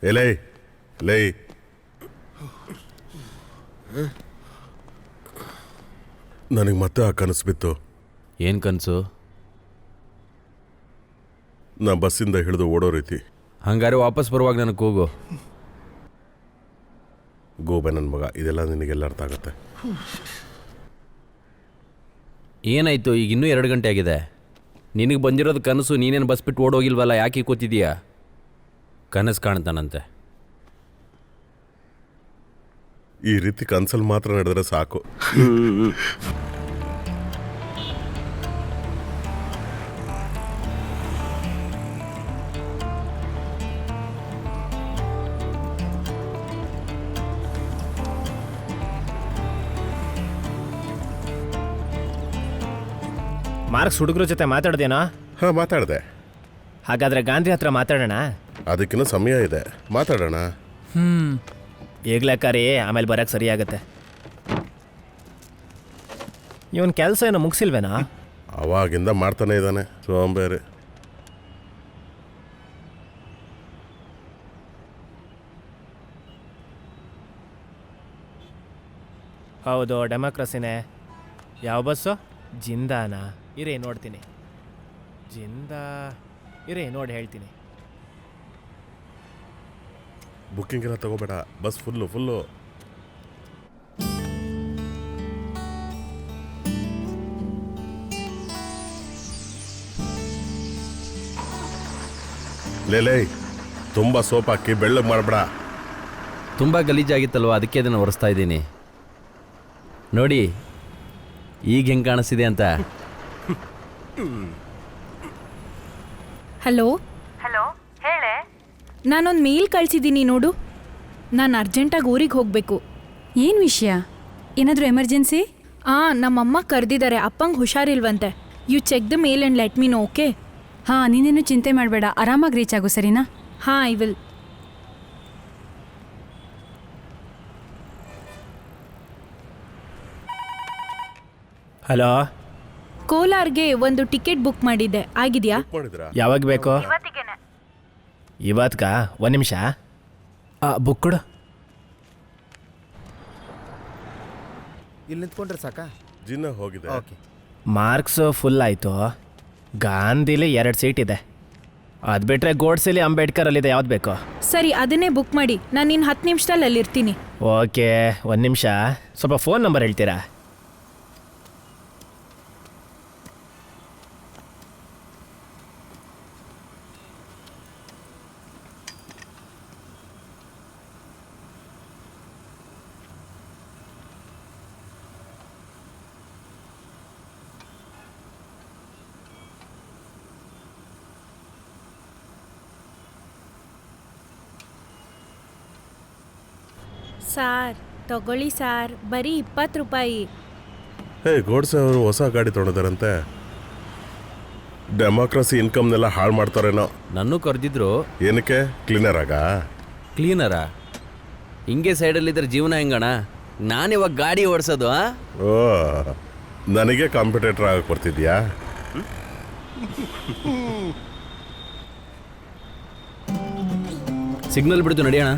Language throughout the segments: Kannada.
ಎಲೈ ಲೈ ನನಗೆ ಮತ್ತೆ ಆ ಕನಸು ಬಿತ್ತು. ಏನು ಕನಸು? ನಾ ಬಸ್ಸಿಂದ ಹಿಡಿದು ಓಡೋ ರೀತಿ. ಹಂಗಾರೆ ವಾಪಸ್ ಬರುವಾಗ ನನಗೆ ಕೂಗು. ಗೋಬೆ ನನ್ನ ಮಗ, ಇದೆಲ್ಲ ನಿನಗೆಲ್ಲ ಅರ್ಥ ಆಗುತ್ತೆ. ಏನಾಯಿತು? ಈಗ ಇನ್ನೂ 2 ಗಂಟೆ ಆಗಿದೆ. ನಿನಗೆ ಬಂದಿರೋದು ಕನಸು. ನೀನೇನು ಬಸ್ ಬಿಟ್ಟು ಓಡೋಗಿಲ್ವಲ್ಲ, ಯಾಕೆ ಕೂತಿದೀಯಾ? ಕನಸು ಕಾಣ್ತಾನಂತೆ. ಈ ರೀತಿ ಕನ್ಸಲ್ಲಿ ಮಾತ್ರ ನಡೆದ್ರೆ ಸಾಕು. ಮಾರ್ಕ್ಸ್ ಹುಡುಗರ ಜೊತೆ ಮಾತಾಡ್ದೇನಾ? ಹಾಂ, ಮಾತಾಡಿದೆ. ಹಾಗಾದ್ರೆ ಗಾಂಧಿ ಹತ್ರ ಮಾತಾಡೋಣ. ಅದಕ್ಕಿನ್ನೂ ಸಮಯ ಇದೆ, ಮಾತಾಡೋಣ. ಈಗಲೇ ಕರಿ, ಆಮೇಲೆ ಬರೋಕ್ಕೆ ಸರಿ ಆಗುತ್ತೆ. ಇವನ್ ಕೆಲಸ ಏನೋ ಮುಗಿಸಿಲ್ವೇನಾ? ಅವಾಗಿಂದ ಮಾಡ್ತಾನೆ ಇದ್ದಾನೆ ಸೋಂಬೇರಿ. ಹೌದು, ಡೆಮೋಕ್ರಸಿನೇ. ಯಾವ ಬಸ್ಸು? ಜಿಂದಾನ? ಇರೇ ನೋಡ್ತೀನಿ. ಜಿಂದಾ ಇರೇ ನೋಡಿ ಹೇಳ್ತೀನಿ. ಬುಕ್ಕಿಂಗ್ ಎಲ್ಲ ತಗೋಬೇಡ, ಬಸ್ ಫುಲ್ಲು. ಲೇ ತುಂಬ ಸೋಪ್ ಹಾಕಿ ಬೆಳ್ಳಗೆ ಮಾಡಬೇಡ. ತುಂಬ ಗಲೀಜಾಗಿತ್ತಲ್ವ, ಅದಕ್ಕೆ ಅದನ್ನು ಒರೆಸ್ತಾ ಇದ್ದೀನಿ. ನೋಡಿ ಈಗ ಹೆಂಗೆ ಕಾಣಿಸ್ತಿದೆ ಅಂತ. ಹಲೋ ಹಲೋ, ಹೇಳೆ. ನಾನೊಂದು ಮೇಲ್ ಕಳಿಸಿದ್ದೀನಿ ನೋಡು. ನಾನು ಅರ್ಜೆಂಟಾಗಿ ಊರಿಗೆ ಹೋಗಬೇಕು. ಏನು ವಿಷಯ? ಏನಾದರೂ ಎಮರ್ಜೆನ್ಸಿ? ನಮ್ಮಮ್ಮ ಕರೆದಿದ್ದಾರೆ, ಅಪ್ಪಂಗೆ ಹುಷಾರಿಲ್ವಂತೆ. You check the mail and let me know, okay? ಹಾಂ, ನೀನೇನು ಚಿಂತೆ ಮಾಡಬೇಡ, ಆರಾಮಾಗಿ ರೀಚ್ ಆಗು, ಸರಿನಾ? ಹಾಂ, ಐ ವಿಲ್. ಹಲೋ, ಕೋಲಾರ್ಗೆ ಒಂದು ಟಿಕೆಟ್ ಬುಕ್ ಮಾಡಿದ್ದೆ, ಆಗಿದೆಯಾ? ಮಾಡಿದ್ರಾ? ಯಾವಾಗ ಬೇಕು? ಇವತ್ತಿಗೆನೆ. ಇವತ್ಗ? 1 ನಿಮಿಷ. ಬುಕ್ ಕೊಡು. ಇಲ್ಲಿ ನಿಂತ್ಕೊಂಡ್ರೆ ಸಾಕಾ? ಜಿನ್ನ ಹೋಗಿದೆ. ಓಕೆ. ಮಾರ್ಕ್ಸು ಫುಲ್ ಆಯಿತು. ಗಾಂಧಿಲಿ 2 ಸೀಟ್ ಇದೆ. ಅದು ಬಿಟ್ಟರೆ ಗೋಡ್ಸೆಲಿ, ಅಂಬೇಡ್ಕರಲ್ಲಿದೆ. ಯಾವ್ದು ಬೇಕು? ಸರಿ, ಅದನ್ನೇ ಬುಕ್ ಮಾಡಿ. ನಾನು ಇನ್ನು 10 ನಿಮಿಷದಲ್ಲಿ ಅಲ್ಲಿರ್ತೀನಿ. ಓಕೆ, 1 ನಿಮಿಷ. ಸ್ವಲ್ಪ ಫೋನ್ ನಂಬರ್ ಹೇಳ್ತೀರಾ? ಸಾರ್ ತಗೊಳ್ಳಿ ಸಾರ್, ಬರೀ 20 ರೂಪಾಯಿ. ಗೋಡ್ಸೆ ಅವರು ಹೊಸ ಗಾಡಿ ತೊಗೊಂಡಿದ್ದಾರಂತೆ. ಡೆಮೋಕ್ರಸಿ ಇನ್ಕಮ್ನೆಲ್ಲ ಹಾಳು ಮಾಡ್ತಾರೇನೋ. ನನ್ನೂ ಕರೆದಿದ್ರು. ಏನಕ್ಕೆ? ಕ್ಲೀನರಾ? ಹಿಂಗೆ ಸೈಡಲ್ಲಿದ್ದರೆ ಜೀವನ ಹೆಂಗಣ? ನಾನಿವಾಗ ಗಾಡಿ ಓಡಿಸೋದು. ಓ, ನನಗೆ ಕಾಂಪಿಟೇಟರ್ ಆಗಕ್ಕೆ ಬರ್ತಿದ್ಯಾ? ಸಿಗ್ನಲ್ ಬಿಡ್ತು, ನಡಿಯೋಣ.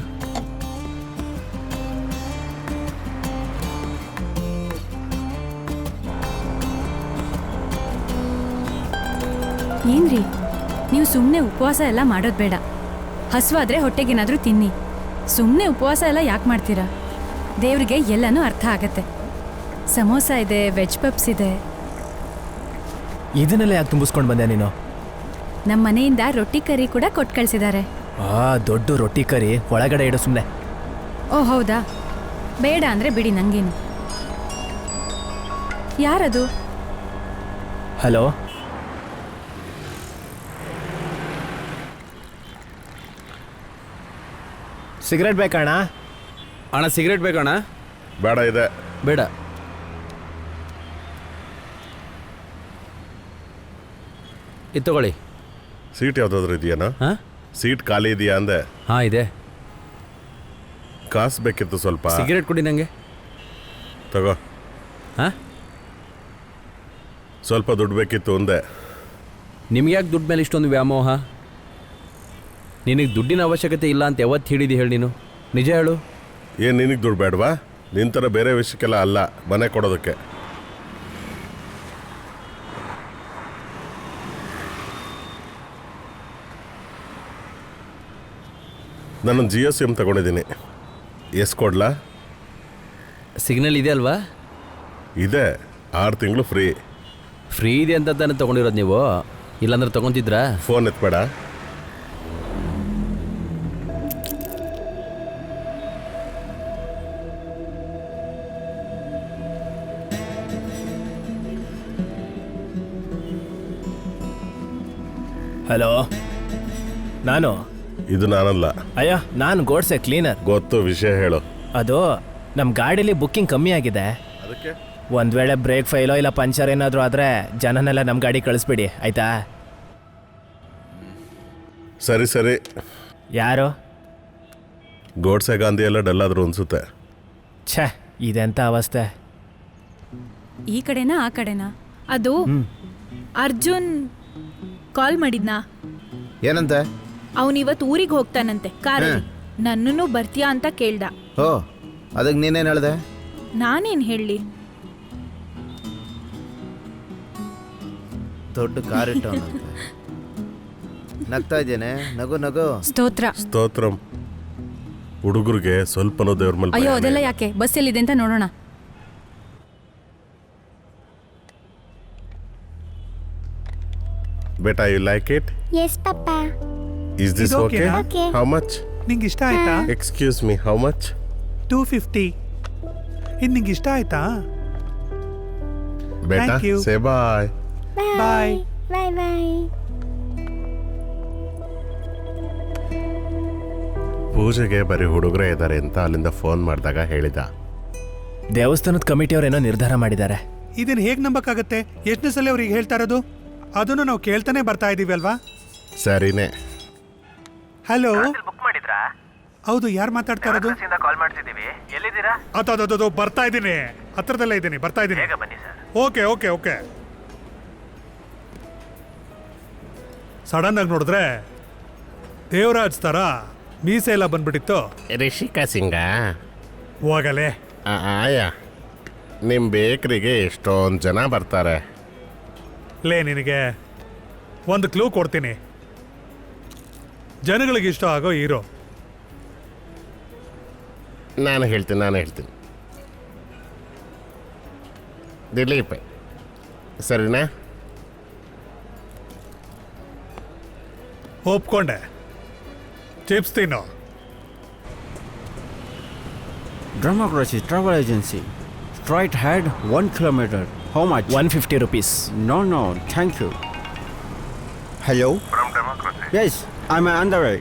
ಏನ್ರಿ, ನೀವು ಸುಮ್ಮನೆ ಉಪವಾಸ ಎಲ್ಲ ಮಾಡೋದು ಬೇಡ. ಹಸುವಾದ್ರೆ ಹೊಟ್ಟೆಗೇನಾದರೂ ತಿನ್ನಿ. ಸುಮ್ಮನೆ ಉಪವಾಸ ಎಲ್ಲ ಯಾಕೆ ಮಾಡ್ತೀರಾ? ದೇವ್ರಿಗೆ ಎಲ್ಲನೂ ಅರ್ಥ ಆಗತ್ತೆ. ಸಮೋಸ ಇದೆ, ವೆಜ್ ಪಪ್ಸ್ ಇದೆ. ಇದನ್ನೆಲ್ಲ ಯಾಕೆ ತುಂಬಿಸ್ಕೊಂಡು ಬಂದೆ ನೀನು? ನಮ್ಮ ಮನೆಯಿಂದ ರೊಟ್ಟಿ ಕರಿ ಕೂಡ ಕೊಟ್ಟು ಕಳಿಸಿದ್ದಾರೆ. ದೊಡ್ಡ ರೊಟ್ಟಿ ಕರಿ ಒಳಗಡೆ ಇಡು ಸುಮ್ಮನೆ. ಓ ಹೌದಾ? ಬೇಡ ಅಂದರೆ ಬಿಡಿ, ನನಗೇನು. ಯಾರದು? ಹಲೋ, ಸಿಗರೇಟ್ ಬೇಕಣ್ಣ? ಅಣ್ಣ ಸಿಗರೇಟ್ ಬೇಕಣ್ಣ? ಬೇಡ ಇದೆ. ಬೇಡ. ಇದು ತಗೊಳ್ಳಿ. ಸೀಟ್ ಯಾವುದಾದ್ರೂ ಇದೆಯಾ? ಹಾಂ, ಸೀಟ್ ಖಾಲಿ ಇದೆಯಾ ಅಂದೆ. ಹಾಂ ಇದೆ. ಕಾಸು ಬೇಕಿತ್ತು ಸ್ವಲ್ಪ. ಸಿಗರೇಟ್ ಕೊಡಿ ನನಗೆ. ತಗೋ. ಹಾಂ, ಸ್ವಲ್ಪ ದುಡ್ಡು ಬೇಕಿತ್ತು ಅಂದೆ. ನಿಮ್ಗೆ ಯಾಕೆ ದುಡ್ಡು ಮೇಲೆ ಇಷ್ಟೊಂದು ವ್ಯಾಮೋಹ? ನಿನಗೆ ದುಡ್ಡಿನ ಅವಶ್ಯಕತೆ ಇಲ್ಲ ಅಂತ ಯಾವತ್ತು ಹೇಳಿದಿ ಹೇಳಿ ನೀನು? ನಿಜ ಹೇಳು. ಏನು ನಿನಗೆ ದುಡ್ಡು ಬೇಡವಾ? ನಿನ್ನ ಥರ ಬೇರೆ ವಿಷಯಕ್ಕೆಲ್ಲ ಅಲ್ಲ, ಮನೆ ಕೊಡೋದಕ್ಕೆ. ನಾನೊಂದು GSM ತಗೊಂಡಿದ್ದೀನಿ. ಎಷ್ಟು ಕೊಡ್ಲಾ? ಸಿಗ್ನಲ್ ಇದೆ ಅಲ್ವಾ? ಇದೆ, 6 ತಿಂಗಳು ಫ್ರೀ. ಫ್ರೀ ಇದೆ ಅಂತ ತಾನೇ ತೊಗೊಂಡಿರೋದು ನೀವು, ಇಲ್ಲಾಂದ್ರೆ ತೊಗೊತಿದ್ರಾ? ಫೋನ್ ಎತ್ಬೇಡ. ಹಲೋ, ನಾನು ಇದು ನಾನಲ್ಲ. ಅಯ್ಯ, ನಾನು ಗೋಡ್ಸೆ ಕ್ಲೀನರ್. ಗೊತ್ತು, ವಿಷಯ ಹೇಳು. ಅದು ನಮ್ಮ ಗಾಡೀಲಿ ಬುಕ್ಕಿಂಗ್ ಕಮ್ಮಿ ಆಗಿದೆ. ಅದಕ್ಕೆ ಒಂದು ವೇಳೆ ಬ್ರೇಕ್ ಫೈಲೋ ಇಲ್ಲ ಪಂಚರ್ ಏನಾದರೂ ಆದರೆ ಜನನೆಲ್ಲ ನಮ್ಮ ಗಾಡಿ ಕಳಿಸ್ಬಿಡಿ, ಆಯಿತಾ? ಸರಿ ಸರಿ. ಯಾರು? ಗೋಡ್ಸೆ ಗಾಂಧಿ ಎಲ್ಲ ಡಲ್ ಆದ್ರು ಅನ್ಸುತ್ತೆ. ಛೇ, ಇದೆಂಥ ಅವಸ್ಥೆ. ಈ ಕಡೆನಾ ಆ ಕಡೆನಾ? ಅದು ಅರ್ಜುನ್ ಕಾಲ್ ಮಾಡಿದ್ನಾ? ಏನಂತೆ? ಅವನಿವತ್ತು ಊರಿಗೆ ಹೋಗ್ತಾನಂತೆ ಕಾರಲ್ಲಿ. ನನ್ನನ್ನು ಬರ್ತೀಯಾ ಅಂತ ಕೇಳ್ದ. ಓ, ಅದಕ್ಕೆ ನೀನೇನು ಹೇಳ್ದೆ? ನಾನೇನು ಹೇಳಲಿ? ದೊಡ್ಡ ಕಾರ್ ಇಟ್ಟವನಂತೆ. ನಗ್ತಾ ಇದ್ದೇನೆ, ನಗು ನಗು. ಸ್ತೋತ್ರ. ಸ್ತೋತ್ರಂ. ಹುಡುಗರಿಗೆ ಸ್ವಲ್ಪನೂ ದೇವ್ರ ಮೇಲೆ ಅಯ್ಯೋ, ಭಯನೇ ಅದೆಲ್ಲ ಇಲ್ಲ. ಯಾಕೆ? ಬಸ್ ಎಲ್ಲಿದೆ ಅಂತ ನೋಡೋಣ. ಬೇಟಾ, you like it? Yes, Papa. Is this okay? Okay. How much? ನಿಂಗೆ ಇಷ್ಟ ಆಯ್ತಾ? Excuse me, how much? 250. ಇದು ನಿಂಗೆ ಇಷ್ಟ ಆಯ್ತಾ? ಬೇಟಾ, Thank you. Say bye. Bye. Bye bye. ಪೂಜೆಗೆ ಬರೀ ಹುಡುಗರೇ ಇದ್ದಾರೆ ಅಂತ ಅಲ್ಲಿಂದ ಫೋನ್ ಮಾಡಿದಾಗ ಹೇಳಿದ. ದೇವಸ್ಥಾನದ ಕಮಿಟಿಯವರೇನೋ ನಿರ್ಧಾರ ಮಾಡಿದ್ದಾರೆ. ಇದನ್ನ ಹೇಗೆ ನಂಬಕ್ಕಾಗತ್ತೆ? ಎಷ್ಟನೇ ಸಲ ಅವ್ರಿಗೆ ಹೇಳ್ತಾ ಇರೋದು? ಅದನ್ನು ನಾವು ಕೇಳ್ತಾನೆ ಬರ್ತಾ ಇದೀವಿ ಅಲ್ವಾ? ಸರಿನೇ. ಹಲೋ, ಬುಕ್ ಮಾಡಿದ್ರಾ? ಹೌದು, ಯಾರು ಮಾತಾಡ್ತಾ ಇರೋದು? ಕಾಲ್ ಮಾಡ್ತಿದ್ದೀವಿ. ಎಲ್ಲಿದ್ದೀರಾ? ಅದು ಬರ್ತಾ ಇದ್ದೀನಿ, ಹತ್ರದಲ್ಲೇ ಇದ್ದೀನಿ, ಬರ್ತಾ ಇದ್ದೀನಿ. ಬೇಗ ಬನ್ನಿ sir. Okay okay okay. Sudden ಆಗಿ ನೋಡಿದ್ರೆ ದೇವರಾಜ್ ಥರ ಮೀಸೆ ಎಲ್ಲ ಬಂದ್ಬಿಟ್ಟಿತ್ತು. ರಿಷಿಕಾ ಸಿಂಗ ಹೋಗಲೇ. ಆಯ, ನಿಮ್ಮ ಬೇಕ್ರಿಗೆ ಎಷ್ಟೊಂದು ಜನ ಬರ್ತಾರೆ. ಲೇ, ನಿನಗೆ ಒಂದು ಕ್ಲೂ ಕೊಡ್ತೀನಿ. ಜನಗಳಿಗೆ ಇಷ್ಟ ಆಗೋ ಹೀರೋ. ನಾನು ಹೇಳ್ತೀನಿ. ದಿಲೀಪ್, ಸರಿನಾ? ಒಪ್ಕೊಂಡೆ. ಚಿಪ್ಸ್ ತಿನ್ನೋ. Democracy Travel Agency. Straight ahead 1 kilometer. How much? 150 rupees. No, thank you. Hello? From Democracy. Yes, I'm on the way.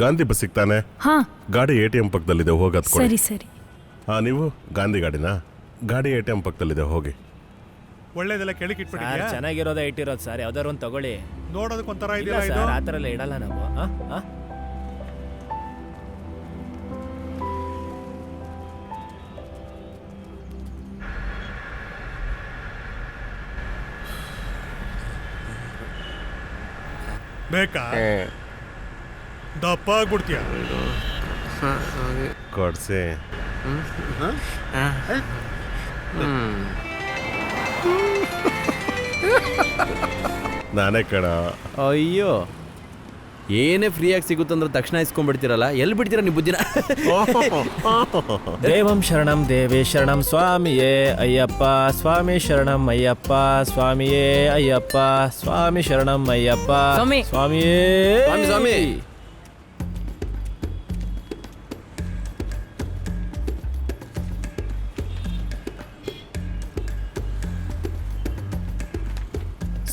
Gandhi bus ಸಿಗ್ತಾನೆ? ಹಾ, ಗಾಡಿ ATM ಪಕ್ಕದಲ್ಲಿದೆ, ಹೋಗಿ ಹತ್ಕೊಳ್ಳಿ. ಸರಿ ಸರಿ. ಹಾಂ, ನೀವು ಗಾಂಧಿ ಗಾಡಿನಾ? ಗಾಡಿ ATM ಪಕ್ಕದಲ್ಲಿದೆ, ಹೋಗಿ. ಒಳ್ಳೇದೆಲ್ಲ ಕೆಳಗೆ ಸರ್, ಇಟ್ಬಿಟ್ಟಿದ್ಯಾ? ಚೆನ್ನಾಗಿರೋದೇ ಇಟ್ಟಿರೋದು ಸರ್, ಯಾವ್ದಾರು ಒಂದು ತಗೊಳ್ಳಿ. ನೋಡೋದಕ್ಕೊಂಥರ ಇಲ್ಲ ಇದೆಯಲ್ಲ ಇದು. ಸರ್, ಆ ಥರ ಎಲ್ಲ ಇಡಲ್ಲ ನಾವು. ಬೇಕಾ? ದಪ್ಪ ಆಗ್ಬಿಡ್ತೀಯ. ಕೊಡ್ಸಿ. ನಾನೇ ಕಣ. ಅಯ್ಯೋ, ಏನೇ ಫ್ರೀಯಾಗಿ ಸಿಗುತ್ತಂದ್ರೆ ತಕ್ಷಣ ಇಸ್ಕೊಂಡ್ಬಿಡ್ತೀರಲ್ಲ, ಎಲ್ಲಿ ಬಿಡ್ತೀರಾ ನೀವು ಬುದ್ಧಿನ? ದೇವಂ ಶರಣಂ ದೇವೇ ಶರಣಂ ಸ್ವಾಮಿಯೇ ಅಯ್ಯಪ್ಪ, ಸ್ವಾಮಿ ಶರಣಂ ಅಯ್ಯಪ್ಪ, ಸ್ವಾಮಿಯೇ ಅಯ್ಯಪ್ಪ, ಸ್ವಾಮಿ ಶರಣಂ ಅಯ್ಯಪ್ಪ, ಸ್ವಾಮಿ. ಸ್ವಾಮಿಯೇ ಸ್ವಾಮಿ.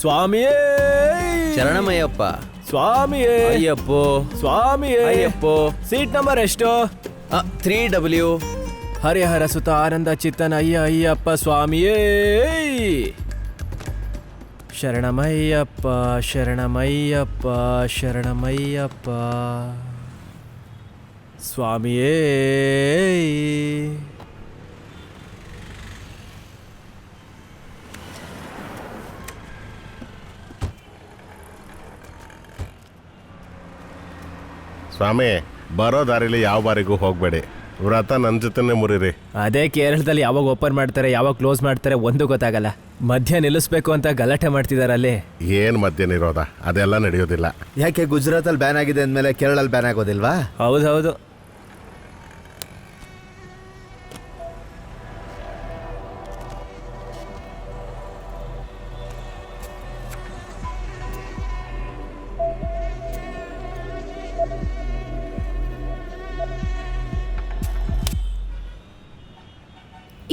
ಸ್ವಾಮಿಯೇ ಶರಣಮಯ್ಯಪ್ಪ. ಸ್ವಾಮಿಯೇ ಅಯ್ಯಪ್ಪೋ. ಸ್ವಾಮಿಯೇ ಅಯ್ಯಪ್ಪೋ. ಸೀಟ್ ನಂಬರ್ ಎಷ್ಟು? 3W. ಹರಿಹರ ಸುತ ಆನಂದ ಚಿತ್ತನ ಅಯ್ಯಪ್ಪ ಸ್ವಾಮಿಯೇ ಶರಣಮಯ್ಯಪ್ಪ, ಶರಣಮಯ್ಯಪ್ಪ, ಶರಣಮಯ್ಯಪ್ಪ ಸ್ವಾಮಿಯೇ. ಸ್ವಾಮಿ ಬರೋ ದಾರಿಲಿ ಯಾವ ಬಾರಿಗೂ ಹೋಗಬೇಡಿ, ವ್ರತ ನನ್ನ ಜೊತೆನೇ ಮುರಿರಿ. ಅದೇ ಕೇರಳದಲ್ಲಿ ಯಾವಾಗ ಓಪನ್ ಮಾಡ್ತಾರೆ ಯಾವಾಗ ಕ್ಲೋಸ್ ಮಾಡ್ತಾರೆ ಒಂದು ಗೊತ್ತಾಗಲ್ಲ. ಮಧ್ಯ ನಿಲ್ಲಿಸ್ಬೇಕು ಅಂತ ಗಲಾಟೆ ಮಾಡ್ತಿದ್ದಾರೆ ಅಲ್ಲಿ. ಏನು ಮಧ್ಯ ನಿರೋಧ ಅದೆಲ್ಲ ನಡೆಯೋದಿಲ್ಲ. ಯಾಕೆ ಗುಜರಾತಲ್ಲಿ ಬ್ಯಾನ್ ಆಗಿದೆ ಅಂದಮೇಲೆ ಕೇರಳಲ್ಲಿ ಬ್ಯಾನ್ ಆಗೋದಿಲ್ವಾ? ಹೌದು.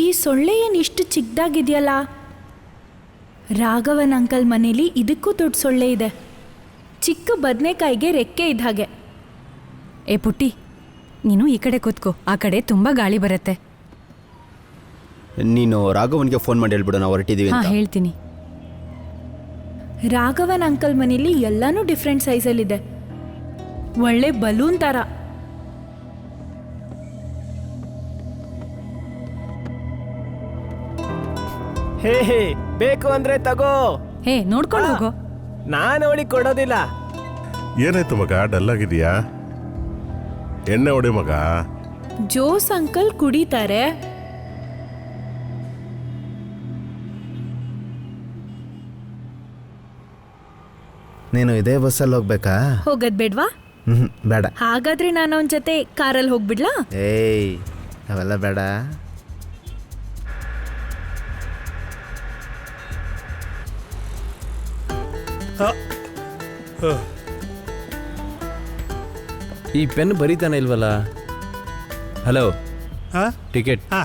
ಈ ಸೊಳ್ಳೆ ಏನು ಇಷ್ಟು ಚಿಕ್ಕದಾಗಿದೆಯಲ್ಲ? ರಾಘವನ್ ಅಂಕಲ್ ಮನೇಲಿ ಇದಕ್ಕೂ ದೊಡ್ಡ ಸೊಳ್ಳೆ ಇದೆ. ಚಿಕ್ಕ ಬದನೆಕಾಯಿಗೆ ರೆಕ್ಕೆ ಇದ್ದ ಹಾಗೆ. ಏ ಪುಟ್ಟಿ, ನೀನು ಈ ಕಡೆ ಕೂತ್ಕೋ, ಆ ಕಡೆ ತುಂಬ ಗಾಳಿ ಬರುತ್ತೆ. ನೀನು ರಾಘವನ್ಗೆ ಫೋನ್ ಮಾಡಿ ಹೇಳ್ಬಿಡು, ನಾವು ಹೊರಟಿದ್ದೀವಿ ಹಾಂ ಅಂತ. ಹೇಳ್ತೀನಿ. ರಾಘವನ್ ಅಂಕಲ್ ಮನೇಲಿ ಎಲ್ಲನೂ ಡಿಫ್ರೆಂಟ್ ಸೈಜಲ್ಲಿದೆ, ಒಳ್ಳೆ ಬಲೂನ್ ಥರ. ಹೇ ಬೇಕು ಅಂದ್ರೆ ತಗೋ. ಹೇ ನೋಡ್ಕೊಂಡು ಹೋಗೋ. ನಾನು ಅವಳಿ ಕೊಡೋದಿಲ್ಲ. ಏನಾಯ್ತು ಮಗ, ಡಲ್ ಆಗಿದೆಯಾ? ಎಣ್ಣೆ ಹೊಡಿ ಮಗ. ಜೋಸ್ ಅಂಕಲ್ ಕುಡಿತಾರೆ. ನೀನು ಇದೇ ಬಸ್ಸಲ್ಲಿ ಹೋಗ್ಬೇಕಾ? ಹೋಗೋದ್ ಬೇಡ್ವಾ? ಬೇಡ. ಹಾಗಾದ್ರೆ ನಾನು ಅವನ ಜೊತೆ ಕಾರಲ್ಲಿ ಹೋಗ್ಬಿಡ್ಲಾ? ಏಯ್ ಅವೆಲ್ಲ ಬೇಡ. ಈ ಪೆನ್ ಬರೀತಾನೆ ಇಲ್ವಲ್ಲ? ಹಲೋ, ಹಾ ಟಿಕೆಟ್. ಹಾ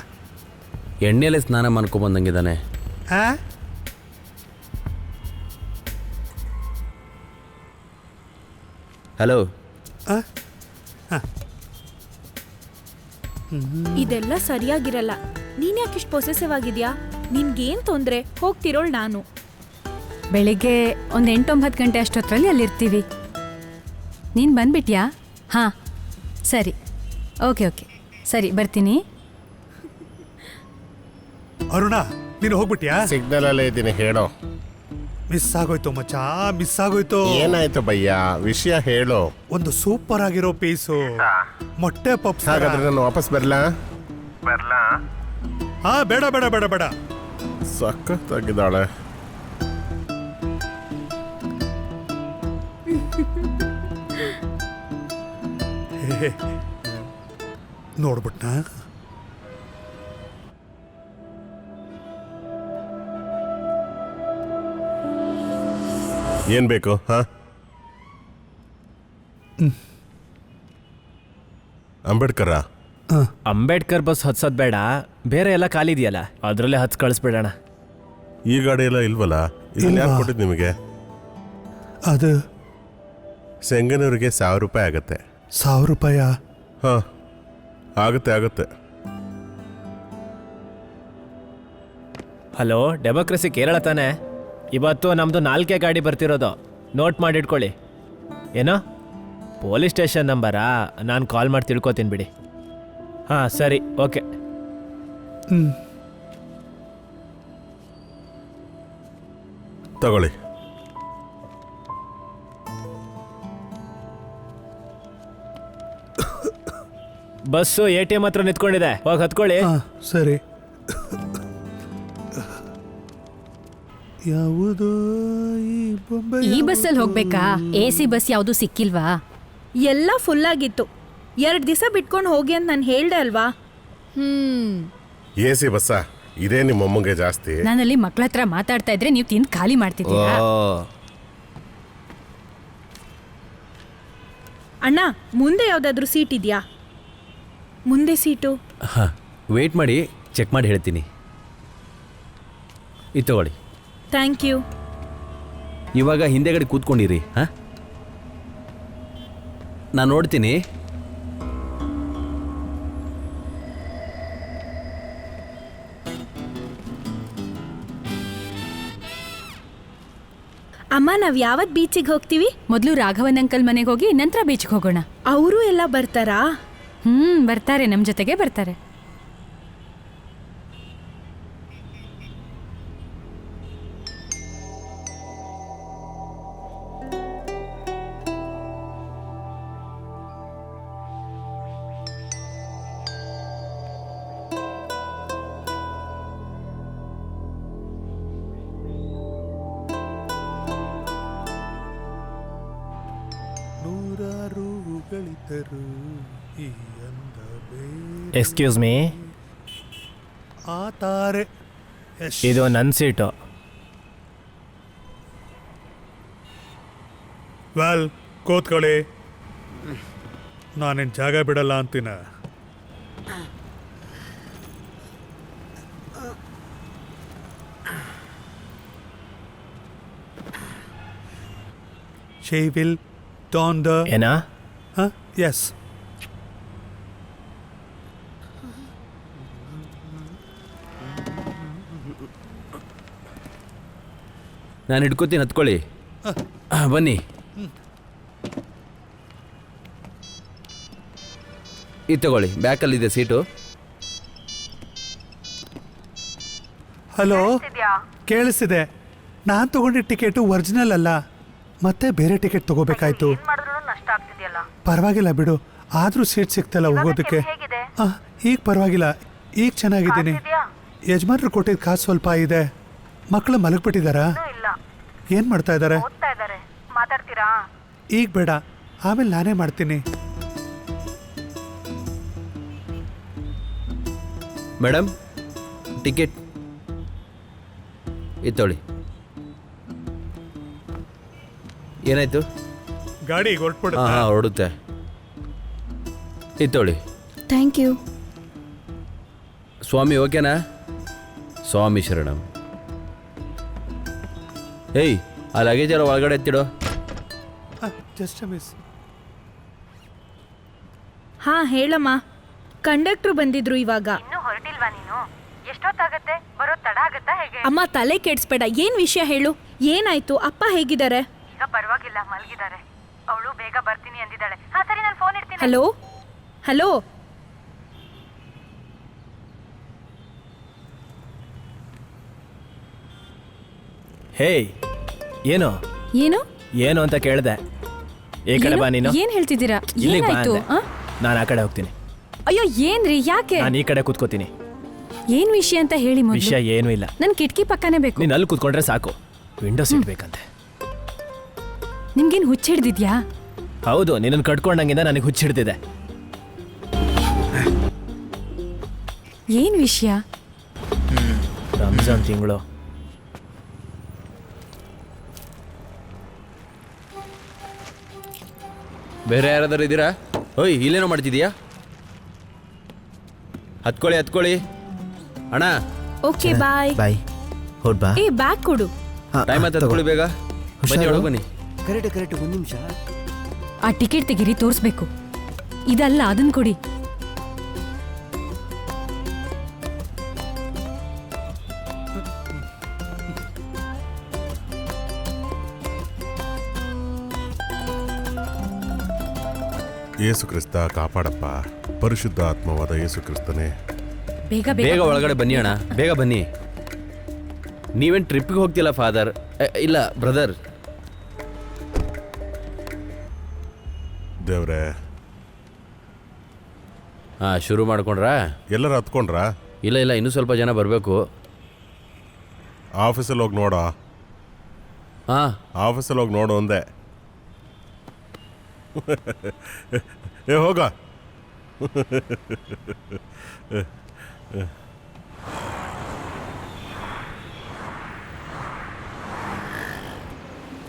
ಎಣ್ಣೆಲೆ ಸ್ನಾನ ಮಾಡ್ಕೊಂಬಂದಂಗಿದ್ದಾನೆ. ಹಾ ಹಲೋ. ಇದೆಲ್ಲ ಸರಿಯಾಗಿರಲ್ಲ. ನೀನ್ ಯಾಕಿಷ್ಟು ಪೊಸೆಸಿವ್ ಆಗಿದ್ಯಾ? ನಿನ್ಗೇನ್ ತೊಂದ್ರೆ? ಹೋಗ್ತಿರೋಳ್ ನಾನು. ಬೆಳಿಗ್ಗೆ ಒಂದು 8-9 ಗಂಟೆ ಅಷ್ಟೊತ್ತರಲ್ಲಿ ಅಲ್ಲಿರ್ತೀವಿ. ನೀನು ಬಂದ್ಬಿಟ್ಯಾ? ಹಾಂ ಸರಿ, ಓಕೆ ಸರಿ, ಬರ್ತೀನಿ. ಅರುಣ, ನೀನು ಹೋಗ್ಬಿಟ್ಯಾ? ಸಿಗ್ನಲ್ ಅಲ್ಲೇ ಇದ್ದೀನಿ, ಹೇಳೋ. ಮಿಸ್ ಆಗೋಯ್ತು ಮಚ್ಚ, ಮಿಸ್ ಆಗೋಯ್ತು. ಏನಾಯ್ತು ಭಯ್ಯ, ವಿಷಯ ಹೇಳು. ಒಂದು ಸೂಪರ್ ಆಗಿರೋ ಪೀಸು ಮೊಟ್ಟೆ ಪಪ್ಸ್. ಹಾಗಾದ್ರೆ ನಾನು ವಾಪಸ್ ಬರ್ಲಾ? ಹಾ ಬೇಡ ಬೇಡ ಬೇಡ ಬೇಡ. ಸಖತ್ತಾಗಿದ್ದಾಳೆ. ನೋಡ್ಬಿಟ್ನಾ? ಏನ್ ಬೇಕು? ಹಾ, ಅಂಬೇಡ್ಕರ. ಅಂಬೇಡ್ಕರ್ ಬಸ್ ಹತ್ಸೋದ್ ಬೇಡ, ಬೇರೆ ಎಲ್ಲ ಖಾಲಿ ಇದೆಯಲ್ಲ ಅದರಲ್ಲೇ ಹತ್ಸ್ ಕಳಿಸ್ಬಿಡೋಣ. ಈ ಗಾಡಿ ಎಲ್ಲ ಇಲ್ವಲ್ಲ? ಇದನ್ನ ಯಾರು ಕೊಟ್ಟಿದ್ದು ನಿಮಗೆ? ಅದು ಸೆಂಗನೂರಿಗೆ 1000 ರೂಪಾಯಿ ಆಗತ್ತೆ. 1000 ರೂಪಾಯ? ಹಾ, ಆಗುತ್ತೆ. ಹಲೋ, ಡೆಮೋಕ್ರಸಿ ಕೇರಳ ತಾನೆ? ಇವತ್ತು ನಮ್ಮದು 4 ಗಾಡಿ ಬರ್ತಿರೋದು, ನೋಟ್ ಮಾಡಿ ಇಟ್ಕೊಳ್ಳಿ. ಏನೋ ಪೊಲೀಸ್ ಸ್ಟೇಷನ್ ನಂಬರಾ? ನಾನು ಕಾಲ್ ಮಾಡಿ ತಿಳ್ಕೊತೀನಿ ಬಿಡಿ. ಹಾಂ ಸರಿ, ಓಕೆ. ತಗೊಳ್ಳಿ. ಬಸ್ಸು ATM ಹತ್ರ ನಿಂತ್ಕೊಂಡಿದೆ, ಹೋಗಿ ಹತ್ಕೊಳ್ಳಿ. ಸರಿ. ಯಾವುದೋ ಈ ಬಸ್ಸಲ್ಲಿ ಹೋಗ್ಬೇಕಾ? AC ಬಸ್ ಯಾವುದು ಸಿಕ್ಕಿಲ್ವಾ? ಎಲ್ಲ ಫುಲ್ ಆಗಿತ್ತು. 2 ದಿವಸ ಬಿಟ್ಕೊಂಡು ಹೋಗಿ ಅಂತ ನಾನು ಹೇಳ್ದೆ ಅಲ್ವಾ? AC bus? ಇದೇ ನಿಮ್ಮ ಅಮ್ಮಂಗೆ ಜಾಸ್ತಿ. ನಾನಲ್ಲಿ ಮಕ್ಳ ಹತ್ರ ಮಾತಾಡ್ತಾ ಇದ್ರೆ ನೀವು ತಿಂದು ಖಾಲಿ ಮಾಡ್ತಿದ್ದೀರಾ? ಅಣ್ಣ, ಮುಂದೆ ಯಾವ್ದಾದ್ರು ಸೀಟ್ ಇದೆಯಾ? ಮುಂದೆ ಸೀಟು? ಹಾಂ, ವೆಯ್ಟ್ ಮಾಡಿ, ಚೆಕ್ ಮಾಡಿ ಹೇಳ್ತೀನಿ. ಇದು ತಗೊಳ್ಳಿ. Thank you. ಇವಾಗ ಹಿಂದೆಗಡೆ ಕೂತ್ಕೊಂಡಿರಿ. ಹಾಂ, ನಾನು ನೋಡ್ತೀನಿ. ಅಮ್ಮ, ನಾವ್ ಯಾವತ್ ಬೀಚಿಗೆ ಹೋಗ್ತೀವಿ? ಮೊದಲು ರಾಘವನ್ ಅಂಕಲ್ ಮನೆಗೆ ಹೋಗಿ ನಂತರ ಬೀಚ್ಗೆ ಹೋಗೋಣ. ಅವರು ಎಲ್ಲ ಬರ್ತಾರಾ? ಬರ್ತಾರೆ, ನಮ್ಮ ಜೊತೆಗೆ ಬರ್ತಾರೆ. ಹೊಗಳಿದರು ಈ ಅಂದ ಬೇರೆ ಎಕ್ಸ್ಕ್ಯೂಸ್ ಮೀ, ಆ ತಾರೆ ಇದು ನನ್ನ ಸೀಟು. ವೆಲ್ ಕೂತ್ಕೊಳ್ಳಿ. ನಾನೇನು ಜಾಗ ಬಿಡಲ್ಲ ಅಂತೀನ. She will don the ಏನಾ? yes. ನಾನು ಹಿಡ್ಕೋತೀನಿ, ಹತ್ಕೊಳ್ಳಿ. ಬನ್ನಿ. ಇದು ತಗೊಳ್ಳಿ, ಬ್ಯಾಕಲ್ಲಿದೆ ಸೀಟು. ಹಲೋ, ಕೇಳಿಸಿದೆ. ನಾನು ತಗೊಂಡಿದ್ದ ಟಿಕೆಟು ಒರಿಜಿನಲ್ ಅಲ್ಲ, ಮತ್ತೆ ಬೇರೆ ಟಿಕೆಟ್ ತಗೋಬೇಕಾಯ್ತು. ಏನ್ ಮಾಡಿದ್ರು ನಷ್ಟ ಆಗ್ತಿದ್ಯಲ್ಲ. ಪರವಾಗಿಲ್ಲ ಬಿಡು, ಆದ್ರೂ ಸೀಟ್ ಸಿಕ್ತಲ್ಲ ಹೋಗೋದಕ್ಕೆ. ಹೇಗಿದೆ? ಈಗ ಪರವಾಗಿಲ್ಲ, ಈಗ ಚೆನ್ನಾಗಿದ್ದೀನಿ. ಯಜಮಾನ್ರು ಕೊಟ್ಟಿದ್ದ ಕಾಸು ಸ್ವಲ್ಪ ಇದೆ. ಮಕ್ಕಳು ಮಲಗ್ಬಿಟ್ಟಿದಾರಾ? ಇಲ್ಲ, ಏನ್ ಮಾಡ್ತಾ ಇದ್ದಾರೆ? ಓದ್ತಾ ಇದ್ದಾರೆ. ಮಾತಾಡ್ತೀರಾ? ಈಗ ಬೇಡ, ಆಮೇಲೆ ನಾನೇ ಮಾಡ್ತೀನಿ. ಮೇಡಮ್, ಟಿಕೆಟ್ ಇದು ತೊಗೊಳ್ಳಿ. ಏನಾಯ್ತು? ಗಾಡಿ ಹಾಂ ಹೊರಟ್ಬಿಡುತ್ತಾ? ಹಾಂ, ಹೊರಡುತ್ತೆ. ಇದು ತೊಗೊಳ್ಳಿ. Thank you. ಸ್ವಾಮಿ ಓಕೆನಾ? ಸ್ವಾಮಿ ಶರಣಂ. ಏಯ್, ಆ ಲಗೇಜ್ ಎಲ್ಲ ಒಳಗಡೆ ಎತ್ತಿಡೋ. Just miss. ಹಾ ಹೇಳಮ್ಮ, ಕಂಡಕ್ಟ್ರು ಬಂದಿದ್ರು ಇವಾಗ. ಇನ್ನೂ ಹೊರಟಿಲ್ವಾ ನೀನು? ಎಷ್ಟೊತ್ತಾಗತ್ತೆ? ಬರೋ ತಡ ಆಗತ್ತಾ ಹೇಗೆ? ಅಮ್ಮ ತಲೆ ಕೆಡ್ಸ್ಬೇಡ, ಏನ್ ವಿಷಯ ಹೇಳು, ಏನಾಯ್ತು? ಅಪ್ಪ ಹೇಗಿದ್ದಾರೆ? ಈಗ ಪರವಾಗಿಲ್ಲ, ಮಲಗಿದ್ದಾರೆ. ಅವಳು ಬೇಗ ಬರ್ತೀನಿ ಅಂದಿದ್ದಾಳೆ. ಹಾ ಸರಿ, ನಾನು ಫೋನ್ ಇಡ್ತೀನಿ. ಹಲೋ ಹಲೋ, ಹೇಯ್, ಏನು ಏನು ಏನು ಅಂತ ಕೇಳಿದೆ. ಈ ಕಡೆ ಬಾ ನೀನು. ಏನ್ ಹೇಳ್ತಿದ್ದೀರಾ? ಇಲ್ಲಿಗೆ ಬಾ ಏನಾಯ್ತು? ಅಂದೆ. ನಾನು ಆ ಕಡೆ ಹೋಗ್ತೀನಿ. ಅಯ್ಯೋ ಏನ್ರಿ, ಯಾಕೆ? ನಾನು ಈ ಕಡೆ ಕೂತ್ಕೋತೀನಿ. ಏನ್ ವಿಷಯ ಅಂತ ಹೇಳಿ ಮೊದ್ಲು. ವಿಷಯ ಏನೂ ಇಲ್ಲ. ನನ್ ಕಿಟಕಿ ಪಕ್ಕನೇ ಬೇಕು. ನೀನು ಅಲ್ಲಿ ಕೂತ್ಕೊಂಡ್ರೆ ಸಾಕು. ವಿಂಡೋ ಸೀಟ್ ಬೇಕಂತೆ. ನಿಮ್ಗೇನ್ ಹುಚ್ಚಿಡ್ದಿದ್ಯಾ? ಹೌದು, ನಿನ್ನನ್ನು ಕಟ್ಕೊಂಡಂಗಿಂದ ನನಗೆ ಹುಚ್ಚಿಡ್ತಿದೆ. ಏನ್ ವಿಷಯ? ರಂಜಾನ್ ತಿಂಗಳು. ಬೇರೆ ಯಾರಾದರೂ ಇದ್ದೀರಾ? ಓಯ್, ಇಲ್ಲೇನೋ ಮಾಡ್ತಿದ್ದೀಯಾ? ಹತ್ಕೊಳ್ಳಿ ಹತ್ಕೊಳ್ಳಿ. ಅಣ್ಣ, ಓಕೆ ಬಾಯ್. ಬಾಯ್, ಹೊಡ್ ಬಾ. ಏ ಬ್ಯಾಗ್ ಕೊಡು. ಟೈಮ್ ಆಯ್ತು, ಹತ್ಕೊಳ್ಳಿ ಬೇಗ. ಬನ್ನಿ, ಒಳಗೆ ಬನ್ನಿ. ಕರೆಕ್ಟ್ ಒಂದು ನಿಮಿಷ. ಆ ಟಿಕೆಟ್ ತೆಗೀರಿ, ತೋರಿಸ್ಬೇಕು. ಇದಲ್ಲ, ಅದನ್ನ ಕೊಡಿ. ಯೇಸು ಕ್ರಿಸ್ತ ಕಾಪಾಡಪ್ಪ. ಪರಿಶುದ್ಧ ಆತ್ಮವಾದ ಯೇಸು ಕ್ರಿಸ್ತನೇ, ಬೇಗ ಬೇಗ ಬೇಗ. ಒಳಗಡೆ ಬನ್ನಿ ಅಣ್ಣ, ಬೇಗ ಬನ್ನಿ. ನೀವೇನು ಟ್ರಿಪ್ಪಿಗೆ ಹೋಗ್ತಿಲ್ಲ ಫಾದರ್? ಇಲ್ಲ ಬ್ರದರ್. ದೇವ್ರೆ, ಹಾಂ, ಶುರು ಮಾಡ್ಕೊಂಡ್ರಾ? ಎಲ್ಲರೂ ಹತ್ಕೊಂಡ್ರಾ? ಇಲ್ಲ ಇಲ್ಲ, ಇನ್ನೂ ಸ್ವಲ್ಪ ಜನ ಬರಬೇಕು. ಆಫೀಸಲ್ಲಿ ಹೋಗಿ ನೋಡೋ. ಹಾಂ, ಆಫೀಸಲ್ಲಿ ಹೋಗಿ ನೋಡು ಅಂದೆ. ಏ ಹೋಗ.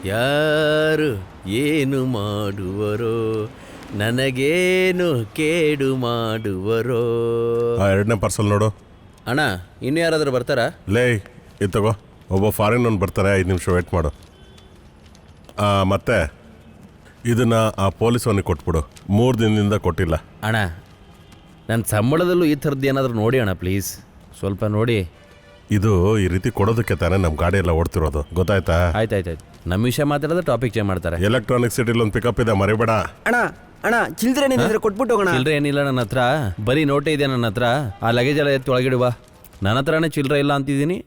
ಯಾರು ಏನು ಮಾಡುವರೋ, ನನಗೇನು ಕೇಡು ಮಾಡುವರೋ. ಎರಡನೇ ಪಾರ್ಸಲ್ ನೋಡು. ಅಣ್ಣ, ಇನ್ನು ಯಾರಾದರೂ ಬರ್ತಾರಾ? ಲೇ, ಇದು ತಗೋ. ಒಬ್ಬ ಫಾರಿನ್ ಬರ್ತಾರೆ, 5 ನಿಮಿಷ ವೇಟ್ ಮಾಡು. ಮತ್ತೆ ಇದನ್ನು ಆ ಪೊಲೀಸವನಿಗೆ ಕೊಟ್ಬಿಡು. 3 ದಿನದಿಂದ ಕೊಟ್ಟಿಲ್ಲ. ಅಣ್ಣ, ನನ್ನ ಸಂಬಳದಲ್ಲೂ ಈ ಥರದ್ದು ಏನಾದರೂ ನೋಡಿ ಅಣ್ಣ, ಪ್ಲೀಸ್ ಸ್ವಲ್ಪ ನೋಡಿ. ಇದು ಈ ರೀತಿ ಕೊಡೋದಕ್ಕೆ ತಾನೇ ನಮ್ಮ ಗಾಡಿ ಎಲ್ಲ ಓಡ್ತಿರೋದು, ಗೊತ್ತಾಯ್ತಾ? ಆಯ್ತು. ನಮ್ಮ ವಿಷಯ ಮಾತಾಡಿದ್ರೆ ಟಾಪಿಕ್ ಚೇಂಜ್ ಮಾಡ್ತಾರೆ. ಎಲೆಕ್ಟ್ರಾನಿಕ್ ಸಿಟಿಲಿ ಒಂದು ಪಿಕಪ್ ಇದೆ, ಮರಿಬೇಡ. ಅಣ್ಣ ಚಿಲ್ಡ್ರನ್ ಏನಿದ್ರೆ ಕೊಟ್ಬಿಟ್ಟು ಹೋಗೋಣ. ಚಿಲ್ಲರೆ ಏನಿಲ್ಲ ನನ್ನ ಹತ್ರ, ಬರೀ ನೋಟೇ ಇದೆ ನನ್ನ ಹತ್ರ. ಆ ಲಗೇಜ್ ಎಲ್ಲ ಎತ್ತು ಒಳಗಿಡುವ. ನನ್ನ ಹತ್ರನೇ ಚಿಲ್ಲರೆ ಇಲ್ಲ ಅಂತಿದ್ದೀನಿ.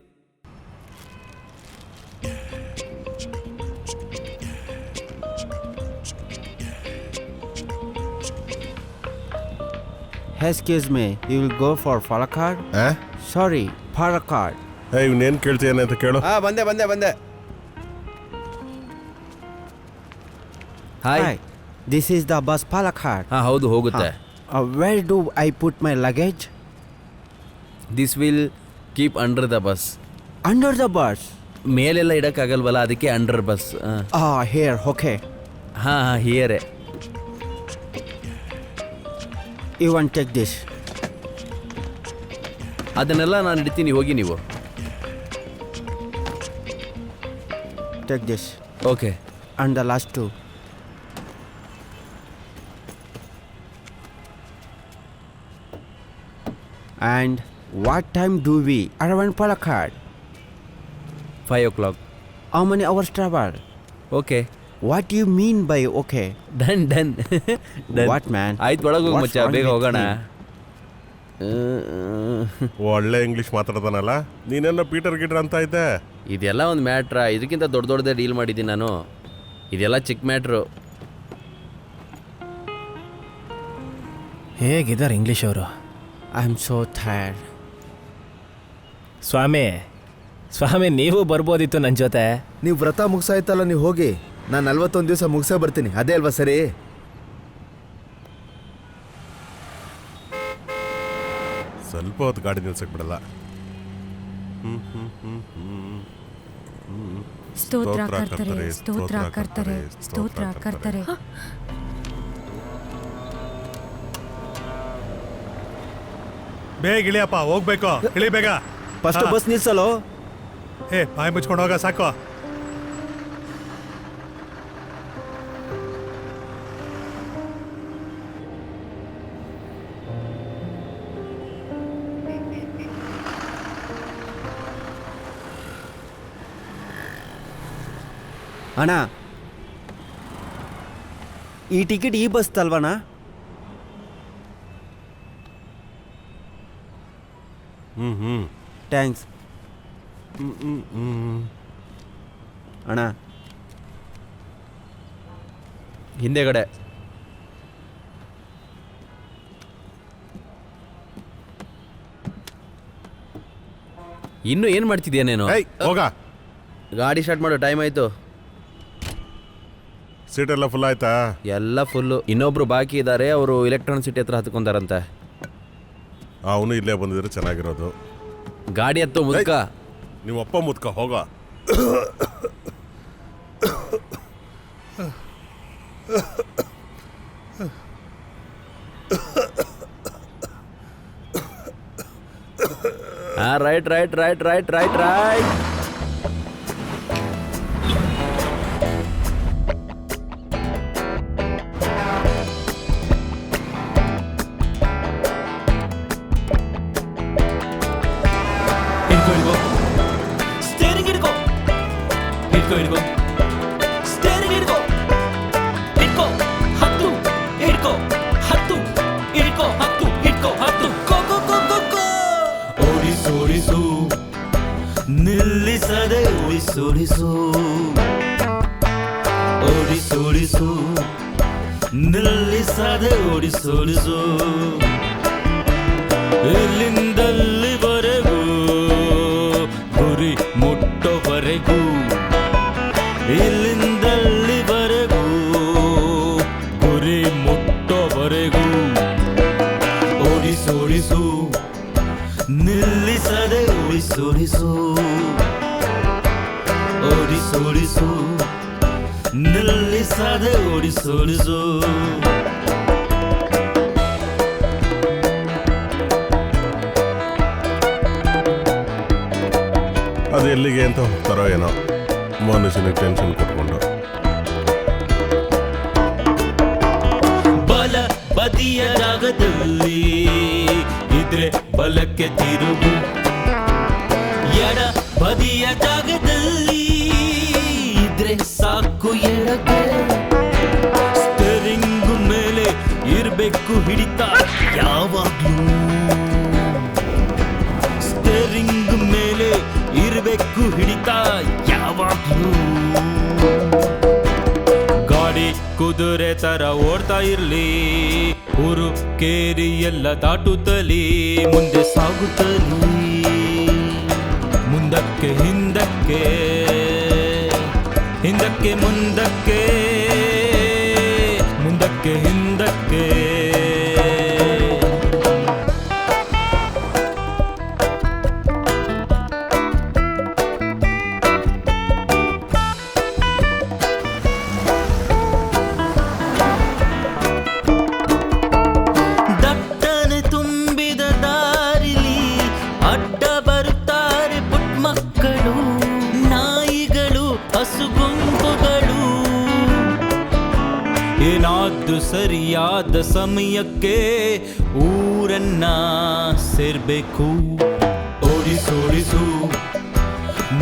Excuse me, you will go for Falakad? Sorry, Falakad. ಇವನೇನು ಕೇಳ್ತೀಯೇನೆ ಅಂತ ಕೇಳು. ಬಂದೆ. Hi. This is the bus Palakkad. ಹಾಂ ಹೌದು ಹೋಗುತ್ತೆ. Where do I put my luggage? This will keep under the bus. Under the bus. ಮೇಲೆಲ್ಲ ಇಡಕ್ಕಾಗಲ್ವಲ್ಲ, ಅದಕ್ಕೆ ಅಂಡರ್ ಬಸ್. Here, okay. ಹಾಂ ಹಾಂ ಹಿಯರೇ. You want take this? ಅದನ್ನೆಲ್ಲ ನಾನು ಇಡ್ತೀನಿ, ಹೋಗಿ ನೀವು. Take this. Okay. And the last two. And what time do we arrive Palakkad? 5 o'clock. How many hours travel? Okay. What do you mean by okay? Done done. What, man? ಆಯ್ತು, ಒಳಗೆ ಹೋಗಿ What's ಮಚ್ಚ, wrong ಬೇಗ with ಹೋಗೋಣ. ಒಳ್ಳೆ ಇಂಗ್ಲೀಷ್ ಮಾತಾಡ್ತಾನಲ್ಲ. ನೀನೇನೋ ಪೀಟರ್ ಗಿಟ್ರ್ ಅಂತ ಇದ್ದೆ. ಇದೆಲ್ಲ ಒಂದು ಮ್ಯಾಟ್ರಾ? ಇದಕ್ಕಿಂತ ದೊಡ್ಡದೇ ಡೀಲ್ ಮಾಡಿದ್ದೀನಿ ನಾನು. ಇದೆಲ್ಲ ಚಿಕ್ಕ ಮ್ಯಾಟ್ರು. ಹೇಗಿದ್ದಾರೆ ಇಂಗ್ಲೀಷ್ ಅವರು? I'm so tired. ಸ್ವಾಮಿ ನೀವು ಬರ್ಬೋದಿತ್ತು ನನ್ನ ಜೊತೆ. ನೀವು ವ್ರತ ಮುಗಿಸಾಯ್ತಲ್ಲ, ನೀವು ಹೋಗಿ. ನಾನು 41 ದಿವಸ ಮುಗಿಸೇ ಬರ್ತೀನಿ. ಅದೇ ಅಲ್ವಾ ಸರಿ? ಸ್ವಲ್ಪ ಹೊತ್ತು ಗಾಡಿ ನಿಲ್ಸಕ್ ಬಿಡಲ್ಲ. ಸ್ತೋತ್ರ ಕರ್ತರೆ, ಸ್ತೋತ್ರ ಕರ್ತರೆ, ಸ್ತೋತ್ರ ಕರ್ತರೆ. ಬೇಗ ಇಳಿಯಪ್ಪ, ಹೋಗ್ಬೇಕು. ಇಳಿ ಬೇಗ. ಫಸ್ಟ್ ಬಸ್ ನಿಲ್ಸಲು. ಬಾಯಿ ಮುಚ್ಕೊಂಡು ಹೋಗ ಸಾಕು. ಅಣ್ಣ, ಈ ಟಿಕೆಟ್ ಈ ಬಸ್ ತಲ್ವಣ್ಣ? ಥ್ಯಾಂಕ್ಸ್ ಅಣ್ಣ. ಹಿಂದೆಗಡೆ. ಇನ್ನು ಏನು ಮಾಡ್ತಿದ್ಯಾ ನೀನು? ಹೋಗ. ಗಾಡಿ ಸ್ಟಾರ್ಟ್ ಮಾಡೋ ಟೈಮ್ ಆಯಿತು. ಸೀಟ್ ಎಲ್ಲ ಫುಲ್ ಆಯ್ತಾ? ಎಲ್ಲ ಫುಲ್ಲು. ಇನ್ನೊಬ್ರು ಬಾಕಿ ಇದ್ದಾರೆ, ಅವರು ಎಲೆಕ್ಟ್ರಾನಿಕ್ ಸಿಟಿ ಹತ್ರ ಹತ್ಕೊಂತಾರಂತೆ. ಅವನು ಇಲ್ಲೇ ಬಂದಿದ್ರೆ ಚೆನ್ನಾಗಿರೋದು. ಗಾಡಿ ಹತ್ತು ಮುದ್ಕ. ನೀವು ಅಪ್ಪ ಮುದ್ಕ ಹೋಗ. Right right right right right right. ನಿಲ್ಲಿಸದೆ ಉಳಿಸೋಡಿಸು, ಓಡಿಸೋಡಿಸು, ನಿಲ್ಲಿಸದೆ ಓಡಿಸೋಡಿಸು. ಇಲ್ಲಿಂದಲ್ಲಿವರೆಗೂ ಗುರಿ ಮುಟ್ಟೋವರೆಗೂ, ಇಲ್ಲಿಂದಲ್ಲಿವರೆಗೂ ಗುರಿ ಮುಟ್ಟೋವರೆಗೂ. ಓಡಿಸೋಡಿಸು, ನಿಲ್ಲಿಸದೆ ಉಳಿಸೋಡಿಸು, ಓಡಿಸೋಡಿಸು, ನಿಲ್ಲಿಸದೆ ಓಡಿಸೋಡಿಸು. ಅದು ಎಲ್ಲಿಗೆ ಅಂತ ಹೋಗ್ತಾರೋ ಏನೋ, ಮನುಷ್ಯನಿಗೆ ಟೆನ್ಷನ್ ಕೊಟ್ಕೊಂಡು. ಬಲ ಬದಿಯ ಜಾಗದಲ್ಲಿ ಇದ್ರೆ ಬಲಕ್ಕೆ ತಿರುಗು, ಎಡ ಬದಿಯ ಜಾಗದಲ್ಲಿ ಇದ್ರೆ ಸಾಕು ಎಡಕ್ಕೆ. ಸ್ಟೇರಿಂಗ್ ಮೇಲೆ ಇರ್ಬೇಕು ಹಿಡಿತ ಯಾವಾಗ್ಲೂ, ಸ್ಟೇರಿಂಗ್ ಮೇಲೆ ಇರ್ಬೇಕು ಹಿಡಿತ ಯಾವಾಗ್ಲೂ. ಗಾಡಿ ಕುದುರೆ ತರ ಓಡ್ತಾ ಇರ್ಲಿ, ಊರು ಕೇರಿ ಎಲ್ಲ ದಾಟುತ್ತಲಿ, ಮುಂದೆ ಸಾಗುತ್ತಲಿ. ಮುಂದಕ್ಕೆ ಹಿಂದಕ್ಕೆ, ಹಿಂದಕ್ಕೆ ಮುಂದಕ್ಕೆ, ಮುಂದಕ್ಕೆ ಅದು ಸರಿಯಾದ ಸಮಯಕ್ಕೆ ಊರನ್ನ ಸೇರ್ಬೇಕು. ಓಡಿಸೋಡಿಸು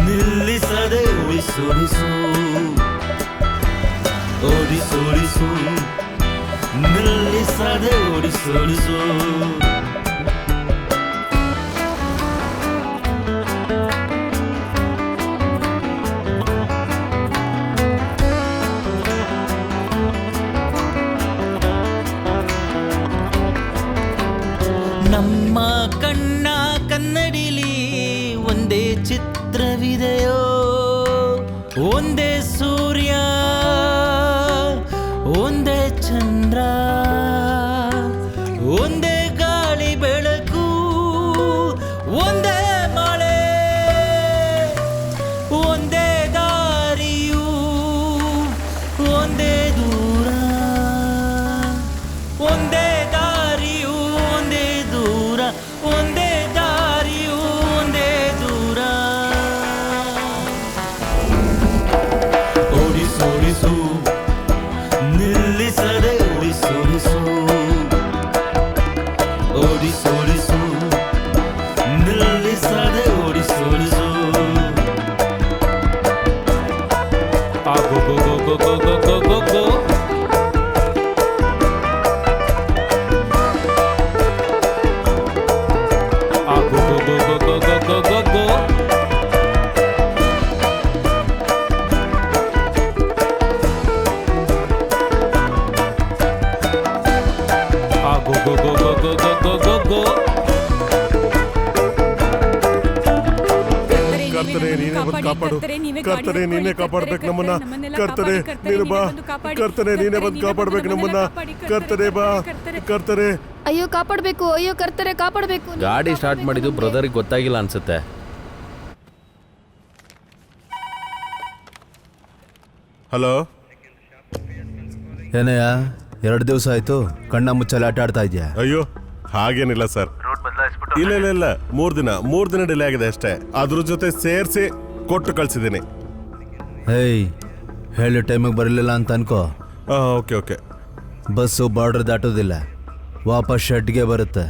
ನಿಲ್ಲಿಸದೆ ಓಡಿಸೋಡಿಸು, ಓಡಿಸೋಡಿಸು ನಿಲ್ಲಿಸದೆ ಓಡಿಸೋಡಿಸು. ನಮ್ಮ ಕಣ್ಣ ಕನ್ನಡಿಲಿ ಒಂದೇ ಚಿತ್ರವಿದೆಯೋ, ಒಂದೇ ಸೂರ್ಯ ಒಂದೇ ಚಂದ್ರ, ಒಂದೇ ಗಾಳಿ ಬೆಳಕು, ಒಂದೇ ಮಳೆ, ಒಂದೇ ದಾರಿಯು ಒಂದೇ ದೂರ, ಒಂದೇ ದಾರಿಯು ಒಂದೇ ದೂರ, ಒಂದೇ ದಾರಿಯು ಒಂದೇ ದೂರ. ಓಡಿಸೋಡಿಸು ನಿಲ್ಲಿಸದೆ ಓಡಿಸೋಡಿಸು, ಓಡಿಸೋಡಿಸು ನಿಲ್ಲಿಸದೆ ಓಡಿಸೋಡಿಸು. ಆ ಗೋ ಗೋ ಗೋ ಗೋ ಗೋ ಗೋ ಗೋ ಗೋ ಗೋ. ಆ ಗೋ ಗೋ ಗೋ ಗೋ ಗೋ ಗೋ ಗೋ ಗೋ ಗೋ. ಆ ಗೋ ಗೋ ಗೋ ಗೋ ಗೋ ಗೋ ಗೋ ಗೋ ಗೋ. ಕರ್ತನೆ ನೀನೇ ಬಂದು ಕಾಪಾಡು, ಕರ್ತನೆ ನೀನೇ ಕಾಪಾಡ್ಬೇಕು ನಮ್ಮನ್ನ, ಕರ್ತನೆ ನೀನು ಬಾ, ಕರ್ತನೆ ನೀನೇ ಬಂದು ಕಾಪಾಡ್ಬೇಕು ನಮ್ಮನ್ನ, ಕರ್ತನೆ ಬಾ, ಕರ್ತನೆ. ಅಯ್ಯೋ ಕಾಪಾಡ್ಬೇಕು, ಅಯ್ಯೋ ಕರ್ತರೆ ಕಾಪಾಡ್ಬೇಕು. ಗಾಡಿ ಸ್ಟಾರ್ಟ್ ಮಾಡಿದ್ದು ಬ್ರದರಿಗೆ ಗೊತ್ತಾಗಿಲ್ಲ ಅನ್ಸುತ್ತೆ. ಹಲೋ, ಏನಯ್ಯ 2 ದಿವಸ ಆಯ್ತು ಕಣ್ಣ ಮುಚ್ಚಲ್ಲಿ ಆಟ ಆಡ್ತಾ ಇದೆಯಾ? ಅಯ್ಯೋ ಹಾಗೇನಿಲ್ಲ ಸರ್. ಇಲ್ಲ ಇಲ್ಲ ಇಲ್ಲ, 3 ದಿನ ಡಿಲೇ ಆಗಿದೆ ಅಷ್ಟೇ. ಅದ್ರ ಜೊತೆ ಸೇರಿಸಿ ಕೊಟ್ಟು ಕಳ್ಸಿದ್ದೀನಿ. ಹೇಯ್, ಹೇಳಿ ಟೈಮಿಗೆ ಬರಲಿಲ್ಲ ಅಂತ ಅನ್ಕೋ, ಓಕೆ ಓಕೆ. ಬಸ್ಸು ಬಾರ್ಡರ್ ದಾಟೋದಿಲ್ಲ, ವಾಪಸ್ ಶೆಡ್ಗೆ ಬರುತ್ತೆ.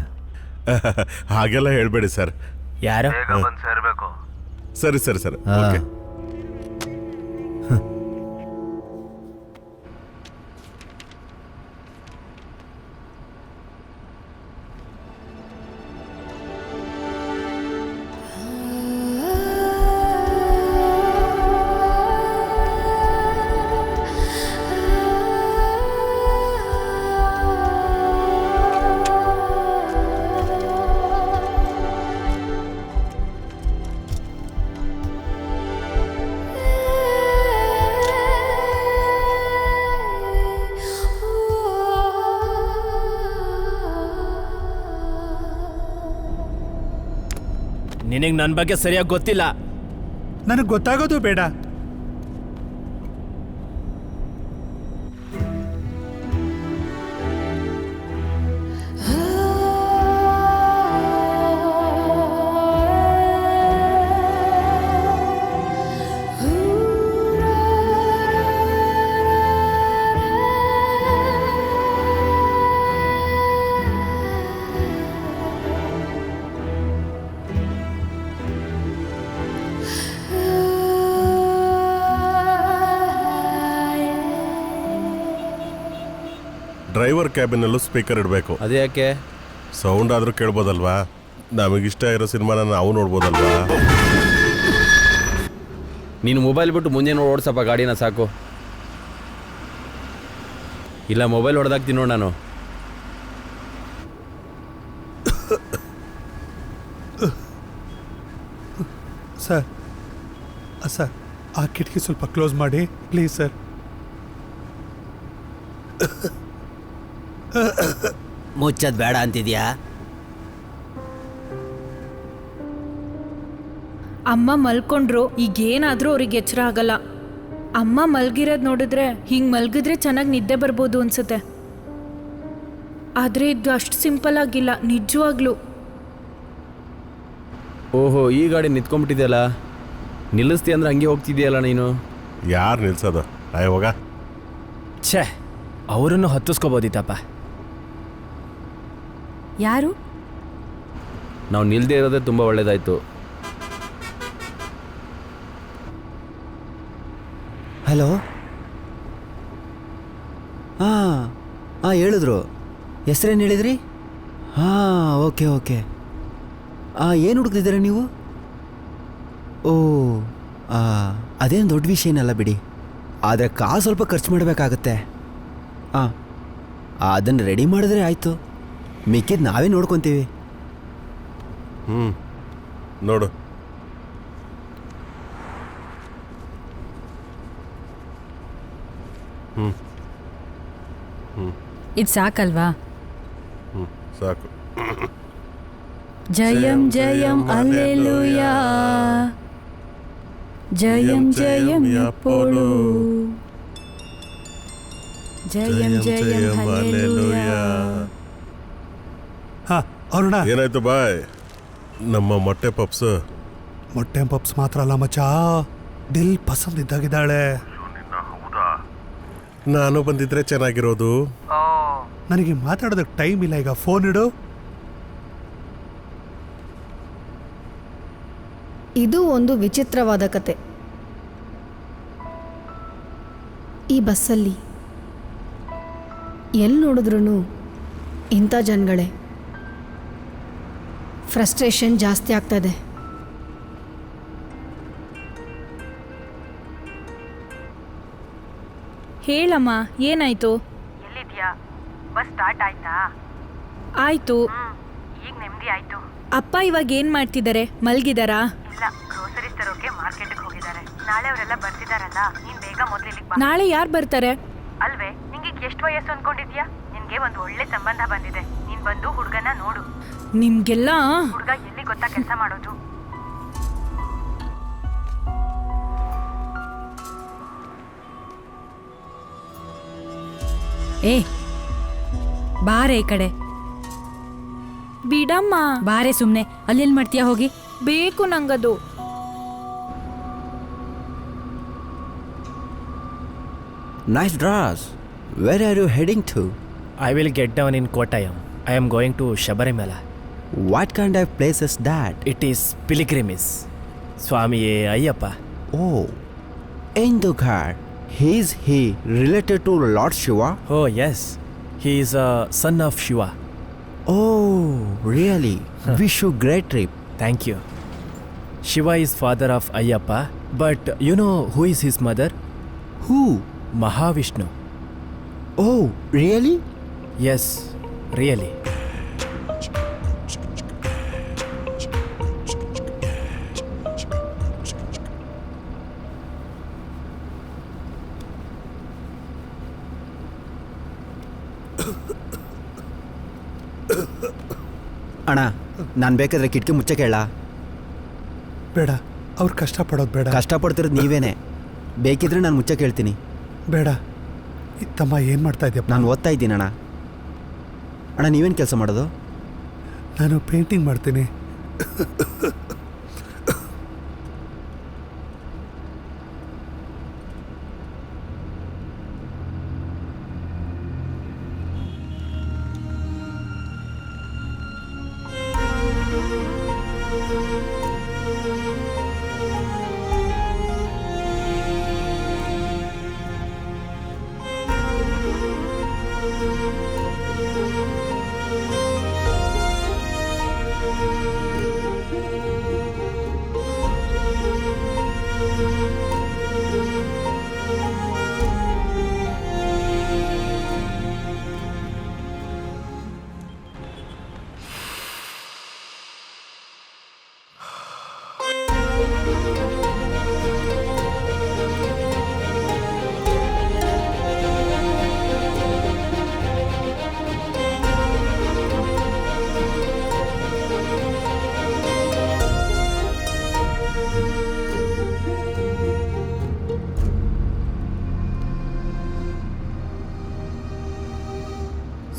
ಹಾಗೆಲ್ಲ ಹೇಳ್ಬೇಡಿ ಸರ್. ಯಾರು? ಸರಿ ಸರಿ ಸರಿ, ಹಾ. ಓಕೆ. ನಿನಗೆ ನನ್ನ ಬಗ್ಗೆ ಸರಿಯಾಗಿ ಗೊತ್ತಿಲ್ಲ. ನನಗೆ ಗೊತ್ತಾಗೋದು ಬೇಡ. ಡ್ರೈವರ್ ಕ್ಯಾಬಿನಲ್ಲೂ ಸ್ಪೀಕರ್ ಇಡಬೇಕು. ಅದೇ ಯಾಕೆ? ಸೌಂಡ್ ಆದರೂ ಕೇಳ್ಬೋದಲ್ವಾ? ನಮಗಿಷ್ಟ ಇರೋ ಸಿನಿಮಾನ ನಾವು ನೋಡ್ಬೋದಲ್ವಾ? ನೀನು ಮೊಬೈಲ್ ಬಿಟ್ಟು ಮುಂದೆ ನೋಡಿ ಓಡಿಸಪ್ಪ ಗಾಡಿನ, ಸಾಕು. ಇಲ್ಲ ಮೊಬೈಲ್ ಹೊಡೆದಾಕ್ತೀನಿ ನೋಡಿ ನಾನು. ಸರ್ ಸರ್, ಆ ಕಿಟಕಿ ಸ್ವಲ್ಪ ಕ್ಲೋಸ್ ಮಾಡಿ ಪ್ಲೀಸ್ ಸರ್. ಮುಚ್ಚದ್ ಬೇಡ ಅಂತಿದ್ಯಾ? ಅಮ್ಮ ಮಲ್ಕೊಂಡ್ರು, ಈಗೇನಾದ್ರೂ ಅವ್ರಿಗೆ ಎಚ್ಚರ ಆಗಲ್ಲ. ಅಮ್ಮ ಮಲ್ಗಿರೋದು ನೋಡಿದ್ರೆ ಹಿಂಗೆ ಮಲ್ಗಿದ್ರೆ ಚೆನ್ನಾಗಿ ನಿದ್ದೆ ಬರ್ಬೋದು ಅನ್ಸುತ್ತೆ. ಆದರೆ ಇದು ಅಷ್ಟು ಸಿಂಪಲ್ ಆಗಿಲ್ಲ ನಿಜವಾಗ್ಲೂ. ಓಹೋ, ಈ ಗಾಡಿ ನಿಂತ್ಕೊಂಡ್ಬಿಟ್ಟಿದೆಯಲ್ಲ, ನಿಲ್ಲಿಸ್ತಿ ಅಂದ್ರೆ ಹಂಗೆ ಹೋಗ್ತಿದ್ಯಲ್ಲ ನೀನು. ಯಾರು ನಿಲ್ಸೋದು? ಹೋಗ. ಛೇ, ಅವರನ್ನು ಹತ್ತಿಸ್ಕೋಬೋದಿತ್ತಪ್ಪ. ಯಾರು? ನಾವು ನಿಲ್ದೇ ಇರೋದೇ ತುಂಬ ಒಳ್ಳೇದಾಯಿತು. ಹಲೋ. ಹಾಂ ಹಾಂ ಹೇಳಿದ್ರು. ಹೆಸ್ರೇನು ಹೇಳಿದ್ರಿ? ಹಾಂ ಓಕೆ ಓಕೆ. ಏನು ಹುಡುಕ್ತಿದ್ದೀರಾ ನೀವು? ಓ ಅದೇನು ದೊಡ್ಡ ವಿಷಯ ಏನಲ್ಲ ಬಿಡಿ. ಆದರೆ ಕಾಸು ಸ್ವಲ್ಪ ಖರ್ಚು ಮಾಡಬೇಕಾಗತ್ತೆ. ಹಾಂ ಅದನ್ನು ರೆಡಿ ಮಾಡಿದ್ರೆ ಆಯಿತು. ಮಿಕ್ಕಿದ್ದು ನಾವೇ ನೋಡ್ಕೊತೀವಿ. ನೋಡು. ಇದು ಸಾಕಲ್ವಾ? ಸಾಕು. Jayam Jayam alleluia, Jayam Jayam Apollo, Jayam Jayam hallelujah. ಹಾ ಅರುಣ, ಏನಾಯ್ತು ಬಾಯ್? ನಮ್ಮ ಮೊಟ್ಟೆ ಪಪ್ಸ್. ಮೊಟ್ಟೆ ಪಪ್ಸ್ ಮಾತ್ರ ಅಲ್ಲ ಮಚ್ಚ, ದಿಲ್ ಪಸಂದ್ ಇದ್ದಾಗಿದ್ದಾಳೆ. ನಾನು ಬಂದಿದ್ರೆ ಚೆನ್ನಾಗಿರೋದು. ನನಗೆ ಮಾತಾಡೋದಕ್ಕೆ ಟೈಮ್ ಇಲ್ಲ ಈಗ. ಫೋನ್ ಇಡು. ಇದು ಒಂದು ವಿಚಿತ್ರವಾದ ಕತೆ. ಈ ಬಸ್ಸಲ್ಲಿ ಎಲ್ಲಿ ನೋಡಿದ್ರೂ ಇಂಥ ಜನಗಳೇ. ಫ್ರಸ್ಟ್ರೇಷನ್ ಜಾಸ್ತಿ ಆಗ್ತದೆ. ಹೇಳಮ್ಮ, ಏನಾಯ್ತು? ಎಲ್ಲಿದ್ಯಾ? ಬಸ್ ಸ್ಟಾರ್ಟ್ ಆಯ್ತಾ? ಆಯ್ತು. ಈಗ ನೆಮ್ಮದಿ ಆಯ್ತು. ಅಪ್ಪ ಇವಾಗ ಏನ್ ಮಾಡ್ತಿದ್ದಾರೆ? ಮಲ್ಗಿದಾರಾ? ಇಲ್ಲ, ಗ್ರೋಸರೀಸ್ ತರೋಕೆ ಮಾರ್ಕೆಟ್ಗೆ ಹೋಗಿದ್ದಾರೆ. ನಾಳೆ ಅವರೆಲ್ಲ ಬರ್ತಿದಾರಲ್ಲ, ನೀನ್ ಬೇಗ ಮೊದಲು ಇಲ್ಲಿಗೆ ಬಾ. ನಾಳೆ ಯಾರು ಬರ್ತಾರೆ? ಅಲ್ವೇ, ನಿಂಗೆ ಎಷ್ಟು ವಯಸ್ಸು ಅನ್ಕೊಂಡಿದ್ಯಾ? ನಿನ್ಗೆ ಒಂದು ಒಳ್ಳೆ ಸಂಬಂಧ ಬಂದಿದೆ. ನೀನ್ ಬಂದು ಹುಡುಗನ ನೋಡು. ನಿಮ್ಗೆಲ್ಲ ಹುಡುಗ ಎಲ್ಲಿ ಗೊತ್ತಾ ಕೆಲಸ ಮಾಡೋದು? ಏ ಬಾರೆ ಈ ಕಡೆ. ಬಿಡಮ್ಮ. ಬಾರೆ ಸುಮ್ನೆ. ಅಲ್ಲೆಲ್ಲಿ ಮಾಡ್ತೀಯಾ? ಹೋಗಿ. ಬೇಕು ನಂಗದು. Nice dress. Where are you heading to? I will get down in Kottayam. I am going to Shabarimala. What kind of place is that? It is pilgrimage. ಸ್ವಾಮಿಯೇ Ayyappa. Oh, in the God. Is he related to Lord Shiva? Oh yes, he is a son of Shiva. Oh, really? Wish you great trip. Thank you. Shiva is father of Ayyappa, but you know who is his mother? Who? Mahavishnu. Oh, really? Yes, really. ಅಣ್ಣ, ನಾನು ಬೇಕಾದ್ರೆ ಕಿಟಕಿ ಮುಚ್ಚೆ ಕೇಳ. ಬೇಡ, ಅವ್ರು ಕಷ್ಟಪಡೋದು ಬೇಡ. ಕಷ್ಟಪಡ್ತಿರೋದು ನೀವೇನೆ. ಬೇಕಿದ್ರೆ ನಾನು ಮುಚ್ಚೆ ಕೇಳ್ತೀನಿ. ಬೇಡ. ತಮ್ಮ ಏನು ಮಾಡ್ತಾ ಇದ್ದೀಯಪ್ಪ? ನಾನು ಓದ್ತಾ ಇದ್ದೀನಿ ಅಣ್ಣ. ಅಣ್ಣ, ನೀವೇನು ಕೆಲಸ ಮಾಡೋದು? ನಾನು ಪೇಂಟಿಂಗ್ ಮಾಡ್ತೀನಿ.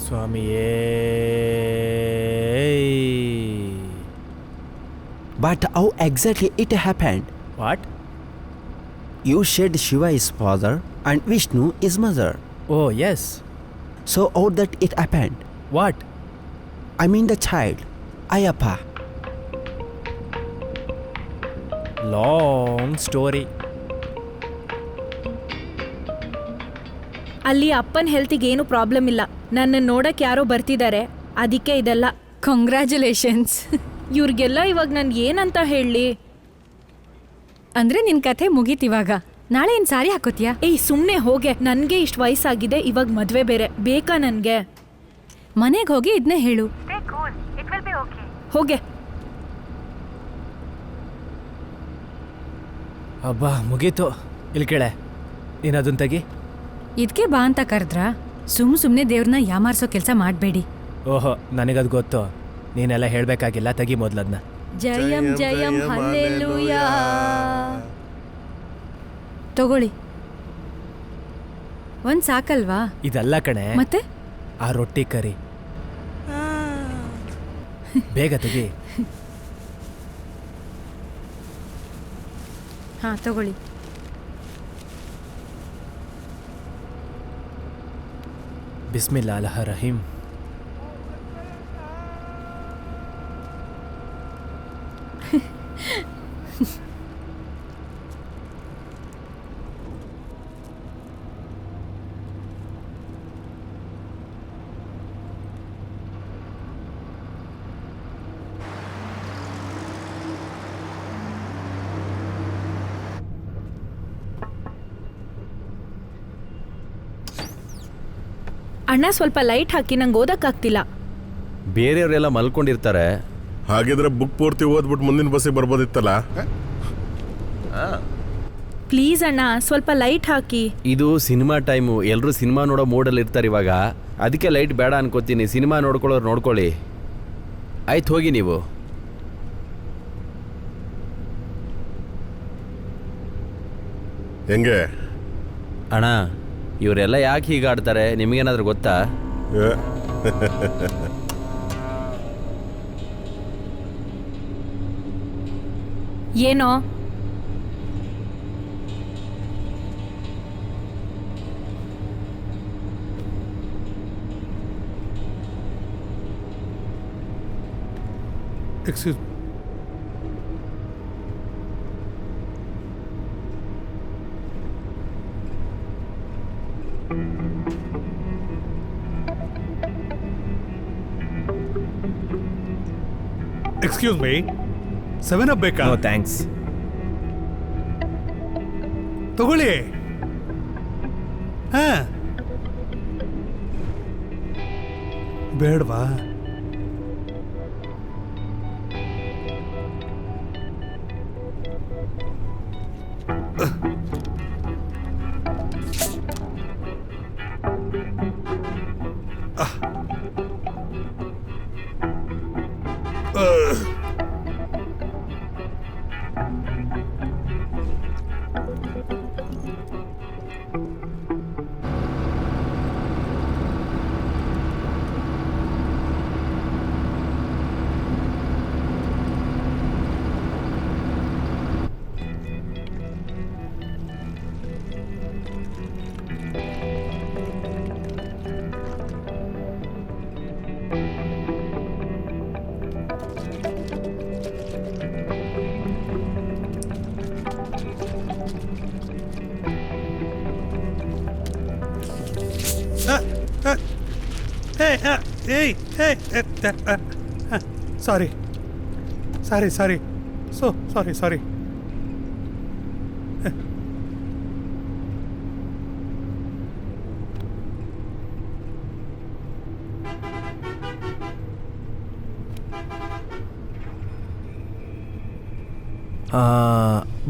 Swamiye. But how exactly it happened? What? You said Shiva is father and Vishnu is mother. Oh yes, So how that it happened? What? I mean the child. Ayappa. Long story. ಅಲ್ಲಿ ಅಪ್ಪನ ಹೆಲ್ತಿಗೆ ಏನು ಪ್ರಾಬ್ಲಮ್ ಇಲ್ಲ. ನನ್ನ ನೋಡಕ್ಕೆ ಯಾರೋ ಬರ್ತಿದ್ದಾರೆ, ಅದಕ್ಕೆ ಇದೆಲ್ಲ. ಕಂಗ್ರ್ಯಾಚುಲೇಷನ್ಸ್. ಇವ್ರಿಗೆಲ್ಲ ಇವಾಗ ನಾನು ಏನಂತ ಹೇಳಲಿ? ಅಂದರೆ ನಿನ್ನ ಕಥೆ ಮುಗೀತಿವಾಗ. ನಾಳೆ ಏನು ಸಾರಿ ಹಾಕೋತೀಯಾ? ಏಯ್ ಸುಮ್ಮನೆ ಹೋಗೆ. ನನಗೆ ಇಷ್ಟು ವಯಸ್ಸಾಗಿದೆ, ಇವಾಗ ಮದುವೆ ಬೇರೆ ಬೇಕಾ ನನಗೆ? ಮನೆಗೆ ಹೋಗಿ ಇದನ್ನೇ ಹೇಳು. Stay cool. It will be okay. ಹೋಗೆ. ಅಬ್ಬಾ ಮುಗೀತು. ಇಲ್ಲಿ ಕೇಳೆ, ನೀನು ಅದನ್ನ ತೆಗಿ. ಇದಕ್ಕೆ ಬಾ ಅಂತ ಕರೆದ್ರಾ? ಸುಮ್ಮನೆ ದೇವ್ರನ್ನ ಯಾಮಾರ್ಸೋ ಕೆಲಸ ಮಾಡಬೇಡಿ. ಓಹೋ, ನನಗದು ಗೊತ್ತು. ನೀನೆಲ್ಲ ಹೇಳಬೇಕಾಗಿಲ್ಲ. ತೆಗಿ ಮೊದಲದನ್ನ. ಜಯಂ ಜಯಂ ಹಲ್ಲೆಲೂಯಾ. ತಗೊಳ್ಳಿ. ಒಂದು ಸಾಕಲ್ವಾ? ಇದಲ್ಲ ಕಣೆ, ಮತ್ತೆ ಆ ರೊಟ್ಟಿ ಕರಿ. ಬೇಗ ತೆಗಿ. ಹಾಂ ತಗೊಳ್ಳಿ. ಬಿಸ್ಮಿಲ್ಲಾ ಅಲ್ಲಾಹ ರಹೀಮ್. ಅಣ್ಣ ಸ್ವಲ್ಪ ಲೈಟ್ ಹಾಕಿ, ನಂಗೆ ಓದಕ್ಕಾಗ್ತಿಲ್ಲ. ಬೇರೆಯವರೆಲ್ಲ ಮಲ್ಕೊಂಡಿರ್ತಾರೆ. ಹಾಗಿದ್ರೆ ಬುಕ್ ಪೂರ್ತಿ ಓದ್ಬಿಟ್ಟು ಮುಂದಿನ ಬಸ್ಸಿಗೆ ಬರ್ಬೋದಿತ್ತಲ್ಲ. ಪ್ಲೀಸ್ ಅಣ್ಣ ಸ್ವಲ್ಪ ಲೈಟ್ ಹಾಕಿ. ಇದು ಸಿನಿಮಾ ಟೈಮು, ಎಲ್ಲರೂ ಸಿನಿಮಾ ನೋಡೋ ಮೂಡಲ್ಲಿ ಇರ್ತಾರೆ ಇವಾಗ. ಅದಕ್ಕೆ ಲೈಟ್ ಬೇಡ ಅನ್ಕೋತೀನಿ. ಸಿನಿಮಾ ನೋಡ್ಕೊಳ್ಳೋರು ನೋಡ್ಕೊಳ್ಳಿ. ಆಯ್ತು ಹೋಗಿ ನೀವು. ಹೆಂಗೆ ಅಣ್ಣ, ಇವರೆಲ್ಲ ಯಾಕೆ ಹೀಗೆ ಆಡ್ತಾರೆ ನಿಮಗೇನಾದ್ರೂ ಗೊತ್ತಾ? ಏನೋ ಎಕ್ಸ್ಕ್ಯೂಸ್ ಎಕ್ಸ್ಕ್ಯೂಸ್ ಮೀ, 7 ಬೇಕಾ? No thanks. ತಗೊಳ್ಳಿ. ಹಾ ಬೇಡವಾ? Sorry sorry sorry sorry sorry.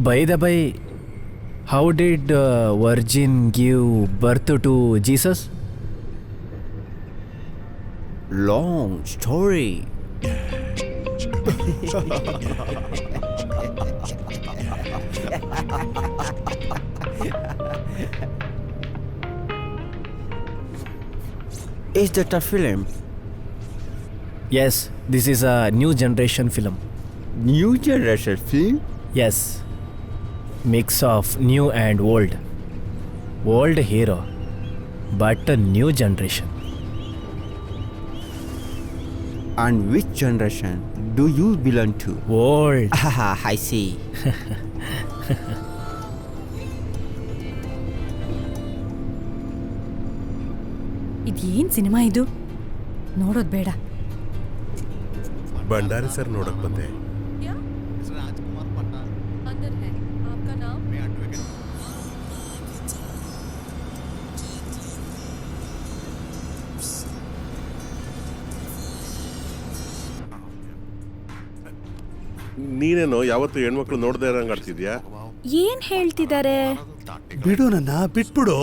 By the way, how did Virgin give birth to Jesus? Long story. Is that a film? Yes, this is a new generation film. New generation film? Yes, mix of new and old. Old hero, but a new generation. And which generation do you belong to? Old. I see. ಇದೇನ್ ಸಿನಿಮಾ ಇದು? ನೋಡೋದ್ ಬೇಡ. ಭಂಡಾರಿ ಸರ್ ನೋಡಕ್ ಬಂದೆ. ನೀನೇನೋ ಯಾವತ್ತು ಹೆಣ್ಮಕ್ಳು ನೋಡದೇ ಇರಂಗ್ ಆಡ್ತಿದ್ಯಾ? ಏನ್ ಹೇಳ್ತಿದ್ದಾರೆ? ಬಿಡು ನನ್ನ, ಬಿಟ್ಬಿಡು.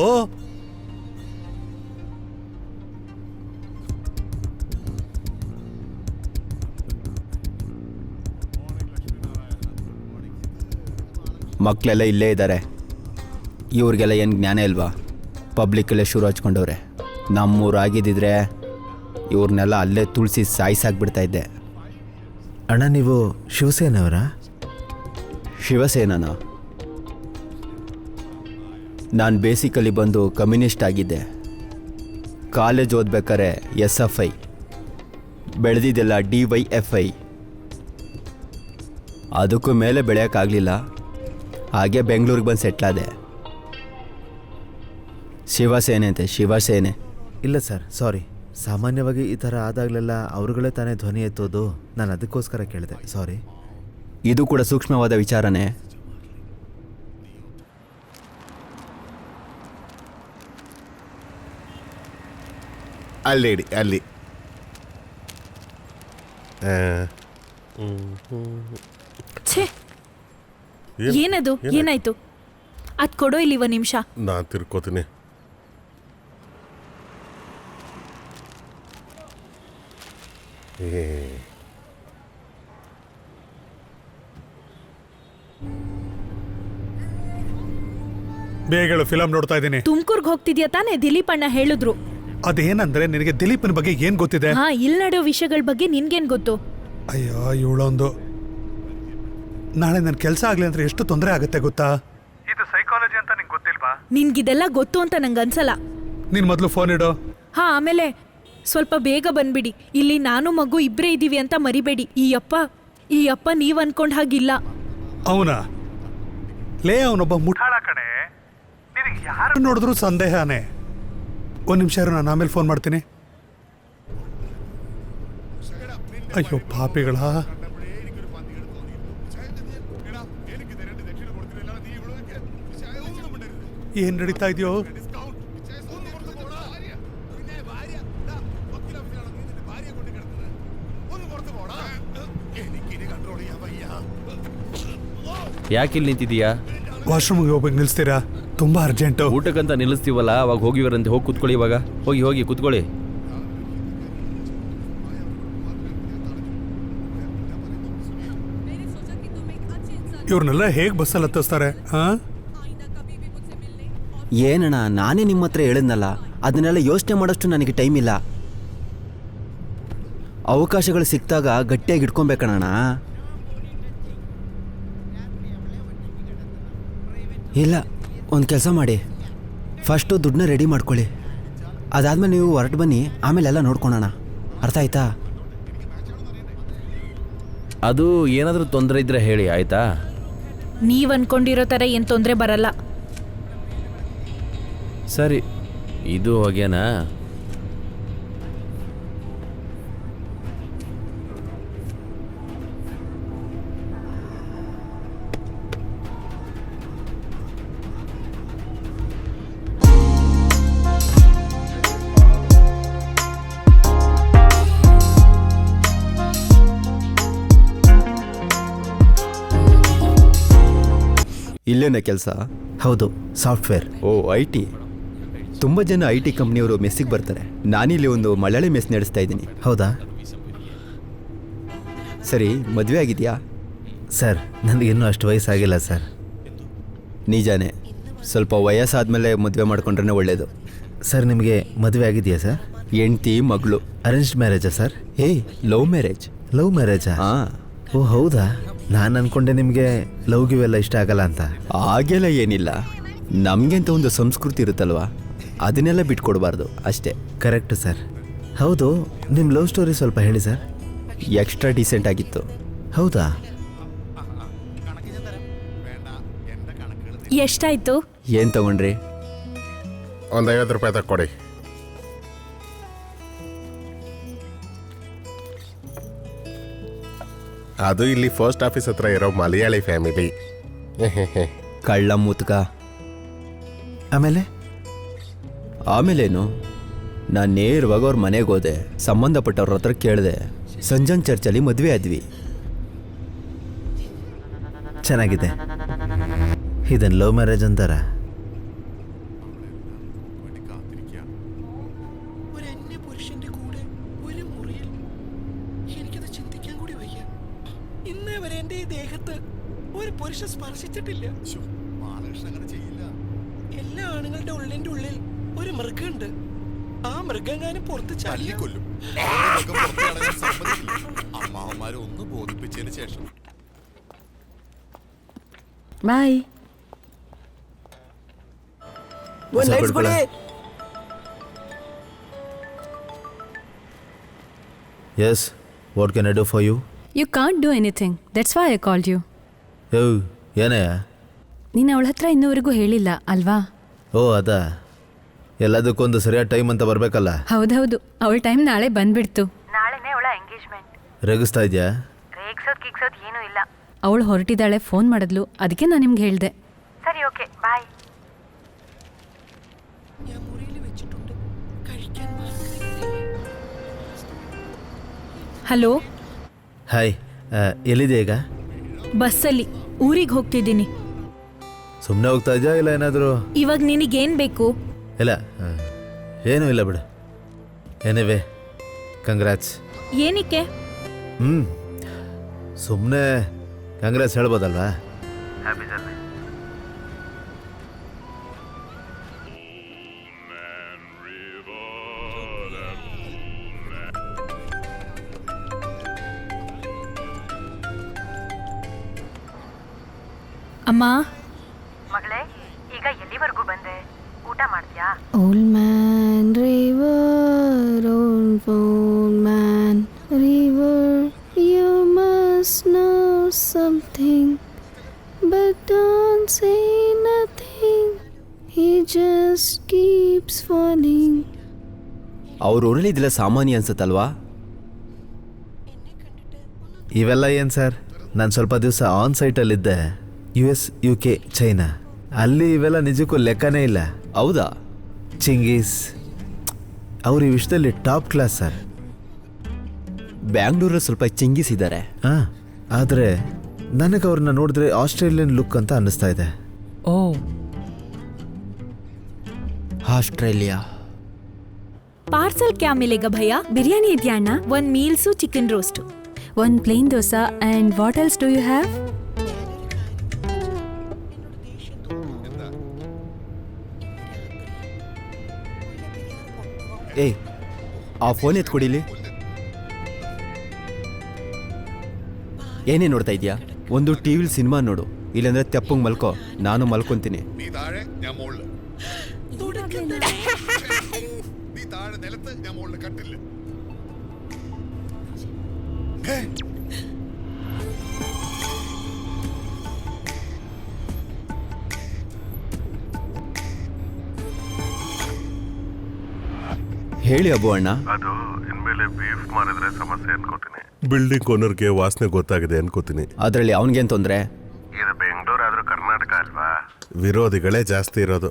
ಮಕ್ಕಳೆಲ್ಲ ಇಲ್ಲೇ ಇದ್ದಾರೆ. ಇವ್ರಿಗೆಲ್ಲ ಏನು ಜ್ಞಾನ ಇಲ್ವಾ? ಪಬ್ಲಿಕ್ಕಲ್ಲೇ ಶುರು ಹಚ್ಕೊಂಡವ್ರೆ. ನಮ್ಮೂರಾಗಿದ್ದಿದ್ರೆ ಇವ್ರನ್ನೆಲ್ಲ ಅಲ್ಲೇ ತುಳಿಸಿ ಸಾಯಿಸಾಕ್ಬಿಡ್ತಾ ಇದ್ದೆ. ಅಣ್ಣ, ನೀವು ಶಿವಸೇನೆಯವರಾ? ಶಿವಸೇನನ? ನಾನು ಬೇಸಿಕಲಿ ಬಂದು ಕಮ್ಯುನಿಸ್ಟ್ ಆಗಿದ್ದೆ. ಕಾಲೇಜ್ ಓದ್ಬೇಕಾರೆ SFI, ಬೆಳೆದಿದ್ದೆಲ್ಲ DYFI. ಅದಕ್ಕೂ ಮೇಲೆ ಬೆಳೆಯೋಕ್ಕಾಗಲಿಲ್ಲ. ಹಾಗೆ ಬೆಂಗಳೂರಿಗೆ ಬಂದು ಸೆಟ್ಲಾದೆ. ಶಿವಸೇನೆ ಅಂತೆ, ಶಿವಸೇನೆ. ಇಲ್ಲ ಸರ್, ಸಾರಿ. ಸಾಮಾನ್ಯವಾಗಿ ಈ ಥರ ಆದಾಗಲೆಲ್ಲ ಅವ್ರುಗಳೇ ತಾನೇ ಧ್ವನಿ ಎತ್ತೋದು. ನಾನು ಅದಕ್ಕೋಸ್ಕರ ಕೇಳಿದೆ, ಸಾರಿ. ಇದು ಕೂಡ ಸೂಕ್ಷ್ಮವಾದ ವಿಚಾರನೇ. ಅಲ್ಲಿ ಇಡಿ, ಅಲ್ಲಿ. ಛೇ, ಏನದು? ಏನಾಯ್ತು? ಅದ್ ಕೊಡೋ ಇಲ್ಲಿ ಒಂದ್ ನಿಮಿಷ. ನಾನು ತಿರ್ಕೋತೀನಿ. ಬೇಗ ಫಿಲಮ್ ನೋಡ್ತಾ ಇದ್ದೀನಿ. ತುಮಕೂರ್ಗ್ ಹೋಗ್ತಿದ್ಯಾ ತಾನೇ? ದಿಲೀಪ್ ಅಣ್ಣ ಹೇಳಿದ್ರು. ಅದೇನಂದ್ರೆ ನಿನಗೆ ದಿಲೀಪನ ಬಗ್ಗೆ ಏನ್ ಗೊತ್ತಿದೆ? ಹಾ, ಇಲ್ಲಿ ನಡೆಯೋ ವಿಷಯಗಳ ಬಗ್ಗೆ ನಿನ್ಗೇನ್ ಗೊತ್ತು? ಅಯ್ಯೋ, ಇವಳೊಂದು. ನಾಳೆ ನನ್ನ ಕೆಲಸ ಆಗ್ಲಿ ಅಂದ್ರೆ ಎಷ್ಟು ತೊಂದರೆ ಆಗುತ್ತೆ ಗೊತ್ತಾ? ಇದು ಸೈಕಾಲಜಿ ಅಂತ ನಿಂಗೆ ಗೊತ್ತಿಲ್ವಾ? ನಿನ್ಗಿದೆಲ್ಲ ಗೊತ್ತು ಅಂತ ನಂಗೆ ಅನ್ಸಲ್ಲ. ನೀನ್ ಮೊದಲು ಫೋನ್ ಇಡು. ಹಾ, ಆಮೇಲೆ ಸ್ವಲ್ಪ ಬೇಗ ಬಂದ್ಬಿಡಿ. ಇಲ್ಲಿ ನಾನು ಮಗು ಇಬ್ಬರೇ ಇದ್ದೀವಿ ಅಂತ ಮರಿಬೇಡಿ. ಈ ಅಪ್ಪ ನೀವ್ ಅನ್ಕೊಂಡ್ ಹಾಗಿಲ್ಲ. ಅವನ ಲೇ, ಅವನೊಬ್ಬ ಮುಠಾಳ ಕಡೆ. ನಿನಗೆ ಯಾರು ನೋಡಿದ್ರು ಸಂದೇಹನೇ. ಒಂದ್ ನಿಮಿಷ ಇರು, ನಾನು ಆಮೇಲೆ ಫೋನ್ ಮಾಡ್ತೀನಿ. ಅಯ್ಯೋ ಪಾಪಿಗಳ. ಏನ್ ನಡೀತಾ ಇದೆಯೋ? ಯಾಕಿಲ್ಲಿ ನಿಂತಿದೀಯಾ? ವಾಶ್ರೂಮ್ಗೆ ಹೋಗ್ಬೇಕು, ನಿಲ್ಸ್ತೀರಾ? ತುಂಬಾ ಅರ್ಜೆಂಟು. ಊಟಕ್ಕಂತ ನಿಲ್ಲಿಸ್ತೀವಲ್ಲ, ಅವಾಗ ಹೋಗಿವರಂತೆ. ಹೋಗಿ ಕೂತ್ಕೊಳ್ಳಿ ಇವಾಗ. ಹೋಗಿ ಕೂತ್ಕೊಳ್ಳಿ. ಇವ್ರನ್ನೆಲ್ಲ ಹೇಗ್ ಬಸ್ಸಲ್ಲಿ ಹತ್ತಿಸ್ತಾರೆ? ಏನಣ್ಣ, ನಾನೇ ನಿಮ್ಮ ಹತ್ರ ಹೇಳಿದ್ನಲ್ಲ, ಅದನ್ನೆಲ್ಲ ಯೋಚನೆ ಮಾಡೋಷ್ಟು ನನಗೆ ಟೈಮ್ ಇಲ್ಲ. ಅವಕಾಶಗಳು ಸಿಕ್ತಾಗ ಗಟ್ಟಿಯಾಗಿ ಇಟ್ಕೊಬೇಕಣ್ಣ. ಇಲ್ಲ, ಒಂದು ಕೆಲಸ ಮಾಡಿ, ಫಸ್ಟು ದುಡ್ಡನ್ನ ರೆಡಿ ಮಾಡ್ಕೊಳ್ಳಿ. ಅದಾದ್ಮೇಲೆ ನೀವು ಹೊರಟು ಬನ್ನಿ, ಆಮೇಲೆ ಎಲ್ಲ ನೋಡ್ಕೊಳೋಣ. ಅರ್ಥ ಆಯ್ತಾ? ಅದು ಏನಾದರೂ ತೊಂದರೆ ಇದ್ರೆ ಹೇಳಿ, ಆಯ್ತಾ? ನೀವ್ ಅನ್ಕೊಂಡಿರೋ ತರ ಏನ್ ತೊಂದರೆ ಬರಲ್ಲ. ಸರಿ, ಇದು ಹೋಗ್ಯಾನಾ? ಇಲ್ಲೇನ ಕೆಲಸ? ಹೌದು, ಸಾಫ್ಟ್ವೇರ್. O, IT. ತುಂಬ ಜನ IT ಕಂಪ್ನಿಯವರು ಮೆಸ್ಸಿಗೆ ಬರ್ತಾರೆ. ನಾನಿಲ್ಲಿ ಒಂದು ಮಲಯಾಳಿ ಮೆಸ್ ನಡೆಸ್ತಾ ಇದ್ದೀನಿ. ಹೌದಾ? ಸರಿ, ಮದುವೆ ಆಗಿದೆಯಾ? ಸರ್, ನನಗಿನ್ನೂ ಅಷ್ಟು ವಯಸ್ಸಾಗಿಲ್ಲ ಸರ್. ನಿಜಾನೇ, ಸ್ವಲ್ಪ ವಯಸ್ಸಾದ್ಮೇಲೆ ಮದುವೆ ಮಾಡ್ಕೊಂಡ್ರೆ ಒಳ್ಳೇದು. ಸರ್, ನಿಮಗೆ ಮದುವೆ ಆಗಿದೆಯಾ ಸರ್? ಹೆಂಡ್ತಿ, ಮಗಳು. ಅರೇಂಜ್ಡ್ ಮ್ಯಾರೇಜಾ ಸರ್? Love marriage. ಲವ್ ಮ್ಯಾರೇಜಾ? ಹಾಂ. ಓ ಹೌದಾ? ನಾನು ಅನ್ಕೊಂಡೆ ನಿಮಗೆ ಲವ್ ಗಿವೆಲ್ಲ ಇಷ್ಟ ಆಗಲ್ಲ ಅಂತ. ಹಾಗೆಲ್ಲ ಏನಿಲ್ಲ, ನಮಗೆ ಅಂತ ಒಂದು ಸಂಸ್ಕೃತಿ ಇರುತ್ತಲ್ವಾ, ಅದನ್ನೆಲ್ಲ ಬಿಟ್ಕೊಡ್ಬಾರ್ದು ಅಷ್ಟೇ. Correct sir. ಹೌದು, ನಿಮ್ಮ ಲವ್ ಸ್ಟೋರಿ ಸ್ವಲ್ಪ ಹೇಳಿ ಸರ್. ಎಕ್ಸ್ಟ್ರಾ ಡೀಸೆಂಟ್ ಆಗಿತ್ತು. ಹೌದಾ? ಎಷ್ಟಾಯ್ತು? ಏನು ತಗೊಂಡ್ರಿ? ಒಂದು 50 ರೂಪಾಯಿ ತಕ್ಕೊಡಿ. ಅದು ಇಲ್ಲಿ ಪೋಸ್ಟ್ ಆಫೀಸ್ ಹತ್ರ ಇರೋ ಮಲಯಾಳಿ ಫ್ಯಾಮಿಲಿ. ಕಳ್ಳ ಮುತ್ಕ. ಆಮೇಲೇನು? ನಾನು ನೇರವಾಗಿ ಅವ್ರ ಮನೆಗೆ ಹೋದೆ, ಸಂಬಂಧಪಟ್ಟವ್ರ ಹತ್ರ ಕೇಳಿದೆ, ಸಂಜನ್ ಚರ್ಚಲ್ಲಿ ಮದುವೆ ಆದ್ವಿ. ಚೆನ್ನಾಗಿದೆ. ಇದನ್ನು ಲವ್ ಮ್ಯಾರೇಜ್ ಅಂತಾರ. പുരുഷൻ സ്പർശിച്ചിട്ടില്ല. എല്ലാ ആണുങ്ങളുടെ ഉള്ളിന്റെ ഉള്ളിൽ ഒരു മൃഗമുണ്ട്. ആ മൃഗങ്ങാനും പുറത്ത് ചാടിക്കൊല്ലും. അമ്മാവന്മാരെ ഒന്ന് ബോധിപ്പിച്ചതിന് ശേഷം by. Yes, what can I do for you? You can't do anything. That's why I called you. ಏನಯ್ಯ? ನೀನು ಅವಳ ಹತ್ರ ಇನ್ನೂವರೆಗೂ ಹೇಳಿಲ್ಲ ಅಲ್ವಾ? ಓ ಅದಾ, ಎಲ್ಲದಕ್ಕೊಂದು ಸರಿಯಾದ ಟೈಮ್ ಅಂತ ಬರಬೇಕಲ್ಲ. ಹೌದೌದು, ಅವಳ ಟೈಮ್ ನಾಳೆ ಬಂದ್ಬಿಡ್ತು. ನಾಳೆನೇ ಅವಳ ಎಂಗೇಜ್ಮೆಂಟ್. ರೇಗಿಸ್ತಾ ಇದೆಯಾ? ರೇಗ್ಸೋದ್ ಏನೂ ಇಲ್ಲ. ಅವಳು ಹೊರಟಿದ್ದಾಳೆ, ಫೋನ್ ಮಾಡಿದ್ಲು, ಅದಕ್ಕೆ ನಾನು ನಿಮ್ಗೆ ಹೇಳಿದೆ. ಸರಿ, ಓಕೆ, ಬಾಯ್. ಹಲೋ. ಹಾಯ್, ಎಲ್ಲಿದೆ ಈಗ? ಬಸ್ಸಲ್ಲಿ ಊರಿಗೆ ಹೋಗ್ತಿದ್ದೀನಿ. ಸುಮ್ಮನೆ ಹೋಗ್ತಾ ಇದೆಯಾ ಇಲ್ಲ ಏನಾದರೂ? ಇವಾಗ ನಿನಗೇನು ಬೇಕು? ಇಲ್ಲ, ಏನೂ ಇಲ್ಲ ಬಿಡು. Anyway, congrats. ಏನಕ್ಕೆ? ಸುಮ್ಮನೆ ಕಂಗ್ರಾಟ್ಸ್ ಹೇಳ್ಬೋದಲ್ವಾ? Happy journey. ಅಮ್ಮ. ಮಗಳೇ, ಈಗ ಎಲ್ಲಿವರೆಗೂ ಬಂದೆ? ಊಟ ಮಾಡ್ತೀಯಾ? Old man river, old man river, you must know something but don't say nothing, he just keeps falling. ಅವ್ರ ಊರಲ್ಲಿ ಇದೆಲ್ಲ ಸಾಮಾನ್ಯ ಅನ್ಸುತ್ತಲ್ವಾ? ಇವೆಲ್ಲ ಏನು ಸರ್? ನಾನು ಸ್ವಲ್ಪ ದಿವಸ ಆನ್ ಸೈಟಲ್ಲಿದ್ದೆ, US, UK, ಚೈನಾ. ಅಲ್ಲಿ ಇವೆಲ್ಲ ನಿಜಕ್ಕೂ ಲೆಕ್ಕನೇ ಇಲ್ಲ. ಹೌದಾ? ಚಿಂಗೀಸ್ ಅವ್ರು ಈ ವಿಷಯದಲ್ಲಿ ಟಾಪ್ ಕ್ಲಾಸ್ ಸರ್. ಬ್ಯಾಂಗ್ಳೂರಲ್ಲಿ ಸ್ವಲ್ಪ ಚಿಂಗೀಸ್ ಇದ್ದಾರೆ. ಹಾಂ, ಆದರೆ ನನಗೆ ಅವ್ರನ್ನ ನೋಡಿದ್ರೆ ಆಸ್ಟ್ರೇಲಿಯನ್ ಲುಕ್ ಅಂತ ಅನ್ನಿಸ್ತಾ ಇದೆ. ಓ, ಆಸ್ಟ್ರೇಲಿಯಾ. ಪಾರ್ಸಲ್ ಕ್ಯಾ ಮಿಲೇಗಾ ಭಯ್ಯಾ? ಬಿರಿಯಾನಿ ಇದೆಯಾ ಅಣ್ಣ? 1 meals, chicken roast, 1 plain dosa. And what else do you have? ಏಯ್, ಆ ಫೋನ್ ಎತ್ಕೊಡಿಲಿ. ಏನೇ ನೋಡ್ತಾ ಇದೆಯಾ? ಒಂದು ಟಿವಿಲಿ ಸಿನಿಮಾ ನೋಡು, ಇಲ್ಲಾಂದ್ರೆ ತೆಪ್ಪಂಗೆ ಮಲ್ಕೋ, ನಾನು ಮಲ್ಕೊಂತೀನಿ. നീ താഴെ ഞാൻ മുകളിൽ. നീ താഴെ നിലത്ത് ഞാൻ മുകളിൽ കട്ടില്ല. ಹೇಳಿ ಅಬ್ಬು ಅಣ್ಣ. ಅದು ಇನ್ಮೇಲೆ ಬೀಫ್ ಮಾಡಿದ್ರೆ ಸಮಸ್ಯೆ ಅನ್ಕೋತೀನಿ. ಬಿಲ್ಡಿಂಗ್ ಓನರ್ಗೆ ವಾಸನೆ ಗೊತ್ತಾಗಿದೆ ಅನ್ಕೋತೀನಿ. ಅದರಲ್ಲಿ ಅವನಿಗೇನು ತೊಂದರೆ? ಇದು ಬೆಂಗಳೂರು ಆದ್ರೂ ಕರ್ನಾಟಕ ಅಲ್ವಾ? ವಿರೋಧಿಗಳೇ ಜಾಸ್ತಿ ಇರೋದು.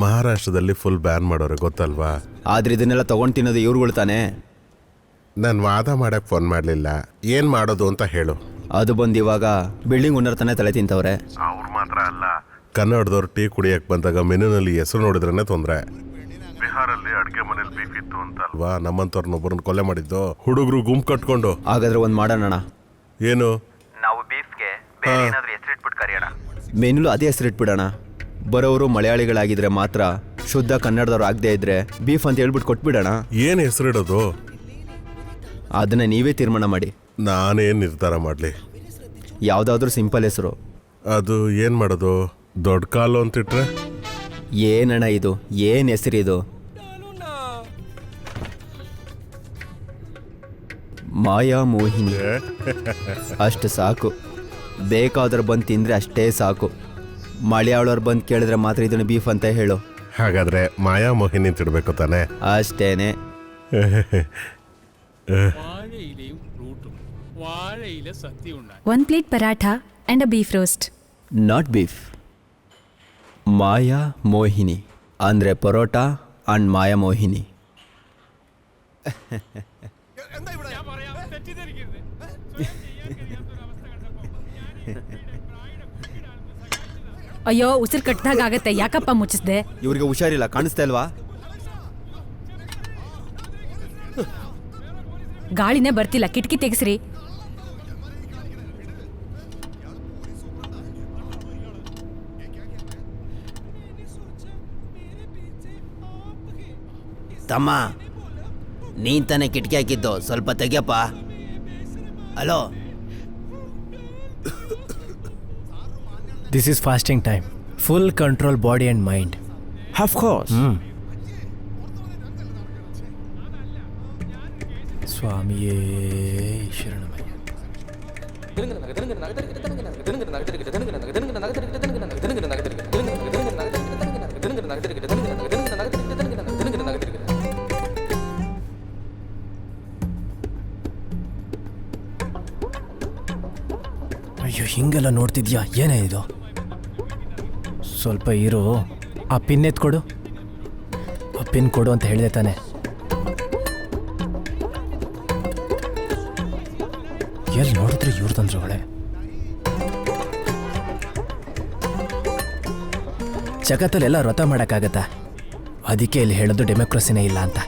ಮಹಾರಾಷ್ಟ್ರದಲ್ಲಿ ಫುಲ್ ಬ್ಯಾನ್ ಮಾಡೋರೆ, ಗೊತ್ತಲ್ವಾ? ಆದ್ರೆ ಇದನ್ನೆಲ್ಲ ತಗೊಂಡು ತಿನ್ನೋದು ಇವ್ರುಗಳು ತಾನೇ. ನಾನು ವಾದ ಮಾಡಕ್ ಫೋನ್ ಮಾಡಲಿಲ್ಲ, ಏನು ಮಾಡೋದು ಅಂತ ಹೇಳು. ಅದು ಬಂದು ಇವಾಗ ಬಿಲ್ಡಿಂಗ್ ಓನರ್ ತಾನೇ ತಲೆ ತಿಂತವ್ರೆ. ಅವ್ರು ಮಾತ್ರ ಅಲ್ಲ, ಕನ್ನಡದವ್ರು ಟೀ ಕುಡಿಯಕ್ಕೆ ಬಂದಾಗ ಮೆನುನಲ್ಲಿ ಹೆಸರು ನೋಡಿದ್ರೇ ತೊಂದರೆ. ಬಿಹಾರಲ್ಲಿ ಅಡುಗೆ ಮನೇಲಿ ಬೀಫ್ ಇತ್ತು ಅಂತ ಅಲ್ವಾ ನಮ್ಮಂತವ್ರನ್ನೊಬ್ಬರನ್ನ ಕೊಲೆ ಮಾಡಿದ್ದು, ಹುಡುಗರು ಗುಂಪು ಕಟ್ಕೊಂಡು. ಹಾಗಾದ್ರೆ ಒಂದು ಮಾಡೋಣ. ಏನು? ನಾವು ಬೀಫ್ಗೆ ಬೇರೆ ಏನಾದರೂ ಹೆಸರಿಟ್ಬಿಟ್ಟು ಕರೆಯೋಣ. ಮೆನುಲು ಅದೇ ಹೆಸರಿಟ್ಬಿಡೋಣ. ಬರೋರು ಮಲಯಾಳಿಗಳಾಗಿದ್ರೆ ಮಾತ್ರ, ಶುದ್ಧ ಕನ್ನಡದವ್ರು ಆಗದೆ ಇದ್ರೆ ಬೀಫ್ ಅಂತ ಹೇಳ್ಬಿಟ್ಟು ಕೊಟ್ಬಿಡೋಣ. ಏನು ಹೆಸರಿಡೋದು? ಅದನ್ನ ನೀವೇ ತೀರ್ಮಾನ ಮಾಡಿ. ನಾನೇನು ನಿರ್ಧಾರ ಮಾಡಲಿ? ಯಾವುದಾದ್ರೂ ಸಿಂಪಲ್ ಹೆಸರು. ಅದು ಏನು ಮಾಡೋದು? ದೊಡ್ಡ ಕಾಲು ಅಂತಿಟ್ರೆ? ಏನಣ್ಣ ಇದು, ಏನು ಹೆಸರಿದು? ಮಾಯಾ ಮೋಹಿನಿ ಅಷ್ಟು ಸಾಕು. ಬೇಕಾದ್ರೆ ಬಂದು ತಿಂದರೆ ಅಷ್ಟೇ ಸಾಕು. ಮಲಯಾಳವ್ರು ಬಂದು ಕೇಳಿದ್ರೆ ಮಾತ್ರ ಇದನ್ನು ಬೀಫ್ ಅಂತ ಹೇಳು. ಹಾಗಾದ್ರೆ ಮಾಯಾ ಮೋಹಿನಿ ತಿಡ್ಬೇಕು ತಾನೆ? ಅಷ್ಟೇನೆ. വാഴയിലയും ഫ്രൂട്ടും വാഴയില സദ്യ ഉണ്ടായി. 1 plate paratha and a beef roast. Not beef, Maya Mohini ಅಂದರೆ ಪರೋಟ ಆ್ಯಂಡ್ ಮಾಯಾ ಮೋಹಿನಿ. ಅಯ್ಯೋ ಉಸಿರು ಕಟ್ಟಿದಾಗ ಆಗತ್ತೆ, ಯಾಕಪ್ಪ ಮುಚ್ಚಿಸ್ದೆ? ಇವ್ರಿಗೆ ಹುಷಾರಿಲ್ಲ, ಕಾಣಿಸ್ತಾ ಇಲ್ವಾ? ಗಾಳಿನೇ ಬರ್ತಿಲ್ಲ, ಕಿಟಕಿ ತೆಗೆಸ್ರಿ. ತಮ್ಮ, ನೀನ್ ತಾನೇ ಕಿಟಕಿ ಹಾಕಿದ್ದು, ಸ್ವಲ್ಪ ತೆಗಿಯಪ್ಪ. Hello, this is fasting time. Full control body and mind. Of course. ಸ್ವಾಮಿಯೇ ಶರಣಮಯ್ಯ. ಅಯ್ಯೋ, ಹಿಂಗೆಲ್ಲ ನೋಡ್ತಿದ್ಯಾ? ಏನೇ ಇದು? ಸ್ವಲ್ಪ ಇರು. ಆ ಪಿನ್ ಎತ್ಕೊಡು. ಆ ಪಿನ್ ಕೊಡು ಅಂತ ಹೇಳಿದೆ ತಾನೆ. ಎಲ್ಲಿ ನೋಡಿದ್ರೆ ಇವ್ರದಂದ್ರೊಳಗೆ. ಜಗತ್ತಲ್ಲಿ ಎಲ್ಲ ವ್ರತ ಮಾಡೋಕ್ಕಾಗತ್ತಾ? ಅದಕ್ಕೆ ಇಲ್ಲಿ ಹೇಳೋದು ಡೆಮೋಕ್ರಸಿನೇ ಇಲ್ಲ ಅಂತ.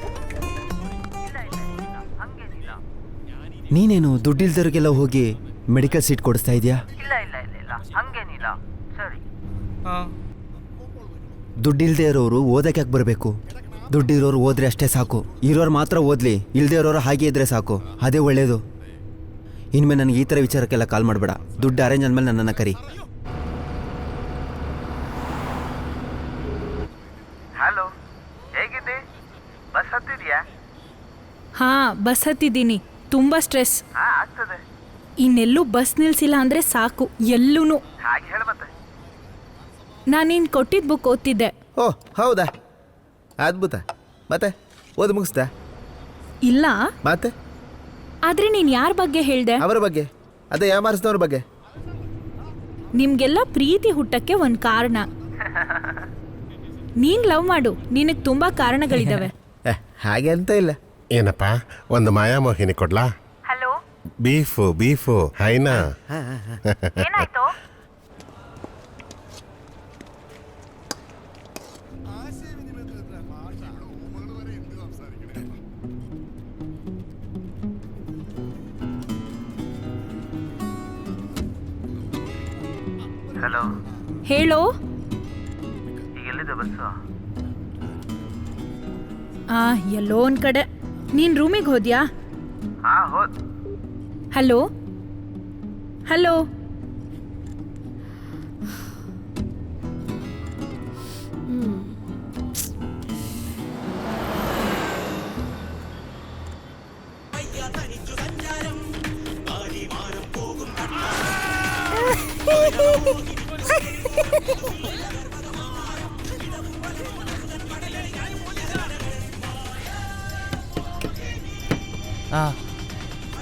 ನೀನೇನು ದುಡ್ಡಿಲ್ದವ್ರಿಗೆಲ್ಲ ಹೋಗಿ ಮೆಡಿಕಲ್ ಸೀಟ್ ಕೊಡಿಸ್ತಾ ಇದೆಯಾ? ಇಲ್ಲ ಇಲ್ಲ ಇಲ್ಲ ಇಲ್ಲ ಹಂಗೇನಿಲ್ಲ. ಸರಿ. ದುಡ್ಡಿಲ್ದೇ ಇರೋರು ಓದಕ್ಕೆ ಯಾಕೆ ಬರಬೇಕು? ದುಡ್ಡಿರೋರು ಓದ್ರೆ ಅಷ್ಟೇ ಸಾಕು. ಇರೋರು ಮಾತ್ರ ಓದಲಿ, ಇಲ್ಲದೇ ಇರೋರು ಹಾಗೆ ಇದ್ರೆ ಸಾಕು. ಅದೇ ಒಳ್ಳೆಯದು. ಇನ್ಮೇಲೆ ನನಗೆ ಈ ಥರ ವಿಚಾರಕ್ಕೆಲ್ಲ ಕಾಲ್ ಮಾಡಬೇಡ. ದುಡ್ಡು ಅರೇಂಜ್ ಆದಮೇಲೆ ನನ್ನನ್ನು ಕರಿ. ಹಲೋ, ಹೇಗಿದೆ? ಬಸ್ ಹತ್ತಿದ್ಯಾ? ಹಾ, ಬಸ್ ಹತ್ತಿದ್ದೀನಿ. ತುಂಬಾ ಸ್ಟ್ರೆಸ್. ಹಾ, ಆಗ್ತದೆ. ಇನ್ನೆಲ್ಲೂ ಬಸ್ ನಿಲ್ಸಿಲ್ಲ ಅಂದ್ರೆ ಸಾಕು, ಎಲ್ಲೂ. ಹಾಗೆ ಹೇಳ ಮತ್ತೆ. ನಾನು ನೀನು ಕೊಟ್ಟಿದ್ದ ಬುಕ್ ಓದ್ತಿದ್ದೆ. ಓ ಹೌದಾ, ಅದ್ಭುತ. ಮತ್ತೆ ಓದಿ ಮುಗಿಸ್ದ? ಇಲ್ಲ. ಮತ್ತೆ ಆದ್ರೆ ನೀನು ಯಾರ ಬಗ್ಗೆ ಹೇಳ್ದೆ? ಅವರ ಬಗ್ಗೆ, ಅದೇ ಯಾಮಾರಿಸಿದವ್ರ ಬಗ್ಗೆ. ನಿಮ್ಗೆಲ್ಲ ಪ್ರೀತಿ ಹುಟ್ಟಕ್ಕೆ ಒಂದು ಕಾರಣ. ನೀನ್ ಲವ್ ಮಾಡು, ನಿನಗೆ ತುಂಬಾ ಕಾರಣಗಳಿದಾವೆ. ಹಾಗೆ ಅಂತ ಇಲ್ಲ. ಏನಪ್ಪ, ಒಂದು ಮಾಯಾ ಮೋಹಿನಿ ಕೊಡ್ಲಾ? ಹಲೋ, ಬೀಫು ಹೈನಾ? ಏನಾಯ್ತು? ಹಲೋ, ಹೇಳೋ. ಈಗ ಎಲ್ಲಿದೆ ಬಸ್ಸು? ಎಲ್ಲೋ ಒಂದ್ ಕಡೆ. ನೀನ್ ರೂಮಿಗೆ ಹೋದ್ಯಾ? ಹಾ, ಹೋದ್. Hello hello.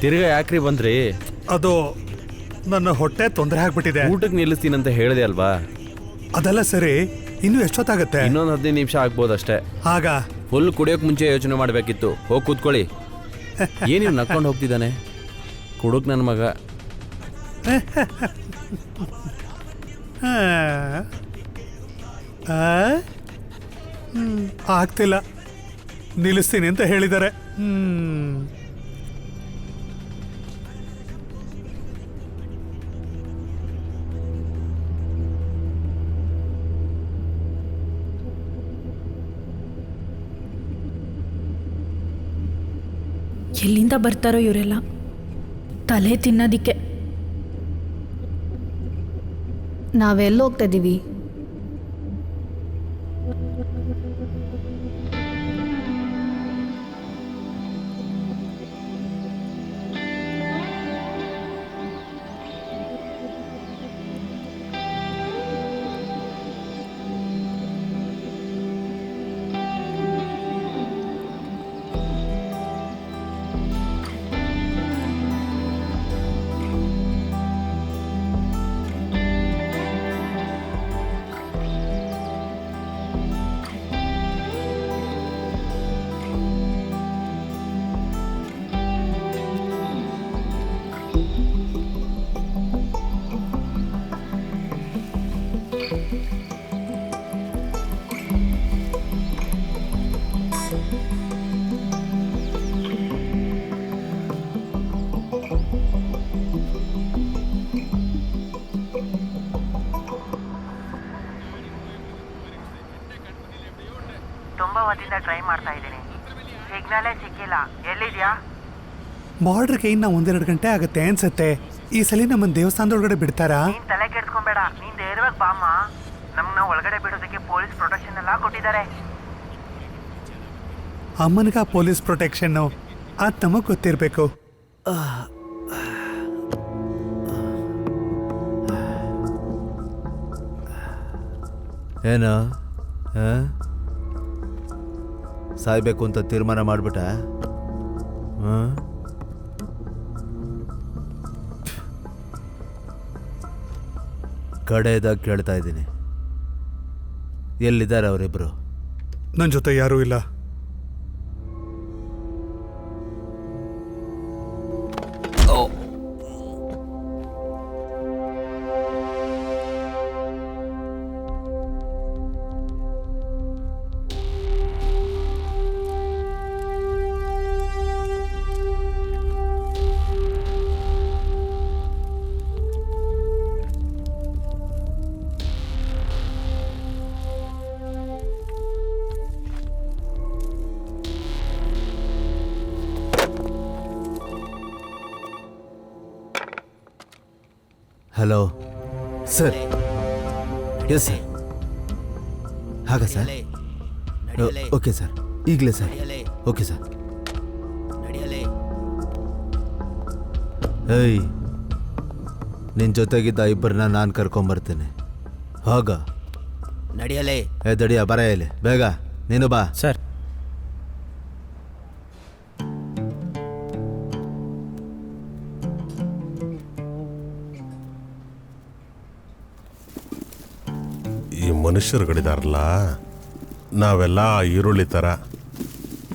ತಿರ್ಗಾ ಯಾಕ್ರಿ ಬಂದ್ರಿ? ಅದು ನನ್ನ ಹೊಟ್ಟೆ ತೊಂದರೆ ಆಗ್ಬಿಟ್ಟಿದೆ. ಊಟಕ್ಕೆ ನಿಲ್ಲಿಸ್ತೀನಂತ ಹೇಳಿದೆ ಅಲ್ವಾ? ಅದೆಲ್ಲ ಸರಿ, ಇನ್ನು ಎಷ್ಟೊತ್ತಾಗತ್ತೆ? ಇನ್ನೊಂದು 15 ನಿಮಿಷ ಆಗ್ಬೋದಷ್ಟೇ. ಆಗ ಫುಲ್ ಕುಡಿಯೋಕೆ ಮುಂಚೆ ಯೋಚನೆ ಮಾಡಬೇಕಿತ್ತು. ಹೋಗಿ ಕೂತ್ಕೊಳ್ಳಿ. ಏನಿವ್ ನಕ್ಕೊಂಡು ಹೋಗ್ತಿದ್ದಾನೆ ಕುಡುಕ್ ನನ್ನ ಮಗ. ಆಗ್ತಿಲ್ಲ, ನಿಲ್ಲಿಸ್ತೀನಿ ಅಂತ ಹೇಳಿದ್ದಾರೆ. ಎಲ್ಲಿಂದ ಬರ್ತಾರೋ ಇವರೆಲ್ಲ ತಲೆ ತಿನ್ನೋದಿಕ್ಕೆ. ನಾವೆಲ್ಲ ಹೋಗ್ತಾ ಇದ್ದೀವಿ? ತುಂಬಾ ಹೊತ್ತಿಂದ ಟ್ರೈ ಮಾಡ್ತಾ ಇದ್ದೀನಿ, ಸಿಗ್ನಲೇ ಸಿಕ್ಕಿಲ್ಲ. ಎಲ್ಲಿದ್ಯಾ? ಬಾರ್ಡ್ರಿಗೆ ಇನ್ನ 1-2 ಗಂಟೆ ಆಗುತ್ತೆ ಅನ್ಸತ್ತೆ. ಈ ಸಲ ನಮ್ಮನ್ನ ದೇವಸ್ಥಾನದೊಳಗಡೆ ಬಿಡ್ತಾರಾ? ನೀನ್ ತಲೆ ಕೆಡ್ಸ್ಕೊಂಬೇಡ, ನೀನ್ ಧೈರ್ಯವಾಗಿ ಬಾಮ್ಮ. ನಮ್ನ ಒಳಗಡೆ ಬಿಡೋದಕ್ಕೆ ಪೊಲೀಸ್ ಪ್ರೊಟೆಕ್ಷನ್ ಎಲ್ಲ ಕೊಟ್ಟಿದ್ದಾರೆ. ಅಮ್ಮನಿಗ ಪೊಲೀಸ್ ಪ್ರೊಟೆಕ್ಷನ್ನು ಅದು ನಮಗ್ ಗೊತ್ತಿರ್ಬೇಕು. ಏನು ಸಾಯ್ಬೇಕು ಅಂತ ತೀರ್ಮಾನ ಮಾಡ್ಬಿಟ್ಟ? ಕಡೆದಾಗ ಕೇಳ್ತಾ ಇದ್ದೀನಿ, ಎಲ್ಲಿದ್ದಾರೆ ಅವರಿಬ್ರು? ನನ್ನ ಜೊತೆ ಯಾರೂ ಇಲ್ಲ. Hello sir. Yes sir. ಹಾಗಾ ಸರ್? ಓಕೆ ಸರ್, ಈಗಲೇ ಸರ್. Okay sir. ಏಯ್, ನಿನ್ನ ಜೊತೆಗಿದ್ದ ಇಬ್ಬರನ್ನ ನಾನು ಕರ್ಕೊಂಬರ್ತೇನೆ. ಹೋಗ. ನಡಿಯಲೇ. ದಡಿಯ ಬರ ಇಲ್ಲಿ ಬೇಗ. ನೀನು ಬಾ ಸರ್. ಈ ಮನುಷ್ಯರುಗಳಿದಾರಲ್ಲ, ನಾವೆಲ್ಲ ಈರುಳ್ಳಿ ಥರ.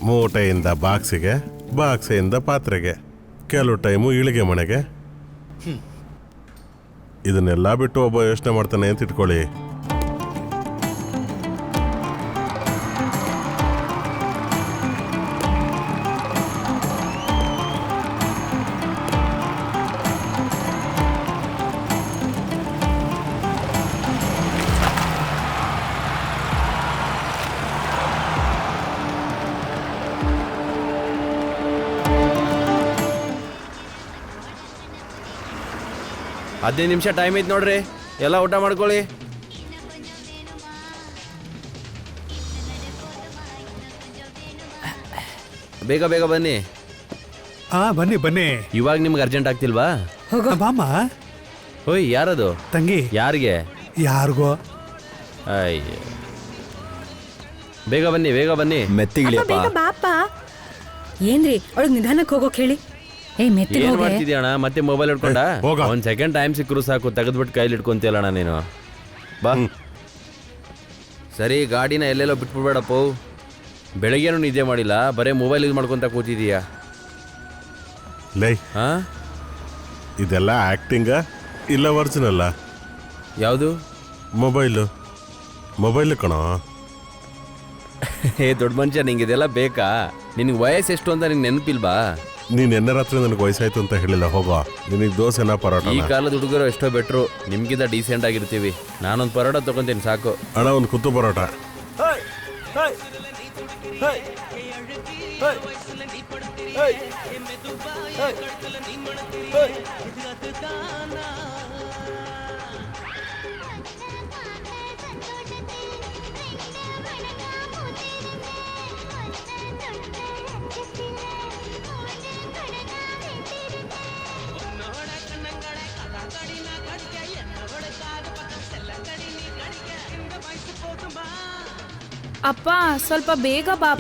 ಮೂಟೆಯಿಂದ ಬಾಕ್ಸಿಗೆ, ಬಾಕ್ಸೆಯಿಂದ ಪಾತ್ರೆಗೆ, ಕೆಲವು ಟೈಮು ಇಳಿಗೆ ಮನೆಗೆ. ಇದನ್ನೆಲ್ಲ ಬಿಟ್ಟು ಒಬ್ಬ ಯೋಚನೆ ಮಾಡ್ತಾನೆ ಅಂತ ಇಟ್ಕೊಳ್ಳಿ. ಹದಿನೈದು ನಿಮಿಷ ಟೈಮ್ ಐತೆ ನೋಡ್ರಿ, ಎಲ್ಲ ಊಟ ಮಾಡ್ಕೊಳ್ಳಿ. ಬೇಗ ಬೇಗ ಬನ್ನಿ. ಬನ್ನಿ ಬನ್ನಿ. ಇವಾಗ ನಿಮ್ಗೆ ಅರ್ಜೆಂಟ್ ಆಗ್ತಿಲ್ವಾ? ಬಾಮ. ಓಯ್, ಯಾರದು? ತಂಗಿ. ಯಾರಿಗೆ? ಯಾರಿಗೋ. ಅಯ್ಯ, ಬೇಗ ಬನ್ನಿ, ಬೇಗ ಬನ್ನಿ. ಬಾಪ. ಏನ್ರಿ ಅವಳಿಗೆ ನಿಧಾನಕ್ಕೆ ಹೋಗೋಕ್ ಹೇಳಿ. ಏನ್ ಮಾಡ್ತಿದ್ಯಣ್ಣ? ಮತ್ತೆ ಮೊಬೈಲ್ ಹಿಡ್ಕೊಂಡ? ಒಂದ್ ಸೆಕೆಂಡ್ ಟೈಮ್ ಸಿಕ್ಕರು ಸಾಕು, ತೆಗೆದ್ಬಿಟ್ಟು ಕೈಲಿ ಇಟ್ಕೊಂತಿಯಲ್ಲಣ್ಣ ನೀನು. ಬಾ. ಸರಿ, ಗಾಡಿನ ಎಲ್ಲೆಲ್ಲೋ ಬಿಟ್ಬಿಡ್ಬೇಡಪ್ಪ. ಬೆಳಗ್ಗೆನೂ ನಿದ್ದೆ ಮಾಡಿಲ್ಲ, ಬರೇ ಮೊಬೈಲ್ ಯೂಸ್ ಮಾಡ್ಕೊಂತ ಕೂತಿದೀಯಾ. ಲೈ, ಇದೆಲ್ಲ ಆಕ್ಟಿಂಗ ಇಲ್ಲ ಒರಿಜಿನಲ್ಲ? ಯಾವುದು? ಮೊಬೈಲು ಕಣೋ. ದೊಡ್ಡ ಮನುಷ್ಯ, ನಿಂಗೆ ಇದೆಲ್ಲ ಬೇಕಾ? ನಿನಗೆ ವಯಸ್ಸು ಎಷ್ಟು ಅಂತ ನಿಂಗೆ ನೆನಪಿಲ್ವಾ? ನೀನು ಎನ್ನ ರಾತ್ರಿ ನನಗೆ ವಯಸ್ಸಾಯ್ತು ಅಂತ ಹೇಳಿಲ್ಲ. ಹೋಗೋ, ನಿನಗೆ ದೋಸೆನ ಪರೋಟ? ಈ ಕಾಲದ ಹುಡುಗರು ಎಷ್ಟೋ ಬೆಟ್ರು, ನಿಮ್ಗಿಂತ ಡೀಸೆಂಟ್ ಆಗಿರ್ತೀವಿ. ನಾನೊಂದು ಪರೋಟ ತಗೊಂತೀನಿ ಸಾಕು. ಅಣ್ಣ, ಒಂದು ಕುತ್ತು ಪರೋಟ. ಅಪ್ಪ, ಸ್ವಲ್ಪ ಬೇಗ ಬಾಪ.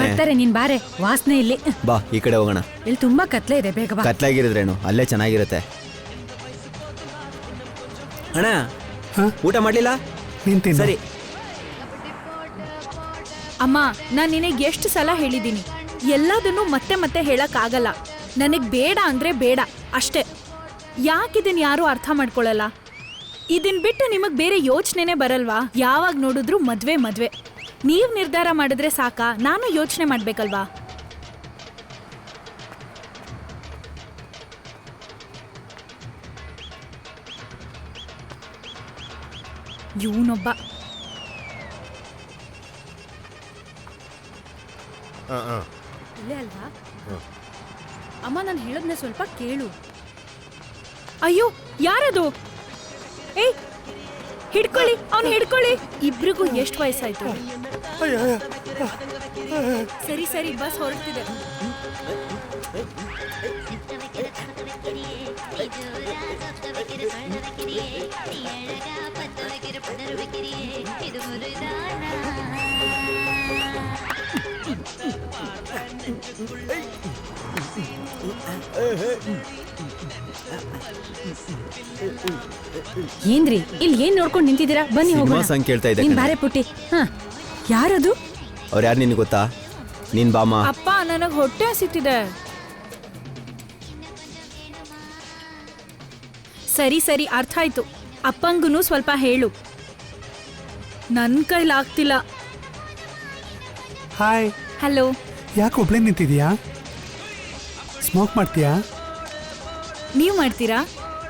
ಬರ್ತಾರೆ, ನೀನ್ ಬಾರೆ. ವಾಸನೆ ಇಲ್ಲಿ. ಬಾ, ಈ ಕಡೆ ಹೋಗೋಣ. ಇಲ್ಲಿ ತುಂಬಾ ಕತ್ಲೆ ಇದೆ, ಬೇಗ ಬಾ. ಕತ್ಲಾಗಿರಿದ್ರೇನು, ಅಲ್ಲೇ ಚೆನ್ನಾಗಿರುತ್ತೆ. ಅಣ್ಣ, ಊಟ ಮಾಡ್ಲಿಲ್ಲ? ಸರಿ. ಅಮ್ಮ, ನಾನು ನಿನಗೆ ಎಷ್ಟು ಸಲ ಹೇಳಿದ್ದೀನಿ, ಎಲ್ಲದನ್ನು ಮತ್ತೆ ಮತ್ತೆ ಹೇಳಕ್ ಆಗಲ್ಲ. ನನಗೆ ಬೇಡ ಅಂದ್ರೆ ಬೇಡ ಅಷ್ಟೇ. ಯಾಕಿದನ್ ಯಾರು ಅರ್ಥ ಮಾಡ್ಕೊಳ್ಳಲ್ಲ? ಇದನ್ ಬಿಟ್ಟು ನಿಮಗ್ ಬೇರೆ ಯೋಚನೆನೇ ಬರಲ್ವಾ? ಯಾವಾಗ ನೋಡಿದ್ರು ಮದ್ವೆ ಮದ್ವೆ. ನೀವ್ ನಿರ್ಧಾರ ಮಾಡಿದ್ರೆ ಸಾಕ, ನಾನು ಯೋಚನೆ ಮಾಡ್ಬೇಕಲ್ವಾ? ಇವನೊಬ್ಬ. ಇಲ್ಲೇ ಅಲ್ವಾ? ಅಮ್ಮ ನಾನು ಹೇಳೋದನ್ನ ಸ್ವಲ್ಪ ಕೇಳು. ಅಯ್ಯೋ ಯಾರದು? ಏಯ್ ಹಿಡ್ಕೊಳ್ಳಿ, ಅವ್ನು ಹಿಡ್ಕೊಳ್ಳಿ. ಇಬ್ರಿಗೂ ಎಷ್ಟು ವಯಸ್ಸಾಯ್ತು? ಸರಿ ಸರಿ, ಬಸ್ ಹೊರಡ್ತಿದೆ. ಏನ್ರಿ ಇಲ್ಲಿ ಏನ್ ನೋಡ್ಕೊಂಡು ನಿಂತಿದ್ದೀರಾ? ಬನ್ನಿ ಹೋಗೋಣ. ಸಿನಿಮಾ ಸಾಂಗ್ ಕೇಳ್ತಾ ಇದ್ದೆ ನೀನ್ ಕಣೆ. ಬಾರೆ ಪುಟ್ಟಿ. ಹಾ, ಯಾರದು? ಅವ್ರು ಯಾರು ನಿನಗೆ ಗೊತ್ತಾ? ನೀನ್ ಬಾಮ. ಅಪ್ಪ ನನಗ್ ಹೊಟ್ಟೆ ಹಸಿತಿದೆ. ಸರಿ ಸರಿ, ಅರ್ಥ ಆಯ್ತು. ಅಪ್ಪಂಗೂ ಸ್ವಲ್ಪ ಹೇಳು, ನನ್ ಕೈಲಾಗ್ತಿಲ್ಲ. ಹಾಯ್. ಹಲೋ. ಯಾಕೆ ಒಬ್ಳೆ ನಿಂತಿದ್ಯಾ? ಸ್ಮೋಕ್ ಮಾಡ್ತೀಯಾ? ನೀವು ಮಾಡ್ತೀರಾ?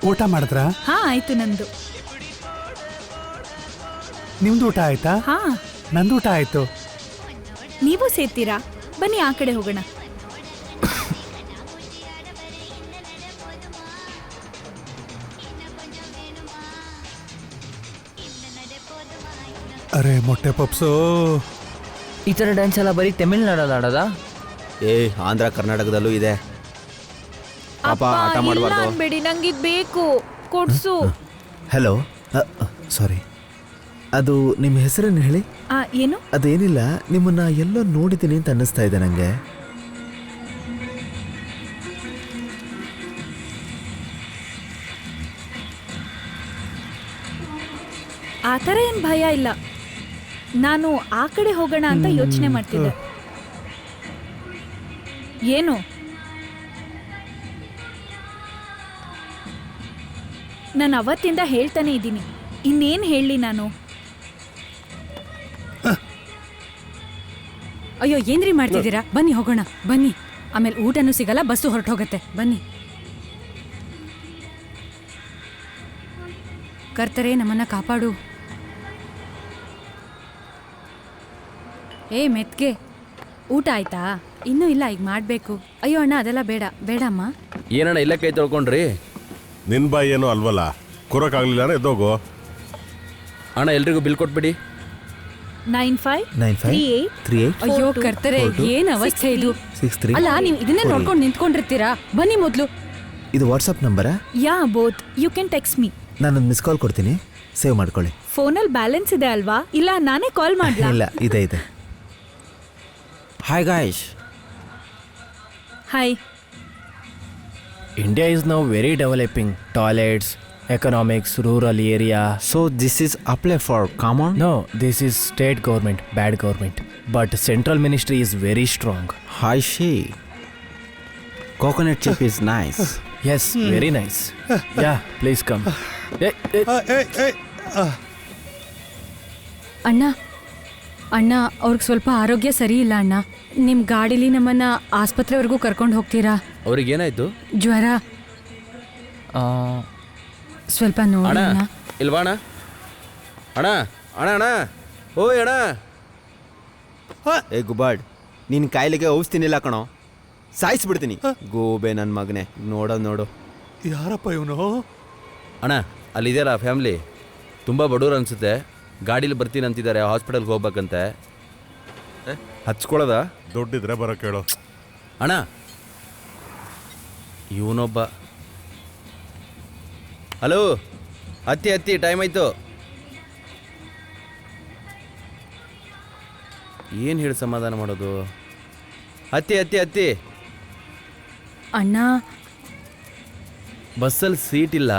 ಊಟ ಮಾಡಿದ್ರಾ? ಹಾ ಆಯ್ತು, ನಂದು. ನಿಮ್ದು ಊಟ ಆಯ್ತಾ? ಹಾ, ನಂದು ಊಟ ಆಯ್ತು. ನೀವು ಸೇರ್ತೀರಾ? ಬನ್ನಿ ಆ ಕಡೆ ಹೋಗೋಣ. ಅರೆ ಮೊಟ್ಟೆ ಪಪ್ಸು. ಈ ಥರ ಡ್ಯಾನ್ಸ್ ಎಲ್ಲ ಬರೀ ತಮಿಳ್ನಾಡಲ್ಲಿ ಆಡೋದಾ? ಆಂಧ್ರ ಕರ್ನಾಟಕದಲ್ಲೂ ಇದೆ. ಪಾಪ ಆಟ ಮಾಡಬಾರ್ದು. ಅನ್ಬೇಡಿ, ನಂಗಿದ್ ಬೇಕು, ಕೊಡ್ಸು. ಹಲೋ, ಸಾರಿ, ಅದು ನಿಮ್ಮ ಹೆಸರನ್ನು ಹೇಳಿ. ಏನು? ಅದೇನಿಲ್ಲ, ನಿಮ್ಮನ್ನ ಎಲ್ಲೋ ನೋಡಿದ್ದೀನಿ ಅಂತ ಅನ್ನಿಸ್ತಾ ಇದೆ ನನಗೆ. ಆ ಥರ ಏನು ಭಯ ಇಲ್ಲ. ನಾನು ಆ ಕಡೆ ಹೋಗೋಣ ಅಂತ ಯೋಚನೆ ಮಾಡ್ತಿದ್ದೆ. ಏನು? ನಾನು ಅವತ್ತಿಂದ ಹೇಳ್ತಾನೆ ಇದ್ದೀನಿ, ಇನ್ನೇನು ಹೇಳಲಿ ನಾನು? ಅಯ್ಯೋ ಏನ್ರಿ ಮಾಡ್ತಿದ್ದೀರಾ? ಬನ್ನಿ ಹೋಗೋಣ, ಬನ್ನಿ. ಆಮೇಲೆ ಊಟನೂ ಸಿಗಲ್ಲ, ಬಸ್ಸು ಹೊರಟು ಹೋಗುತ್ತೆ. ಬನ್ನಿ. ಕರ್ತರೆ, ನಮ್ಮನ್ನ ಕಾಪಾಡು. ಏ ಮೆತ್ಗೆ, ಊಟ ಆಯ್ತಾ? ಇನ್ನೂ ಇಲ್ಲ, ಈಗ ಮಾಡಬೇಕು. ಅಯ್ಯೋ ಅಣ್ಣ, ಅದೆಲ್ಲ ಬೇಡ. ಬೇಡಮ್ಮ. ಏನಣ್ಣ ಇಲ್ಲ ಕೈ ತೊಳ್ಕೊಂಡ್ರಿ? ನಿನ್ ಬಾಯಿ ಏನೋ ಅಲ್ವಲ್ಲ, ಕೂರಕ್ಕಾಗ್ಲಿಲ್ಲ ಎದ್ದೋಗು. ಅಣ್ಣ ಎಲ್ರಿಗೂ ಬಿಲ್ ಕೊಟ್ಬಿಡಿ. 9538. ಅಯ್ಯೋ ಕರ್ತರೆ, ಏನ್ ಅವಸ್ಥೆ ಇದು? ಅಲ್ಲ, ನೀವು ಇದನ್ನೇ ನೋಡ್ಕೊಂಡು ನಿಂತ್ಕೊಂಡಿರ್ತೀರಾ? ಬನ್ನಿ ಮೊದಲು. ಇದು ವಾಟ್ಸಪ್ ನಂಬರಾ? Ya, both. You can text me. ನಾನೊಂದು ಮಿಸ್ ಕಾಲ್ ಕೊಡ್ತೀನಿ, ಸೇವ್ ಮಾಡ್ಕೊಳ್ಳಿ. ಫೋನಲ್ಲಿ ಬ್ಯಾಲೆನ್ಸ್ ಇದೆ ಅಲ್ವಾ? ಇಲ್ಲ ನಾನೇ ಕಾಲ್ ಮಾಡ್ಲಾ? ಇಲ್ಲ, ಇದೆ ಇದೆ. Hi guys. Hi. India is now very developing. Toilets, economics, rural area. So this is apply for common? No, this is state government, bad government. But central ministry is very strong. Hi she. Coconut chip is nice. Yes, very nice. Yeah, please come. ಅಣ್ಣ, ಅಣ್ಣ, ಅವ್ರಿಗೆ ಸ್ವಲ್ಪ ಆರೋಗ್ಯ ಸರಿ ಇಲ್ಲ ಅಣ್ಣ. ನಿಮ್ಮ ಗಾಡೀಲಿ ನಮ್ಮನ್ನ ಆಸ್ಪತ್ರೆವರೆಗೂ ಕರ್ಕೊಂಡು ಹೋಗ್ತೀರಾ? ಅವ್ರಿಗೇನಾಯ್ತು? ಜ್ವರ. ಸ್ವಲ್ಪ ನೋಡಿ ಅಣ್ಣ. ಇಲ್ವಾ ಅಣ್ಣ? ಅಣ್ಣ ಅಣ್ಣ ಅಣ್ಣ, ಓಯ್ ಅಣ್ಣ. ಏ ಗುಬಾಡ್, ನಿನ್ನ ಕಾಯಿಲೆಗೆ ಔಷಧಿನಿಲ್ಲ ಕಣೋ, ಸಾಯಿಸ್ಬಿಡ್ತೀನಿ. ಗೋಬೆ ನನ್ನ ಮಗನೇ, ನೋಡೋದು ನೋಡು. ಯಾರಪ್ಪ ಇವನು? ಅಣ್ಣ ಅಲ್ಲಿದೆಯಲ್ಲ ಫ್ಯಾಮ್ಲಿ, ತುಂಬ ಬಡವ್ರು ಅನಿಸುತ್ತೆ. ಗಾಡೀಲಿ ಬರ್ತೀನಿ ಅಂತಿದ್ದಾರೆ, ಹಾಸ್ಪಿಟಲ್ಗೆ ಹೋಗ್ಬೇಕಂತೆ. ಹಚ್ಕೊಳ್ಳೋದ? ದುಡ್ಡಿದ್ರೆ ಬರೋ ಕೇಳು. ಅಣ್ಣ ಇವನೊಬ್ಬ. ಹಲೋ, ಹತ್ತಿ ಹತ್ತಿ, ಟೈಮ್ ಆಯ್ತು. ಏನು ಹೇಳಿ ಸಮಾಧಾನ ಮಾಡೋದು? ಹತ್ತಿ ಹತ್ತಿ ಹತ್ತಿ. ಅಣ್ಣ, ಬಸ್ಸಲ್ಲಿ ಸೀಟ್ ಇಲ್ಲ,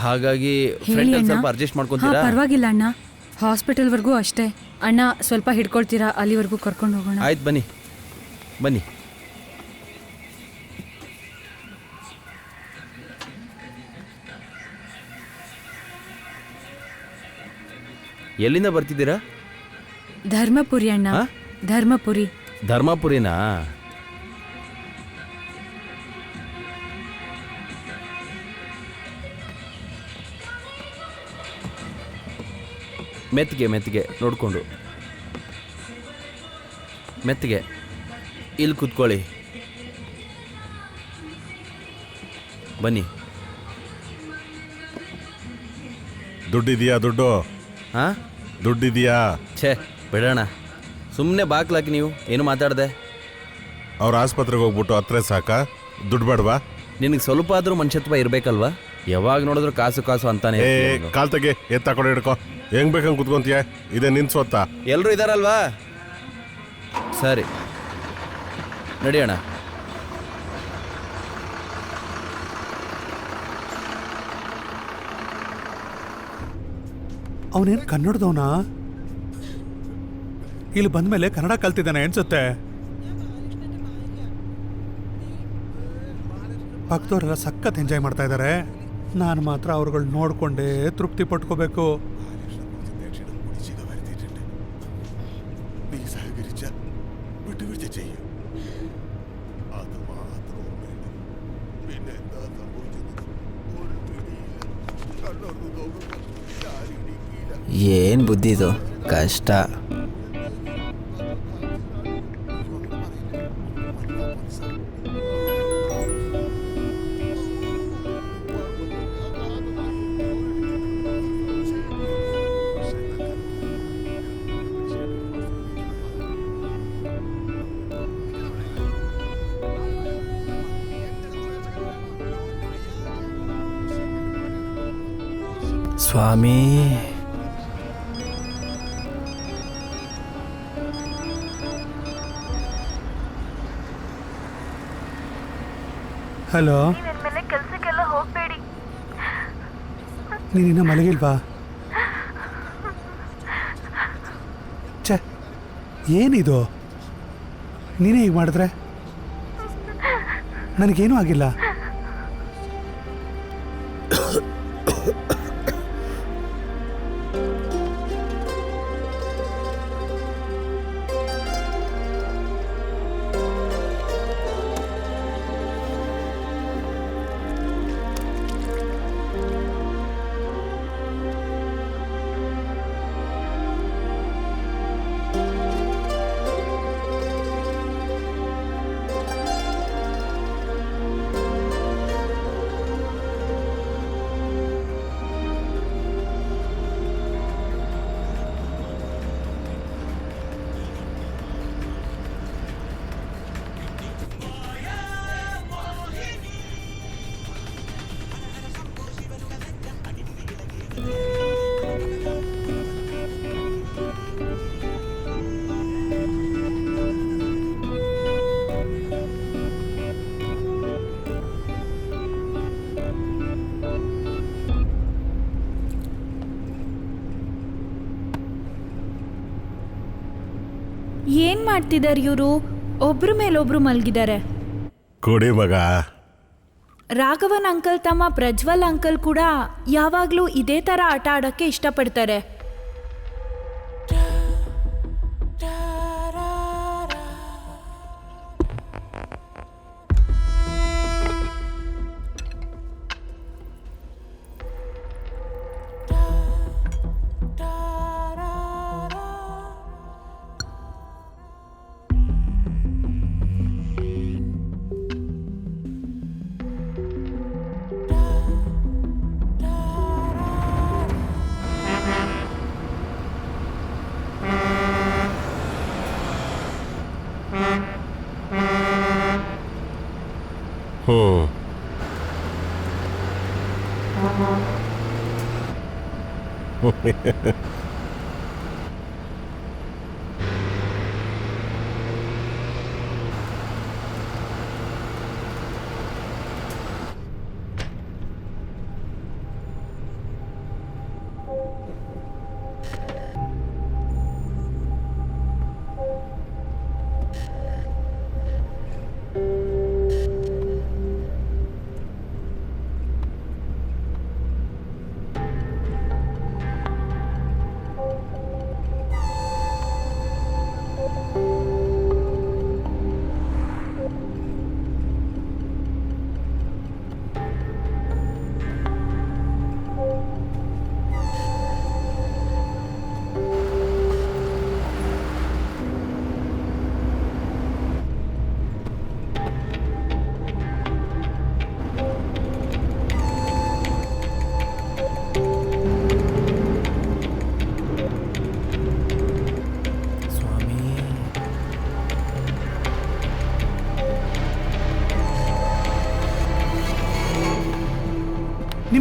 ಹಾಗಾಗಿ ಸ್ವಲ್ಪ ಅಡ್ಜಸ್ಟ್ ಮಾಡ್ಕೊಂತೀರಾ? ಪರವಾಗಿಲ್ಲ ಅಣ್ಣ, ಹಾಸ್ಪಿಟಲ್ವರೆಗೂ ಅಷ್ಟೇ. ಅಣ್ಣ ಸ್ವಲ್ಪ ಹಿಡ್ಕೊಳ್ತೀರಾ? ಅಲ್ಲಿವರೆಗೂ ಕರ್ಕೊಂಡು ಹೋಗೋಣ. ಆಯ್ತು, ಬನ್ನಿ ಬನ್ನಿ. ಎಲ್ಲಿಂದ ಬರ್ತಿದ್ದೀರಾ? ಧರ್ಮಪುರಿ ಅಣ್ಣ, ಧರ್ಮಪುರಿ. ಧರ್ಮಪುರಿನಾ? ಮೆತ್ತಿಗೆ ಮೆತ್ತಿಗೆ ನೋಡಿಕೊಂಡು. ಮೆತ್ತಗೆ ಇಲ್ಲಿ ಕೂತ್ಕೊಳ್ಳಿ. ಬನ್ನಿ. ದುಡ್ಡಿದೆಯಾ? ದುಡ್ಡು ಹಾಂ, ದುಡ್ಡಿದೆಯಾ? ಛೇ ಬಿಡೋಣ, ಸುಮ್ಮನೆ ಬಾಕ್ಲಾಕಿ. ನೀವು ಏನು ಮಾತಾಡ್ದೆ? ಅವ್ರ ಆಸ್ಪತ್ರೆಗೆ ಹೋಗ್ಬಿಟ್ಟು ಹತ್ರ ಸಾಕಾ? ದುಡ್ಡು ಬೇಡವಾ? ನಿನಗೆ ಸ್ವಲ್ಪ ಆದರೂ ಮನುಷ್ಯತ್ವ ಇರಬೇಕಲ್ವಾ? ಯಾವಾಗ ನೋಡಿದ್ರು ಕಾಸು ಕಾಸು ಅಂತಾನೆ. ಕಾಲ್ ತೆಗೆ, ಎತ್ತಾಕೊಂಡು ಹಿಡ್ಕೊ. ಹೆಂಗ್ ಬೇಕಂಗೆ ಕುತ್ಕೊಂತೀಯ? ಇದೇ ನಿನ್ ಸ್ವತ್ತ. ಎಲ್ಲರೂ ಇದಾರಲ್ವಾ? ಸರಿ ನಡಿಯೋಣ. ಅವನೇನು ಕನ್ನಡದವನಾ? ಇಲ್ಲಿ ಬಂದ್ಮೇಲೆ ಕನ್ನಡ ಕಲ್ತಿದ್ದಾನೆ ಅನ್ಸುತ್ತೆ. ಪಕ್ಕದವರೆಲ್ಲ ಸಖತ್ ಎಂಜಾಯ್ ಮಾಡ್ತಾ ಇದ್ದಾರೆ. ನಾನು ಮಾತ್ರ ಅವ್ರುಗಳು ನೋಡ್ಕೊಂಡೇ ತೃಪ್ತಿ ಪಟ್ಕೋಬೇಕು. ಏನು ಬುದ್ಧಿದು ಕಷ್ಟ. ಸ್ವಾಮಿ, ಹಲೋ, ಮೇಲೆ ಕೆಲ್ಸಕ್ಕೆಲ್ಲ ಹೋಗ್ಬೇಡಿ. ನೀನಿನ್ನ ಮಲಗಿಲ್ವಾ? ಛೆ, ಏನಿದು? ನೀನೇ ಹೀಗೆ ಮಾಡಿದ್ರೆ ನನಗೇನೂ ಆಗಿಲ್ಲ. ಏನ್ ಮಾಡ್ತಿದ್ದಾರೆ ಇವರು? ಒಬ್ರ ಮೇಲೊಬ್ರು ಮಲ್ಗಿದ್ದಾರೆ. ಕೊಡಿ ಮಗ. ರಾಘವನ್ ಅಂಕಲ್ ತಮ್ಮ ಪ್ರಜ್ವಲ್ ಅಂಕಲ್ ಕೂಡ ಯಾವಾಗ್ಲೂ ಇದೇ ತರ ಆಟ ಆಡೋಕ್ಕೆ ಇಷ್ಟಪಡ್ತಾರೆ.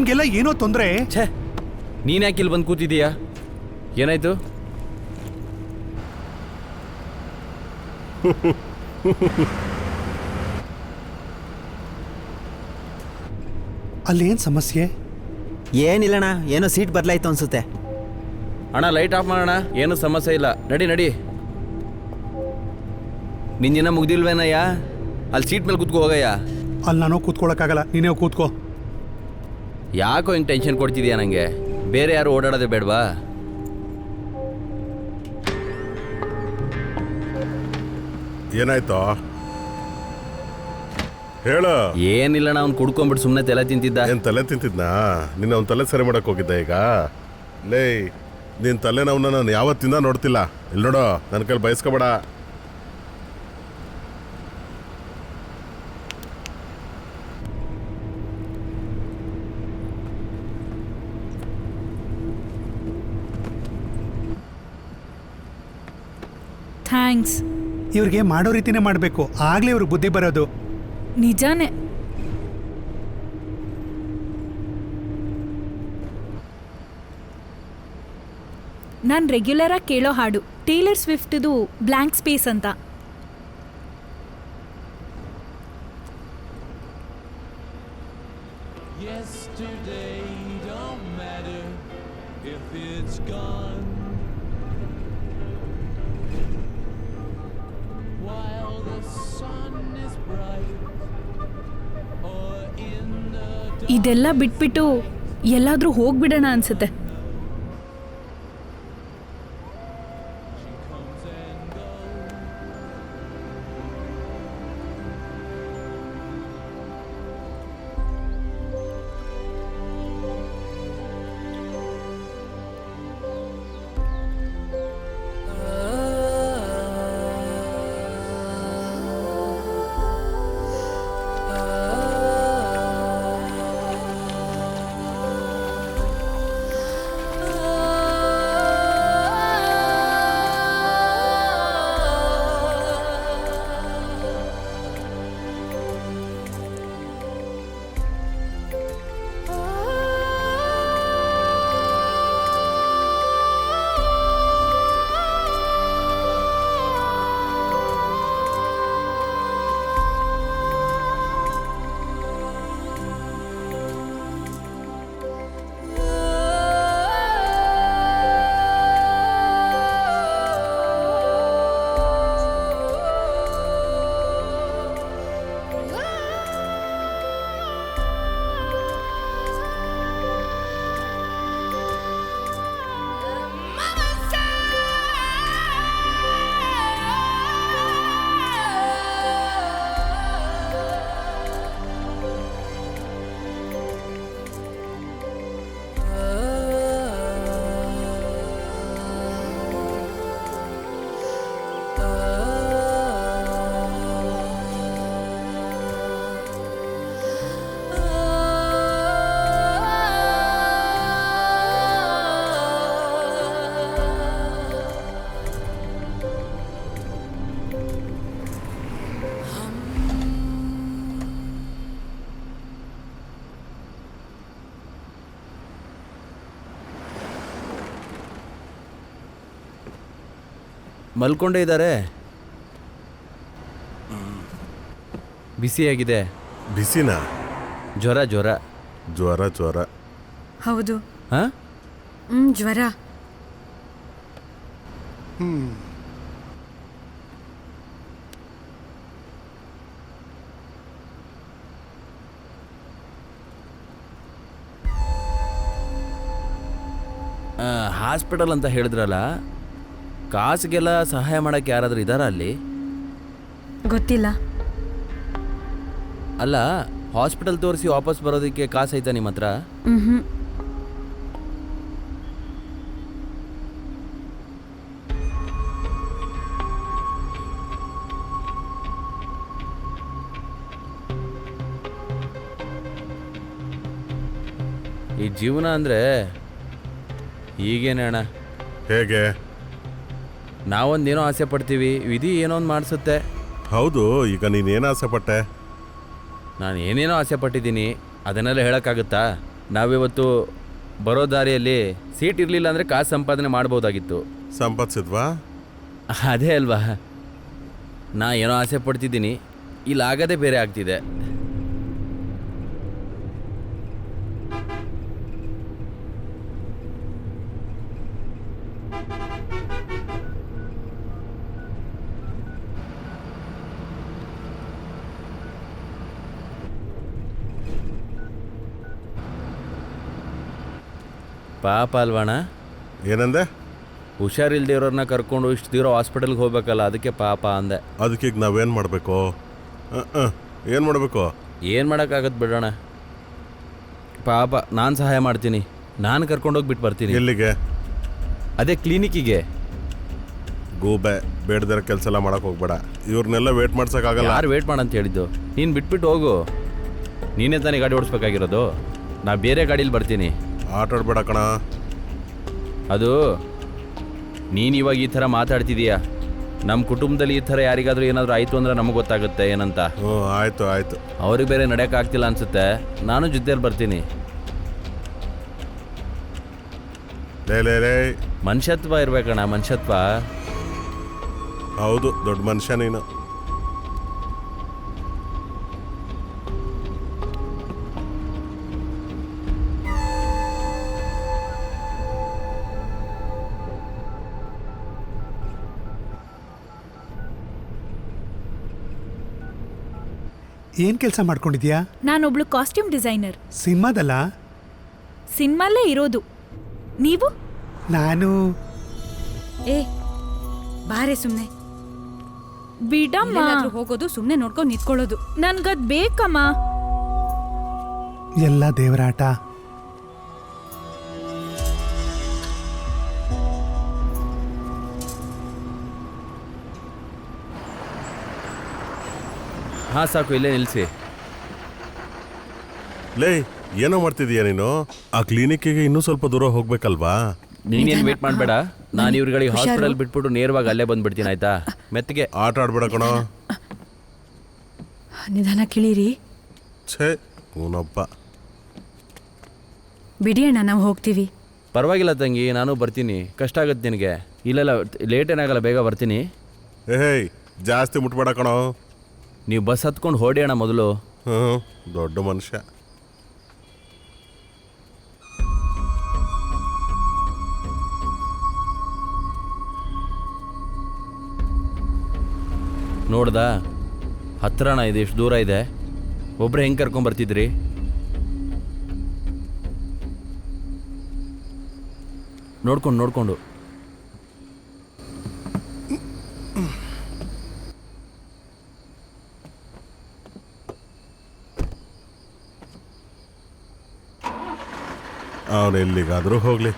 ನಿಮ್ಗೆಲ್ಲ ಏನೋ ತೊಂದರೆ. ಛೇ, ನೀನ್ ಯಾಕೆ ಇಲ್ಲಿ ಬಂದು ಕೂತಿದೀಯಾ? ಏನಾಯ್ತು? ಅಲ್ಲಿ ಏನ್ ಸಮಸ್ಯೆ? ಏನಿಲ್ಲಣ್ಣ, ಏನೋ ಸೀಟ್ ಬದಲಾಯ್ತು ಅನ್ಸುತ್ತೆ. ಅಣ್ಣ ಲೈಟ್ ಆಫ್ ಮಾಡೋಣ, ಏನು ಸಮಸ್ಯೆ ಇಲ್ಲ. ನಡಿ ನಡಿ. ನಿನ್ನ ಮುಗ್ದಿಲ್ವೇನಯ್ಯ? ಅಲ್ಲಿ ಸೀಟ್ ಮೇಲೆ ಕೂತ್ಕೋ ಹೋಗಯ್ಯ. ಅಲ್ಲಿ ನಾನು ಕೂತ್ಕೊಳಕ್ಕಾಗಲ್ಲ, ನೀನೇ ಕೂತ್ಕೋ. ಯಾಕೋ ಹಿಂಗೆ ಟೆನ್ಷನ್ ಕೊಡ್ತಿದ್ಯಾ ನನಗೆ? ಬೇರೆ ಯಾರು ಓಡಾಡೋದೇ ಬೇಡವಾ? ಏನಾಯ್ತೋ ಹೇಳು. ಏನಿಲ್ಲಣ್ಣ, ಅವ್ನು ಕುಡ್ಕೊಂಡ್ಬಿಟ್ಟು ಸುಮ್ಮನೆ ತಲೆ ತಿಂತಿದ್ದ. ಏನ್ ತಲೆ ತಿಂತಿದ್ನಾ? ನಿನ್ನ ಅವ್ನ ತಲೆ ಸರಿ ಮಾಡಕ್ ಹೋಗಿದ್ದ ಈಗ? ಲೇ, ನಿನ್ ತಲೆ ನೋವನ್ನ ನಾನು ಯಾವತ್ತಿಂದ ನೋಡ್ತಿಲ್ಲ. ಇಲ್ಲಿ ನೋಡೋ, ನನ್ನ ಕೈಲಿ ಬಯಸ್ಕೋಬೇಡ. ಥ್ಯಾಂಕ್ಸ್. ಇವ್ರಿಗೆ ಮಾಡೋ ರೀತಿನೇ ಮಾಡಬೇಕು, ಆಗ್ಲೇ ಇವ್ರಿಗೆ ಬುದ್ಧಿ ಬರೋದು. ನಿಜಾನೇ. ನಾನು ರೆಗ್ಯುಲರಾಗಿ ಕೇಳೋ ಹಾಡು ಟೇಲರ್ ಸ್ವಿಫ್ಟ್ದು ಬ್ಲ್ಯಾಂಕ್ ಸ್ಪೇಸ್ ಅಂತ. ಇದೆಲ್ಲ ಬಿಟ್ಬಿಟ್ಟು ಎಲ್ಲಾದ್ರೂ ಹೋಗ್ಬಿಡೋಣ ಅನ್ಸುತ್ತೆ. ಮಲ್ಕೊಂಡೇ ಇದ್ದಾರೆ. ಬಿಸಿಯಾಗಿದೆ. ಬಿಸಿನಾ? ಜ್ವರ ಜ್ವರ ಜ್ವರ ಜ್ವರ. ಹೌದು. ಹಾಂ, ಜ್ವರ. ಹಾಸ್ಪಿಟಲ್ ಅಂತ ಹೇಳಿದ್ರಲ್ಲ, ಕಾಸಿಗೆಲ್ಲ ಸಹಾಯ ಮಾಡಕ್ಕೆ ಯಾರಾದರೂ ಇದ್ದಾರಾ ಅಲ್ಲಿ? ಗೊತ್ತಿಲ್ಲ. ಅಲ್ಲ, ಹಾಸ್ಪಿಟಲ್ ತೋರಿಸಿ ವಾಪಸ್ ಬರೋದಕ್ಕೆ ಕಾಸು ಐತಾ ನಿಮ್ಮ ಹತ್ರ? ಈ ಜೀವನ ಅಂದರೆ ಹೀಗೇನೆ ಅಣ್ಣ. ಹೇಗೆ? ನಾವೊಂದೇನೋ ಆಸೆ ಪಡ್ತೀವಿ, ವಿಧಿ ಏನೋ ಒಂದು ಮಾಡಿಸುತ್ತೆ. ಹೌದು. ಈಗ ನೀನೇನು ಆಸೆ ಪಟ್ಟೆ? ನಾನು ಏನೇನೋ ಆಸೆ ಪಟ್ಟಿದ್ದೀನಿ, ಅದನ್ನೆಲ್ಲ ಹೇಳೋಕ್ಕಾಗುತ್ತಾ? ನಾವಿವತ್ತು ಬರೋ ದಾರಿಯಲ್ಲಿ ಸೀಟ್ ಇರಲಿಲ್ಲ ಅಂದರೆ ಕಾಸು ಸಂಪಾದನೆ ಮಾಡ್ಬೋದಾಗಿತ್ತು. ಸಂಪಾದಿಸಿದ್ವಾ? ಅದೇ ಅಲ್ವಾ, ನಾ ಏನೋ ಆಸೆ ಪಡ್ತಿದ್ದೀನಿ, ಇಲ್ಲಿ ಆಗದೇ ಬೇರೆ ಆಗ್ತಿದೆ. ಪಾಪ ಅಲ್ವಣ್ಣ? ಏನಂದೆ? ಹುಷಾರಿಲ್ದೇ ಇರೋರನ್ನ ಕರ್ಕೊಂಡು ಇಷ್ಟು ದೂರ ಹಾಸ್ಪಿಟಲ್ಗೆ ಹೋಗ್ಬೇಕಲ್ಲ, ಅದಕ್ಕೆ ಪಾಪ ಅಂದೆ. ಅದಕ್ಕೆ ಈಗ ನಾವೇನು ಮಾಡಬೇಕು? ಏನು ಮಾಡಬೇಕು? ಏನು ಮಾಡೋಕ್ಕಾಗತ್ತೆ ಬಿಡೋಣ. ಪಾಪ ನಾನು ಸಹಾಯ ಮಾಡ್ತೀನಿ, ನಾನು ಕರ್ಕೊಂಡೋಗಿ ಬಿಟ್ಟು ಬರ್ತೀನಿ. ಎಲ್ಲಿಗೆ? ಅದೇ ಕ್ಲಿನಿಕ್ಕಿಗೆ. ಗೂಬೆ, ಬೇಡದಿರೋ ಕೆಲಸ ಎಲ್ಲ ಮಾಡೋಕೆ ಹೋಗ್ಬೇಡ. ಇವ್ರನ್ನೆಲ್ಲ ವೇಟ್ ಮಾಡ್ಸೋಕ್ಕಾಗಲ್ಲ. ಯಾರು ವೇಟ್ ಮಾಡಂತ ಹೇಳಿದ್ದು? ನೀನು ಬಿಟ್ಬಿಟ್ಟು ಹೋಗು. ನೀನೇ ತಾನೇ ಗಾಡಿ ಓಡಿಸ್ಬೇಕಾಗಿರೋದು. ನಾ ಬೇರೆ ಗಾಡೀಲಿ ಬರ್ತೀನಿ. ಆಟ ಆಡ್ಬೇಡ ಕಣ. ಅದು ನೀನು ಇವಾಗ ಈ ಥರ ಮಾತಾಡ್ತಿದೀಯಾ, ನಮ್ಮ ಕುಟುಂಬದಲ್ಲಿ ಈ ಥರ ಯಾರಿಗಾದ್ರೂ ಏನಾದರೂ ಆಯಿತು ಅಂದ್ರೆ ನಮಗೆ ಗೊತ್ತಾಗುತ್ತೆ ಏನಂತ. ಆಯಿತು ಆಯಿತು. ಅವ್ರಿಗೆ ಬೇರೆ ನಡೆಯೋಕ್ಕಾಗ್ತಿಲ್ಲ ಅನ್ಸುತ್ತೆ, ನಾನು ಜೊತೆಯಲ್ಲಿ ಬರ್ತೀನಿ. ಲೇ ಮನುಷ್ಯತ್ವ ಇರ್ಬೇಕಣ್ಣ, ಮನುಷ್ಯತ್ವ. ಹೌದು, ದೊಡ್ಡ ಮನುಷ್ಯ ನೀನು. ಏನ್ ಕೆಲಸ ಮಾಡ್ಕೊಂಡಿದ್ಯಾ? ನಾನೊಬ್ಳು ಕಾಸ್ಟ್ಯೂಮ್ ಡಿಸೈನರ್. ಸಿನಿಮಾದಲ್ಲ? ಸಿನಿಮಾಲ್ಲೇ ಇರೋದು. ನೀವು? ನಾನು ಬಾರೆ ಸುಮ್ಮನೆ ಬಿಡಮ್ಮ. ಹೋಗೋದು ಸುಮ್ಮನೆ ನೋಡ್ಕೊಂಡು ನಿಂತ್ಕೊಳ್ಳೋದು. ನನ್ಗದ್ ಬೇಕಮ್ಮ. ಎಲ್ಲ ದೇವರಾಟ. ಹಾಂ ಸಾಕು, ಇಲ್ಲೇ ನಿಲ್ಲಿಸಿ. ಲೇ, ಏನೋ ಮಾಡ್ತಿದೀಯ ನೀನು? ಆ ಕ್ಲಿನಿಕ್ಕಿಗೆ ಇನ್ನೂ ಸ್ವಲ್ಪ ದೂರ ಹೋಗ್ಬೇಕಲ್ವಾ? ನೀನೇನು ವೇಟ್ ಮಾಡಬೇಡ, ನಾನು ಇವ್ರುಗಳಿಗೆ ಹಾಸ್ಪಿಟಲ್ ಬಿಟ್ಬಿಟ್ಟು ನೇರವಾಗಿ ಅಲ್ಲೇ ಬಂದ್ಬಿಡ್ತೀನಿ, ಆಯ್ತಾ? ಮೆತ್ತಗೆ ಆಟ ಆಡ್ಬೇಡ ಕಣೋ. ನಿಧಾನ ಕಿಳೀರಿ. ಛೇ ಕೂನಪ್ಪ. ಬಿಡಿ ಅಣ್ಣ, ನಾವು ಹೋಗ್ತೀವಿ. ಪರವಾಗಿಲ್ಲ ತಂಗಿ, ನಾನು ಬರ್ತೀನಿ. ಕಷ್ಟ ಆಗುತ್ತೆ ನಿನಗೆ. ಇಲ್ಲೆಲ್ಲ ಲೇಟ್ ಏನಾಗಲ್ಲ, ಬೇಗ ಬರ್ತೀನಿ. ಏಯ್, ಜಾಸ್ತಿ ಮುಟ್ಬೇಡ ಕಣೋ. ನೀವು ಬಸ್ ಹತ್ಕೊಂಡು ಹೊಡಿ ಅಣ್ಣ ಮೊದಲು. ದೊಡ್ಡ ಮನುಷ್ಯ. ನೋಡ್ದ ಹತ್ರಣ ಇದೆ, ಎಷ್ಟು ದೂರ ಇದೆ. ಒಬ್ಬರೇ ಹೆಂಗೆ ಕರ್ಕೊಂಬರ್ತಿದ್ರಿ? ನೋಡ್ಕೊಂಡು ಅವನು ಎಲ್ಲಿಗಾದರೂ ಹೋಗ್ಲಿ.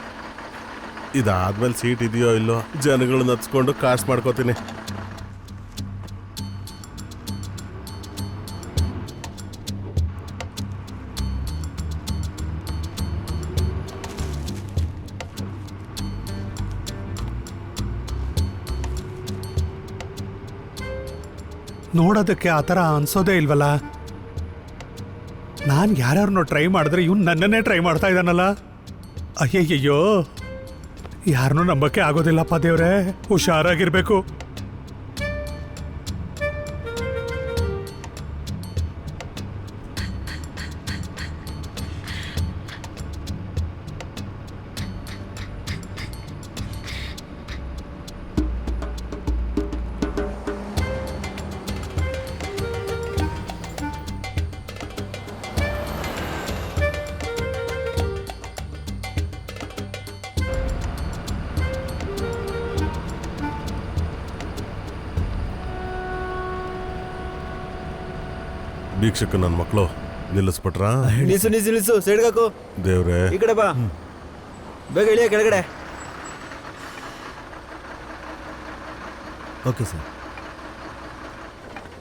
ಇದಾದ್ಮೇಲೆ ಸೀಟ್ ಇದೆಯೋ ಇಲ್ಲೋ ಜನಗಳನ್ನ ಹತ್ಸ್ಕೊಂಡು ಕಾಸು ಮಾಡ್ಕೋತೀನಿ. ನೋಡೋದಕ್ಕೆ ಆ ಥರ ಅನ್ಸೋದೇ ಇಲ್ವಲ್ಲ. ನಾನು ಯಾರ್ಯಾರನ್ನೋ ಟ್ರೈ ಮಾಡಿದ್ರೆ ಇವ್ನು ನನ್ನನ್ನೇ ಟ್ರೈ ಮಾಡ್ತಾ ಇದ್ದಾನಲ್ಲ. ಅಯ್ಯಯ್ಯೋ, ಯಾರನ್ನೂ ನಂಬಕ್ಕೆ ಆಗೋದಿಲ್ಲಪ್ಪ ದೇವ್ರೆ. ಹುಷಾರಾಗಿರ್ಬೇಕು. ಭಿಕ್ಷಕ ನನ್ನ ಮಕ್ಕಳು ನಿಲ್ಲಿಸ್ಬಿಟ್ರ? ನಿಲ್ಸು ಸೈಡ್ಗಾಕು. ದೇವ್ರೆ, ಈ ಕಡೆ ಬಾ, ಬೇಗ ಇಳಿಯ ಕೆಳಗಡೆ. Okay sir.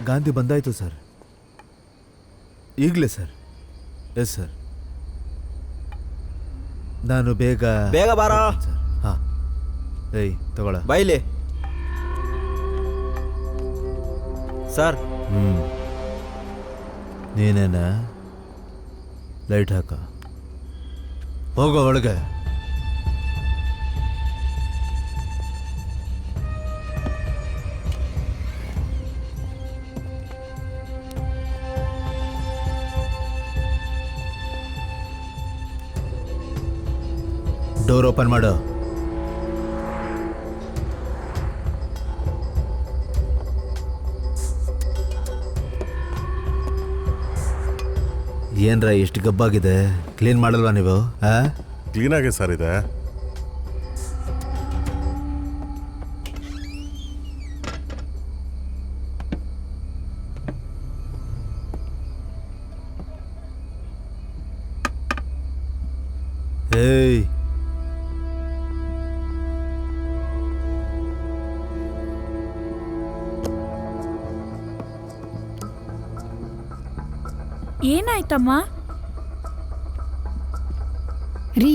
ಗಾಂಧಿ ಬಂದಾಯ್ತು ಸರ್. ಈಗಲೇ ಸರ್. Yes sir. ನಾನು ಬೇಗ ಬಾರೋ ಸರ್. ಹಾಂ, ಏಯ್ ತಗೊಳ ಬಾಯಿಲಿ ಸರ್. ನೀನೇನ ಲೈಟ್ ಹಾಕ. ಹೋಗೋ ಒಳಗೆ. ಡೋರ್ ಓಪನ್ ಮಾಡು. ಏನ್ರ ಎಷ್ಟು ಗಬ್ಬಾಗಿದೆ, ಕ್ಲೀನ್ ಮಾಡಲ್ವಾ ನೀವು? ಕ್ಲೀನಾಗೆ ಸರ್ ಇದೆ. ಏಯ್, ಏನಾಯ್ತಮ್ಮ? ರೀ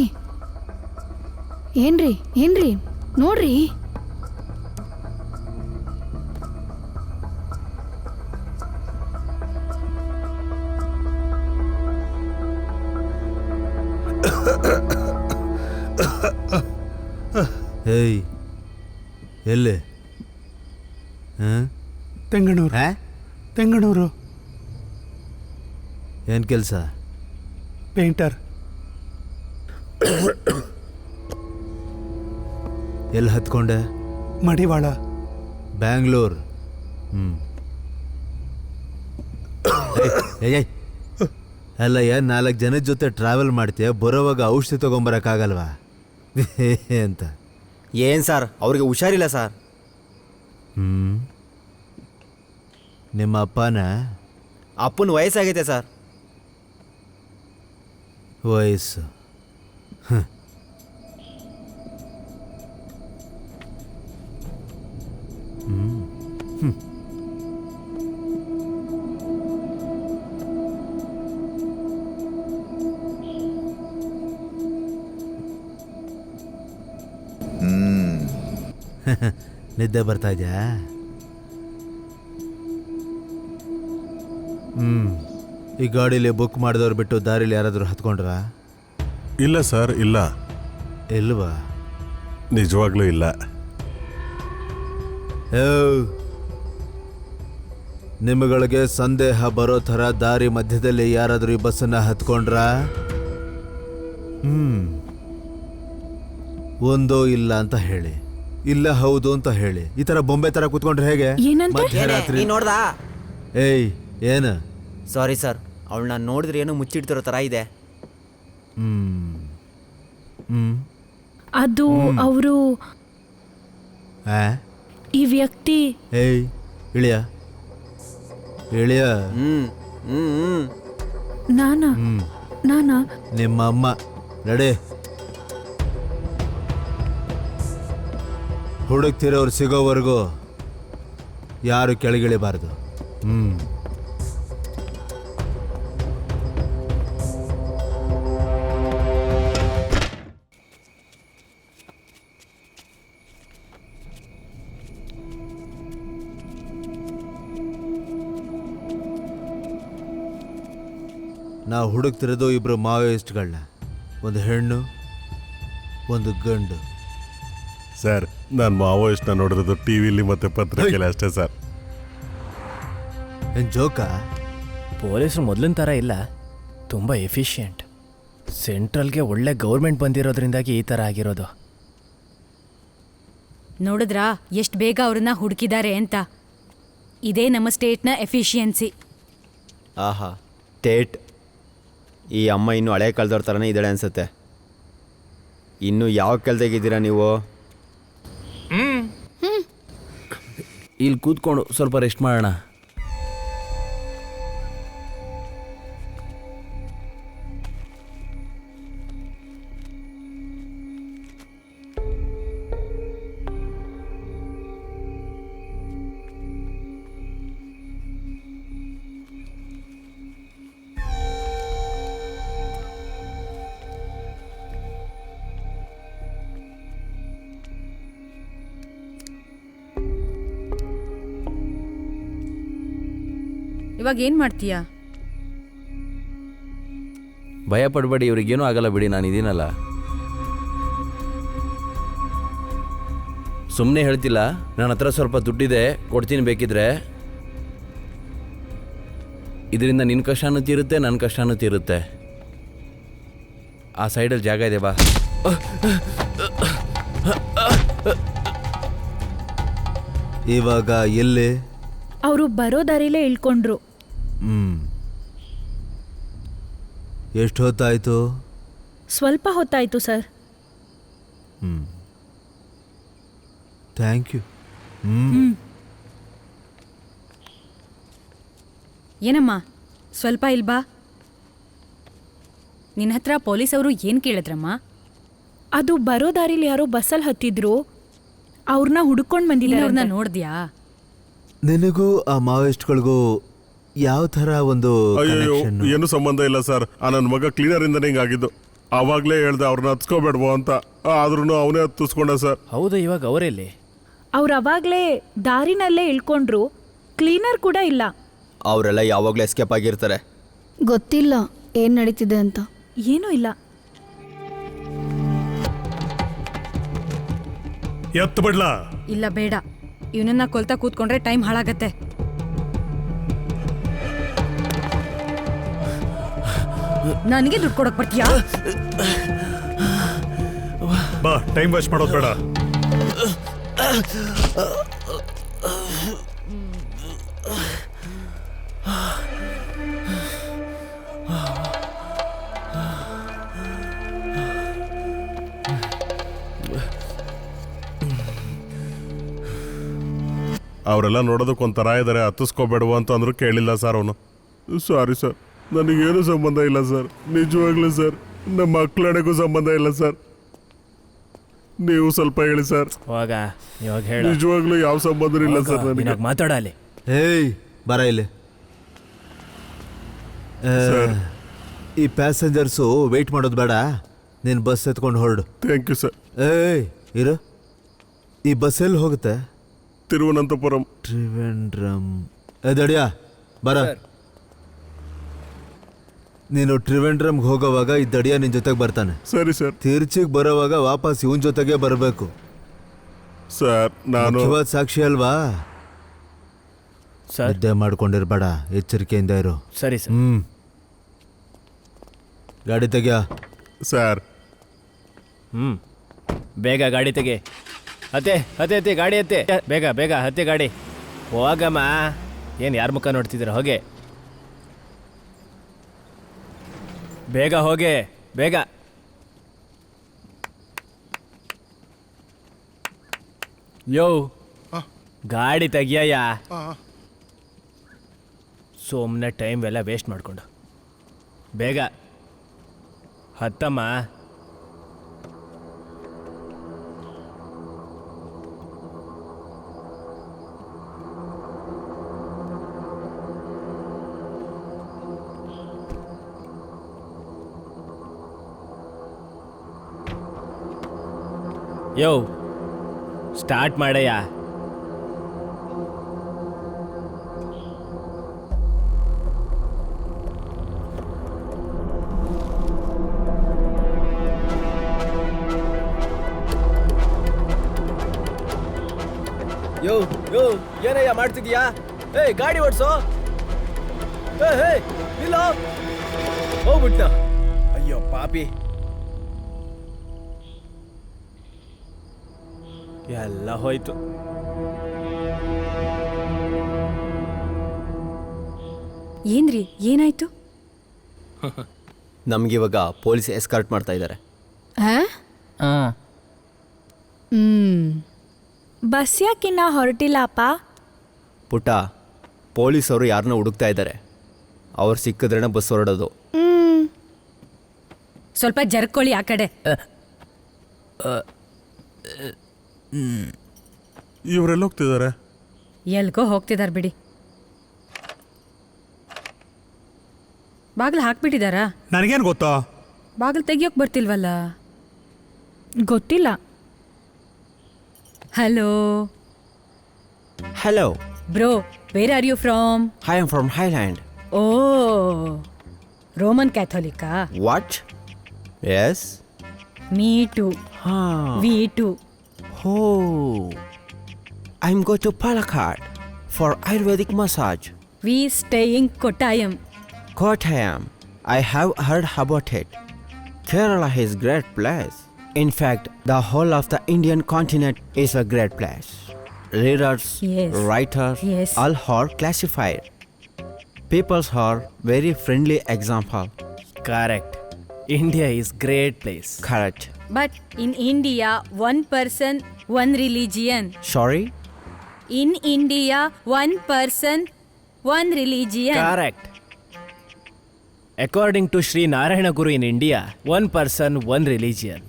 ಏನ್ರಿ ಏನ್ರಿ ನೋಡ್ರಿ. ಏಯ್, ಎಲ್ಲಿ? ತೆಂಗಣೂರು. ತೆಂಗಣೂರು. ಏನು ಕೆಲಸ? ಪೇಂಟರ್. ಎಲ್ಲಿ ಹತ್ಕೊಂಡೆ? ಮಡಿವಾಳ. ಬ್ಯಾಂಗ್ಳೂರ್. ಅಲ್ಲ, 4 ಜನದ ಜೊತೆ ಟ್ರಾವೆಲ್ ಮಾಡ್ತೀಯ, ಬರೋವಾಗ ಔಷಧಿ ತೊಗೊಂಬರಕ್ಕಾಗಲ್ವಾ ಅಂತ. ಏನು ಸರ್, ಅವ್ರಿಗೆ ಹುಷಾರಿಲ್ಲ ಸರ್. ನಿಮ್ಮ ಅಪ್ಪನ? ಅಪ್ಪನ ವಯಸ್ಸಾಗೈತೆ ಸರ್. ವಯಸ್ಸು? ನಿದ್ದೆ ಬರ್ತಾ ಇದೆಯಾ? ಈ ಗಾಡೀಲಿ ಬುಕ್ ಮಾಡಿದವ್ರು ಬಿಟ್ಟು ದಾರಿಲಿ ಯಾರಾದರೂ ಹತ್ಕೊಂಡ್ರ? ಇಲ್ಲ ಸರ್, ಇಲ್ಲ. ಇಲ್ವಾ? ನಿಜವಾಗ್ಲೂ ಇಲ್ಲ. ನಿಮ್ಮಗಳಿಗೆ ಸಂದೇಹ ಬರೋ ಥರ ದಾರಿ ಮಧ್ಯದಲ್ಲಿ ಯಾರಾದರೂ ಈ ಬಸ್ಸನ್ನು ಹತ್ಕೊಂಡ್ರ? ಒಂದೋ ಇಲ್ಲ ಅಂತ ಹೇಳಿ, ಇಲ್ಲ ಹೌದು ಅಂತ ಹೇಳಿ. ಈ ಥರ ಬೊಂಬೆ ಥರ ಕೂತ್ಕೊಂಡ್ರೆ ಹೇಗೆ? ಮಧ್ಯರಾತ್ರಿ ನೋಡ್ದಾ? ಏಯ್, ಏನು? ಸಾರಿ ಸರ್, ಅವಳನ್ನ ನೋಡಿದ್ರೆ ಏನೋ ಮುಚ್ಚಿಡ್ತಿರೋ ಥರ ಇದೆ. ಅದು ಅವರು ಈ ವ್ಯಕ್ತಿ. ಏಯ್, ಇಳಿಯ ಇಳಿಯ. ನಾನಾ? ನಿಮ್ಮ ಅಮ್ಮ. ನಡೆ. ಹುಡುಕ್ತಿರೋರು ಸಿಗೋವರೆಗೂ ಯಾರು ಕೆಳಗಿಳಿಬಾರ್ದು. ನಾವು ಹುಡುಕ್ತಿರೋದು 2 ಮಾವೋಯಿಸ್ಟ್ಗಳನ್ನ, ಒಂದು ಹೆಣ್ಣು, ಒಂದು ಗಂಡು. ಸರ್, ನಾನು ಮಾವೋಯಿಸ್ಟ್ನ ನೋಡಿರೋದು ಟಿವಿಲಿ ಮತ್ತೆ ಪತ್ರಿಕೆಯಲ್ಲಿ ಅಷ್ಟೇ ಸರ್. ಏನು ಜೋಕಾ? ಪೊಲೀಸರು ಮೊದಲಿನ ಥರ ಇಲ್ಲ, ತುಂಬ ಎಫಿಷಿಯೆಂಟ್. ಸೆಂಟ್ರಲ್ಗೆ ಒಳ್ಳೆ ಗೌರ್ಮೆಂಟ್ ಬಂದಿರೋದ್ರಿಂದಾಗಿ ಈ ಥರ ಆಗಿರೋದು. ನೋಡಿದ್ರಾ ಎಷ್ಟು ಬೇಗ ಅವ್ರನ್ನ ಹುಡುಕಿದ್ದಾರೆ ಅಂತ? ಇದೇ ನಮ್ಮ ಸ್ಟೇಟ್ನ ಎಫಿಷಿಯನ್ಸಿ. ಆಹಾ, ಸ್ಟೇಟ್. ಈ ಅಮ್ಮ ಇನ್ನೂ ಹಳೆ ಕಾಲದವ್ರ ಥರನೇ ಇದ್ದಾಳೆ ಅನ್ಸುತ್ತೆ. ಇನ್ನು ಯಾವ ಕೆಲ್ದಾಗಿದ್ದೀರಾ ನೀವು? ಇಲ್ಲಿ ಕೂತ್ಕೊಂಡು ಸ್ವಲ್ಪ ರೆಸ್ಟ್ ಮಾಡೋಣ. ಇವಾಗ ಏನು ಮಾಡ್ತೀಯಾ? ಭಯ ಪಡಬೇಡಿ, ಇವ್ರಿಗೇನೂ ಆಗಲ್ಲ ಬಿಡಿ, ನಾನು ಇದೀನಲ್ಲ. ಸುಮ್ಮನೆ ಹೇಳ್ತಿಲ್ಲ, ನನ್ನ ಹತ್ರ ಸ್ವಲ್ಪ ದುಡ್ಡಿದೆ, ಕೊಡ್ತೀನಿ ಬೇಕಿದ್ರೆ. ಇದರಿಂದ ನಿನ್ನ ಕಷ್ಟನೂ ತೀರುತ್ತೆ, ನನ್ನ ಕಷ್ಟನೂ ತೀರುತ್ತೆ. ಆ ಸೈಡಲ್ಲಿ ಜಾಗ ಇದೆ, ಬಾ. ಇವಾಗ ಎಲ್ಲಿ? ಅವರು ಬರೋ ದಾರಿಲೇ ಇಳ್ಕೊಂಡ್ರು. ಎಷ್ಟು ಹೊತ್ತಾಯ್ತು? ಸ್ವಲ್ಪ ಹೊತ್ತಾಯ್ತು ಸರ್. Thank you. ಏನಮ್ಮ ಸ್ವಲ್ಪ ಇಲ್ಬಾ. ನಿನ್ನ ಹತ್ರ ಪೊಲೀಸ್ ಅವರು ಏನು ಕೇಳಿದ್ರಮ್ಮ? ಅದು ಬರೋ ದಾರಿಲಿ ಯಾರೋ ಬಸ್ಸಲ್ಲಿ ಹತ್ತಿದ್ರು, ಅವ್ರನ್ನ ಹುಡ್ಕೊಂಡು ಬಂದಿದ್ದಾರನ್ನ ನೋಡಿದ್ಯಾ? ನಿನಗೂ ಆ ಮಾವೋಯಿಸ್ಟ್ಗಳಿಗೂ ಯಾವ ಥರ ಒಂದು ಅಯ್ಯೋ connection? ಏನು ಸಂಬಂಧ ಇಲ್ಲ ಸರ್. ನನ್ನ ಮಗ ಕ್ಲೀನರ್ ಇಂದನೇ ಹಿಂಗಾಗಿದ್ದು. ಅವಾಗ್ಲೇ ಹೇಳ್ದೆ ಅವ್ರನ್ನ ಹತ್ಕೋಬೇಡ್ವೋ ಅಂತ, ಆದ್ರೂ ಅವನೇ ಹತ್ತಿಸ್ಕೊಂಡ ಸರ್. ಹೌದು, ಇವಾಗ ಅವರೆಲ್ಲಿ? ಅವ್ರು ಅವಾಗಲೇ ದಾರಿನಲ್ಲೇ ಇಳ್ಕೊಂಡ್ರು, ಕ್ಲೀನರ್ ಕೂಡ ಇಲ್ಲ. ಅವರೆಲ್ಲ ಯಾವಾಗಲೂ ಎಸ್ಕೇಪ್ ಆಗಿರ್ತಾರೆ. ಗೊತ್ತಿಲ್ಲ ಏನು ನಡೀತಿದೆ ಅಂತ. ಏನೂ ಇಲ್ಲ. ಎತ್ತು ಬಿಡ್ಲಾ? ಇಲ್ಲ ಬೇಡ, ಇವನನ್ನ ಕೊಲ್ತಾ ಕೂತ್ಕೊಂಡ್ರೆ ಟೈಮ್ ಹಾಳಾಗತ್ತೆ. ನನಗೆ ದುಡ್ಡು ಕೊಡಕ್ ಬರ್ತೀಯಾ? ಬಾ, ಟೈಮ್ ವೇಸ್ಟ್ ಮಾಡೋದು ಬೇಡ. ಅವರೆಲ್ಲ ನೋಡೋದಕ್ಕೆ ಒಂಥರ ಇದ್ದಾರೆ, ಹತ್ತಿಸ್ಕೋಬೇಡವೋ ಅಂತ ಅಂದ್ರೂ ಕೇಳಿಲ್ಲ ಸರ್ ಅವನು. ಸಾರಿ ಸರ್, ನನಗೇನು ಸಂಬಂಧ ಇಲ್ಲ ಸರ್. ನಿಜವಾಗ್ಲೂ ಸರ್, ನಮ್ಮ ಮಕ್ಕಳಡೆಗೂ ಸಂಬಂಧ ಇಲ್ಲ ಸರ್. ನೀವು ಸ್ವಲ್ಪ ಹೇಳಿ ಸರ್. ಇವಾಗ ಹೇಳ. ನಿಜವಾಗ್ಲೂ ಯಾವ ಸಂಬಂಧ ಇಲ್ಲ ಸರ್ ನನಗೆ. ಮಾತಾಡಲಿ. ಏಯ್ ಬರ ಇಲ್ಲಿ. ಈ ಪ್ಯಾಸೆಂಜರ್ಸು ವೆಯ್ಟ್ ಮಾಡೋದು ಬೇಡ, ನೀನು ಬಸ್ ಎತ್ಕೊಂಡು ಹೊರಡು. Thank you sir. ಏಯ್ ಇರು, ಈ ಬಸ್ ಎಲ್ಲಿ ಹೋಗುತ್ತೆ? ತಿರುವನಂತಪುರಂ. ತ್ರಿವೆಂಡ್ರಂ. ದಡಿಯಾ ಬರ. ನೀನು ಟ್ರಿವೆಂಡ್ರಮ್ಗೆ ಹೋಗೋವಾಗ ಈ ದಡಿಯ ನಿನ್ನ ಜೊತೆಗೆ ಬರ್ತಾನೆ. ಸರಿ ಸರ್. ತಿರ್ಚಿಗೆ ಬರೋವಾಗ ವಾಪಸ್ ಇವನ್ ಜೊತೆಗೆ ಬರಬೇಕು ಸರ್. ನಾನು ಮುಖ್ಯವಾದ ಸಾಕ್ಷಿ ಅಲ್ವಾ? ನಿದ್ದೆ ಮಾಡ್ಕೊಂಡಿರ್ಬೇಡ, ಎಚ್ಚರಿಕೆಯಿಂದ ಇರು. ಸರಿ ಸರ್. ಗಾಡಿ ತೆಗಿಯ ಸರ್. ಬೇಗ ಗಾಡಿ ತೆಗೆ. ಹತ್ತೆ ಗಾಡಿ ಹತ್ತೆ, ಬೇಗ ಬೇಗ ಹತ್ತೆ ಗಾಡಿ. ಹೋಗಮ್ಮ, ಏನು ಯಾರ ಮುಖ ನೋಡ್ತಿದ್ದೀರ? ಹೋಗೆ ಬೇಗ, ಹೋಗೆ ಬೇಗ. ಯೋ ಗಾಡಿ ತೆಗಿಯಯ್ಯ. ಸುಮ್ಮನೆ ಟೈಮ್ ಎಲ್ಲ ವೇಸ್ಟ್ ಮಾಡಿಕೊಂಡು ಬೇಗ ಹತ್ತಮ್ಮ. ಯೋ ಸ್ಟಾರ್ಟ್ ಮಾಡಯ್ಯ. ಯೋ ಏನಯ್ಯ ಮಾಡ್ತಿದ್ಯಾ? ಏಯ್ ಗಾಡಿ ಓಡಿಸೋ. ಇಲ್ಲ ಹೋಗ್ಬಿಟ್ಟ. ಅಯ್ಯೋ ಪಾಪಿ, ಎಲ್ಲ ಹೋಯ್ತು. ಏನ್ರಿ ಏನಾಯ್ತು? ನಮ್ಗಿವಾಗ ಪೊಲೀಸ್ ಎಸ್ಕಾರ್ಟ್ ಮಾಡ್ತಾ ಇದ್ದಾರೆ. ಬಸ್ ಯಾಕಿನ್ನ ಹೊರಟಿಲ್ಲ ಅಪ್ಪ? ಪುಟ್ಟ, ಪೊಲೀಸವರು ಯಾರನ್ನ ಹುಡುಕ್ತಾ ಇದ್ದಾರೆ. ಅವ್ರು ಸಿಕ್ಕಿದ್ರೇನೆ ಬಸ್ ಹೊರಡೋದು. ಸ್ವಲ್ಪ ಜರ್ಕೊಳ್ಳಿ ಆ ಕಡೆ. ಇವರೆಲ್ಲ ಹೋಗ್ತಿದ್ದಾರೆ. ಎಲ್ಗೋ ಹೋಗ್ತಿದಾರ ಬಿಡಿ. ಬಾಗಿಲು ಹಾಕ್ಬಿಟ್ಟಿದಾರಾ? ನನಗೇನು ಗೊತ್ತಾ? ಬಾಗಿಲು ತೆಗಿಯೋಕ್ ಬರ್ತಿಲ್ವಲ್ಲ? ಗೊತ್ತಿಲ್ಲ. Hello hello bro, where are you from? I am from Highland. Oh, Roman ಕ್ಯಾಥೋಲಿಕಾ? What? Yes. Me too. We too. Oh, I am go to Palakkad for ayurvedic massage. We staying Kottayam. Kottayam. I have heard about it. Kerala is great place. In fact, the whole of the Indian continent is a great place. Readers, Yes. writers, Yes. all are classified. People are very friendly example. Correct. India is great place. Correct. But in India one person one religion. Sorry? In India one person one religion. Correct. According to Shri Narayana Guru in India, one person one religion.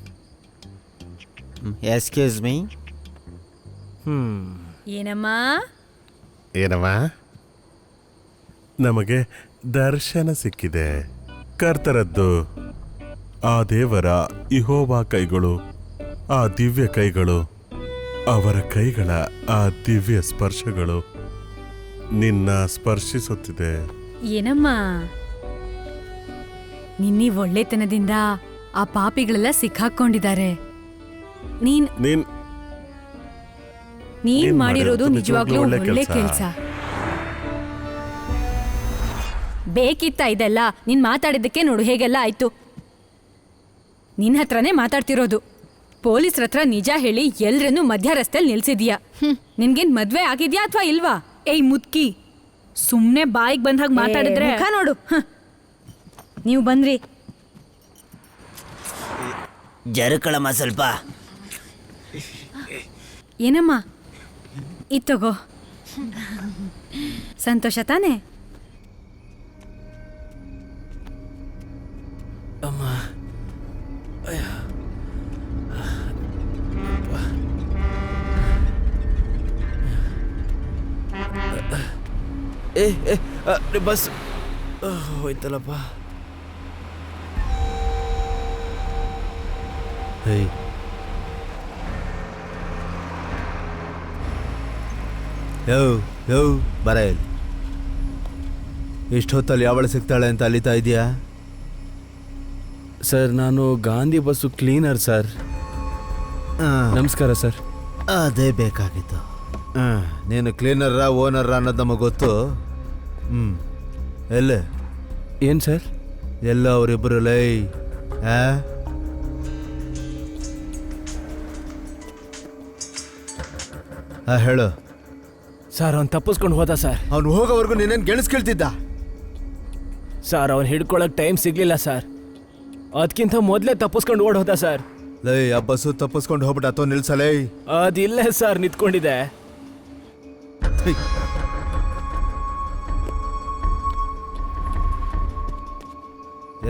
Excuse me? ಏನಮ್ಮ? ಏನಮ್ಮ? ನಮಗೆ ದರ್ಶನ ಸಿಕ್ಕಿದೆ. ಕರ್ತರದ್ದು ಆ ದೇವರ ಯೆಹೋವ ಕೈಗಳು, ಆ ದಿವ್ಯ ಕೈಗಳು, ಅವರ ಕೈಗಳ ಆ ದಿವ್ಯ ಸ್ಪರ್ಶಗಳು ನಿನ್ನ ಸ್ಪರ್ಶಿಸುತ್ತಿದೆ. ಏನಮ್ಮ? ನಿನ್ನಿ ಒಳ್ಳೆತನದಿಂದ ಆ ಪಾಪಿಗಳೆಲ್ಲ ಸಿಕ್ಕಾಕೊಂಡಿದ್ದಾರೆ. ನೀನ್ ಮಾಡಿರೋದು ನಿಜವಾಗ್ಲೂ ಒಳ್ಳೆ ಕೆಲ್ಸ. ಬೇಕಿತ್ತ ಇದೆಲ್ಲ? ನೀನ್ ಮಾತಾಡಿದ್ದಕ್ಕೆ ನೋಡು ಹೇಗೆಲ್ಲ ಆಯ್ತು. ನಿನ್ನ ಹತ್ರನೇ ಮಾತಾಡ್ತಿರೋದು. ಪೊಲೀಸ್ರ ಹತ್ರ ನಿಜ ಹೇಳಿ ಎಲ್ರನ್ನೂ ಮಧ್ಯ ರಸ್ತೆಯಲ್ಲಿ ನಿಲ್ಸಿದ್ಯಾ. ನಿನ್ಗೇನ್ ಮದ್ವೆ ಆಗಿದ್ಯಾ ಅಥವಾ ಇಲ್ವಾ? ಏಯ್ ಮುದ್ಕಿ, ಸುಮ್ನೆ ಬಾಯಿಗೆ ಬಂದಾಗ ಮಾತಾಡಿದ್ರೆ ಮುಖ ನೋಡು. ನೀವು ಬಂದ್ರಿ. ಜರುಕಳಮ್ಮ ಸ್ವಲ್ಪ. ಏನಮ್ಮ? ಇದ್ ತಗೋ. ಸಂತೋಷ ತಾನೇ? ಅಮ್ಮ, ಬಸ್ ಹೋಯ್ತಲ್ಲಪ್ಪ. ಹೇಯ್, ಯೋ ಬರ ಇಲ್ಲಿ. ಇಷ್ಟೊತ್ತಲ್ಲಿ ಯಾವಳು ಸಿಗ್ತಾಳೆ ಅಂತ ಅಲಿತಾ ಇದೆಯಾ? ಸರ್, ನಾನು ಗಾಂಧಿ ಬಸ್ಸು ಕ್ಲೀನರ್ ಸರ್. ನಮಸ್ಕಾರ ಸರ್. ಅದೇ ಬೇಕಾಗಿತ್ತು. ನೀನು ಕ್ಲೀನರ್ರಾ ಓನರ್ರಾ ಅನ್ನೋದು ನಮಗೆ ಗೊತ್ತು. ಎಲ್ಲೇ? ಏನು ಸರ್? ಎಲ್ಲ ಅವರಿಬ್ಬರು ಲೈ. ಹೇಳು ಸರ್. ಅವ್ನು ತಪ್ಪಿಸ್ಕೊಂಡು ಹೋದ ಸರ್. ಅವ್ನು ಹೋಗೋವರೆಗೂ ನೀನೇನು ಗೆಣಸ್ಕೇಳ್ತಿದ್ದ? ಸರ್, ಅವ್ನು ಹಿಡ್ಕೊಳಕ್ ಟೈಮ್ ಸಿಗ್ಲಿಲ್ಲ ಸರ್. ಅದಕ್ಕಿಂತ ಮೊದಲೇ ತಪ್ಪಿಸ್ಕೊಂಡು ಓಡ್ ಹೋದ ಸರ್. ಲೈ, ಆ ಬಸ್ಸು ತಪ್ಪಿಸ್ಕೊಂಡು ಹೋಗ್ಬಿಟ್ಟು ಅಥವಾ ನಿಲ್ಸಲೈ? ಅದಿಲ್ಲೇ ಸರ್ ನಿಂತ್ಕೊಂಡಿದೆ.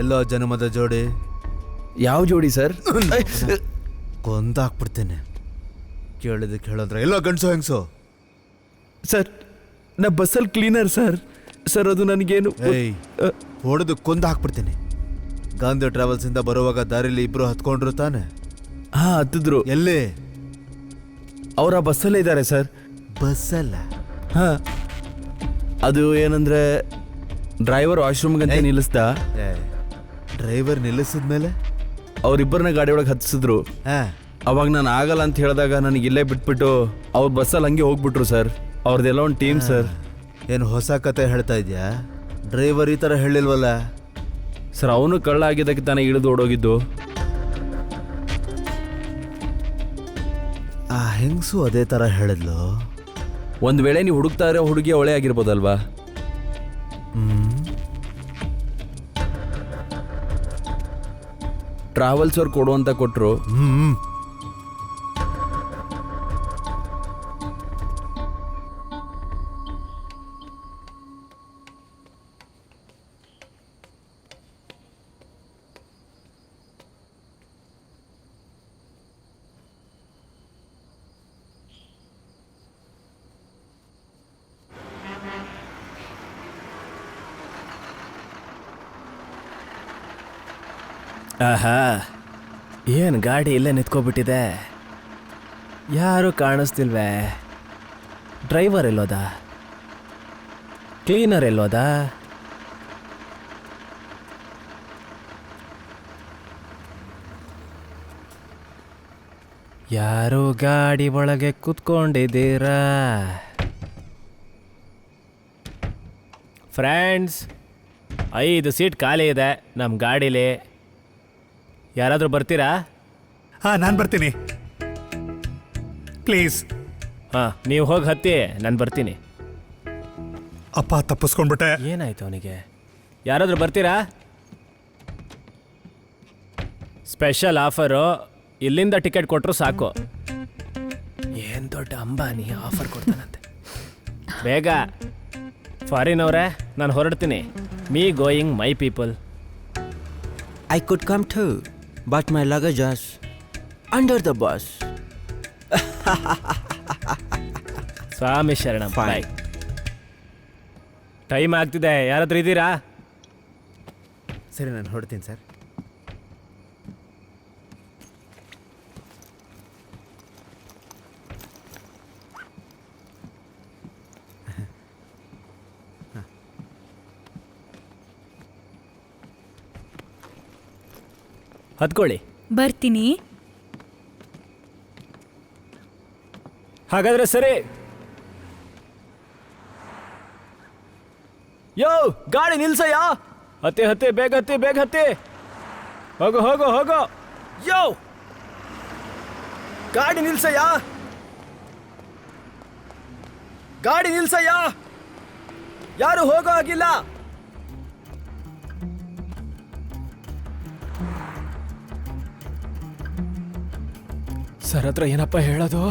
ಎಲ್ಲೋ ಜನ್ಮದ ಜೋಡಿ? ಯಾವ ಜೋಡಿ ಸರ್? ಕೊಂದಾಕ್ಬಿಡ್ತೇನೆ. ಕೇಳಿದಕ್ಕೆ ಹೇಳಿದ್ರೆ ಎಲ್ಲೋ ಗಂಡಸು ಹೆಂಗಸು? ಸರ್, ನಾ ಬಸ್ಸಲ್ಲಿ ಕ್ಲೀನರ್ ಸರ್. ಸರ್, ಅದು ನನಗೇನು ಹೊಡೆದು ಕೊಂದು ಹಾಕ್ಬಿಡ್ತೀನಿ. ಗಾಂಧಿ ಟ್ರಾವೆಲ್ಸಿಂದ ಬರುವಾಗ ದಾರಿಲಿ ಇಬ್ರು ಹತ್ಕೊಂಡ್ರು ತಾನೆ? ಹತ್ತಿದ್ರು. ಎಲ್ಲಿ? ಅವರ ಬಸ್ಸಲ್ಲೇ ಇದ್ದಾರೆ ಸರ್. ಬಸ್ಸಲ್ಲ? ಅದು ಏನಂದ್ರೆ ಡ್ರೈವರ್ ವಾಶ್ರೂಮ್ಗಂತ ನಿಲ್ಲಿಸ್ದ. ಡ್ರೈವರ್ ನಿಲ್ಲಿಸಿದ್ಮೇಲೆ ಅವ್ರಿಬ್ಬರನ್ನ ಗಾಡಿ ಒಳಗೆ ಹತ್ತಿಸಿದ್ರು. ಅವಾಗ ನಾನು ಆಗಲ್ಲ ಅಂತ ಹೇಳಿದಾಗ ನನಗೆ ಇಲ್ಲೇ ಬಿಟ್ಬಿಟ್ಟು ಅವ್ರ ಬಸ್ಸಲ್ಲಿ ಹಂಗೆ ಹೋಗ್ಬಿಟ್ರು ಸರ್. ಅವ್ರದ್ದೆಲ್ಲ ಒಂದು ಟೀಮ್ ಸರ್. ಏನು ಹೊಸ ಕತೆ ಹೇಳ್ತಾ ಇದೆಯಾ? ಡ್ರೈವರ್ ಈ ಥರ ಹೇಳಿಲ್ವಲ್ಲ ಸರ್. ಅವನು ಕಳ್ಳ ಆಗಿದ್ದಕ್ಕೆ ತಾನೇ ಇಳಿದು ಓಡೋಗಿದ್ದು. ಆ ಹೆಂಗಸು ಅದೇ ಥರ ಹೇಳಿದ್ಲು. ಒಂದು ವೇಳೆ ನೀವು ಹುಡುಕ್ತಾ ಇರೋ ಹುಡುಗಿ ಅವಳೇ ಆಗಿರ್ಬೋದಲ್ವಾ? ಟ್ರಾವೆಲ್ಸ್ ಅವ್ರು ಕೊಡು ಅಂತ ಕೊಟ್ಟರು. ಆಹಾ, ಏನು ಗಾಡಿ ಇಲ್ಲೇ ನಿಂತ್ಕೊಬಿಟ್ಟಿದೆ. ಯಾರು ಕಾಣಿಸ್ತಿಲ್ವೇ? ಡ್ರೈವರ್ ಎಲ್ಲೋದ? ಕ್ಲೀನರ್ ಎಲ್ಲೋದ? ಯಾರು ಗಾಡಿ ಒಳಗೆ ಕೂತ್ಕೊಂಡಿದ್ದೀರಾ ಫ್ರೆಂಡ್ಸ್? 5 ಸೀಟ್ ಖಾಲಿ ಇದೆ ನಮ್ಮ ಗಾಡೀಲಿ. ಯಾರಾದರೂ ಬರ್ತೀರಾ? ಹಾಂ, ನಾನು ಬರ್ತೀನಿ. ಪ್ಲೀಸ್. ಹಾಂ, ನೀವು ಹೋಗಿ ಹತ್ತಿ, ನಾನು ಬರ್ತೀನಿ. ಅಪ್ಪ, ತಪ್ಪಿಸ್ಕೊಂಡ್ಬಿಟ್ಟೆ. ಏನಾಯ್ತು ಅವನಿಗೆ? ಯಾರಾದರೂ ಬರ್ತೀರಾ? ಸ್ಪೆಷಲ್ ಆಫರು, ಇಲ್ಲಿಂದ ಟಿಕೆಟ್ ಕೊಟ್ಟರು ಸಾಕು. ಏನು ದೊಡ್ಡ ಅಂಬಾನಿ ಆಫರ್ ಕೊಡ್ತಾನಂತೆ. ಬೇಗ ಫಾರಿನ್ ಅವರೇ, ನಾನು ಹೊರಡ್ತೀನಿ. Me going my people. I could come to but my luggages under the bus. ಸ್ವಾಮಿ ಶರಣ. ಬಾಯ್. ಟೈಮ್ ಆಗ್ತಿದೆ, ಯಾರಾದ್ರೂ ಇದ್ದೀರಾ? ಸರಿ, ನಾನು ಹೊರಡ್ತೀನಿ ಸರ್. ಹತ್ಕೊಳ್ಳಿ. ಬರ್ತೀನಿ. ಹಾಗಾದ್ರೆ ಸರಿ. ಯೋ, ಗಾಡಿ ನಿಲ್ಸಯ್ಯ. ಹತ್ತಿ ಹತ್ತಿ, ಬೇಗ ಹತ್ತಿ, ಬೇಗ ಹತ್ತಿ. ಹೋಗು ಹೋಗು ಹೋಗು. ಯೋ, ಗಾಡಿ ನಿಲ್ಸಯ್ಯ, ಗಾಡಿ ನಿಲ್ಸಯ್ಯ. ಯಾರು ಹೋಗೋ ಆಗಿಲ್ಲ. ಸರ್ ಹತ್ರ ಏನಪ್ಪ ಹೇಳೋದು?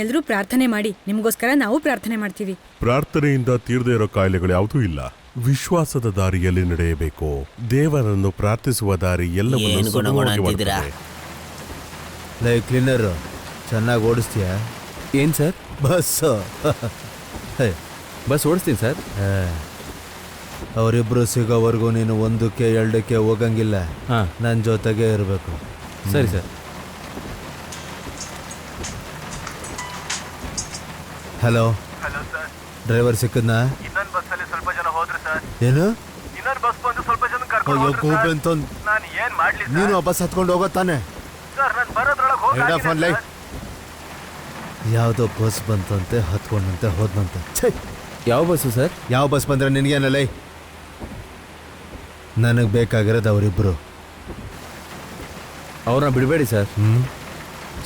ಎಲ್ಲರೂ ಪ್ರಾರ್ಥನೆ ಮಾಡಿ, ನಿಮಗೋಸ್ಕರ ನಾವು ಪ್ರಾರ್ಥನೆ ಮಾಡ್ತೀವಿ. ಪ್ರಾರ್ಥನೆಯಿಂದ ತೀರದೇ ಇರೋ ಕಾಯಿಲೆಗಳು ಯಾವುದೂ ಇಲ್ಲ. ವಿಶ್ವಾಸದ ದಾರಿಯಲ್ಲಿ ನಡೆಯಬೇಕು. ದೇವರನ್ನು ಪ್ರಾರ್ಥಿಸುವ ದಾರಿ ಎಲ್ಲವನ್ನೂ ಸುಗಮವಾಗಿ ಮಾಡುತ್ತದೆ. ಲೈ ಕ್ಲೀನರ್, ಚೆನ್ನಾಗಿ ಓಡಿಸ್ತೀಯಾ? ಏನು ಸರ್? Bus ಓಡಿಸ್ತೀನಿ sir. ಅವರಿಬ್ರು ಸಿಗೋವರೆಗೂ ನೀನು 1ಕ್ಕೆ 2ಕ್ಕೆ ಹೋಗಂಗಿಲ್ಲ. ನನ್ನ ಜೊತೆಗೆ ಇರಬೇಕು. ಸರಿ sir. Hello hello sir. Driver ಸಿಕ್ಕದ್ನಾ? ಇನ್ನೊಂದು ಬಸ್ಸಲ್ಲಿ ಸ್ವಲ್ಪ ಜನ ಹೋದ್ರು ಸರ್. ಏನು? ಇನ್ನೊಂದು ಬಸ್ ಬಂದು ಸ್ವಲ್ಪ ಜನ ಕರ್ಕೊಂಡು ಹೋದ್ರು ಸರ್. ನಾನು ಏನ್ ಮಾಡ್ಲಿ ಸರ್? ನೀನು ಆ ಬಸ್ ಹತ್ಕೊಂಡು ಹೋಗೋತಾನೆ ಸರ್? ನಾನು ಬರೋದ್ರೊಳಗೆ ಹೋಗಿ ಯಾವುದೋ ಬಸ್ ಬಂತಂತೆ, ಹತ್ಕೊಂಡಂತೆ ಹೋದ್ನಂತೆ. ಯಾವ ಬಸ್ಸು ಸರ್? ಯಾವ ಬಸ್ ಬಂದ್ರೆ ನಿನಗೇನಲ್ಲ? ನನಗೆ ಬೇಕಾಗಿರೋದು ಅವರಿಬ್ಬರು. ಅವ್ರನ್ನ ಬಿಡಬೇಡಿ ಸರ್.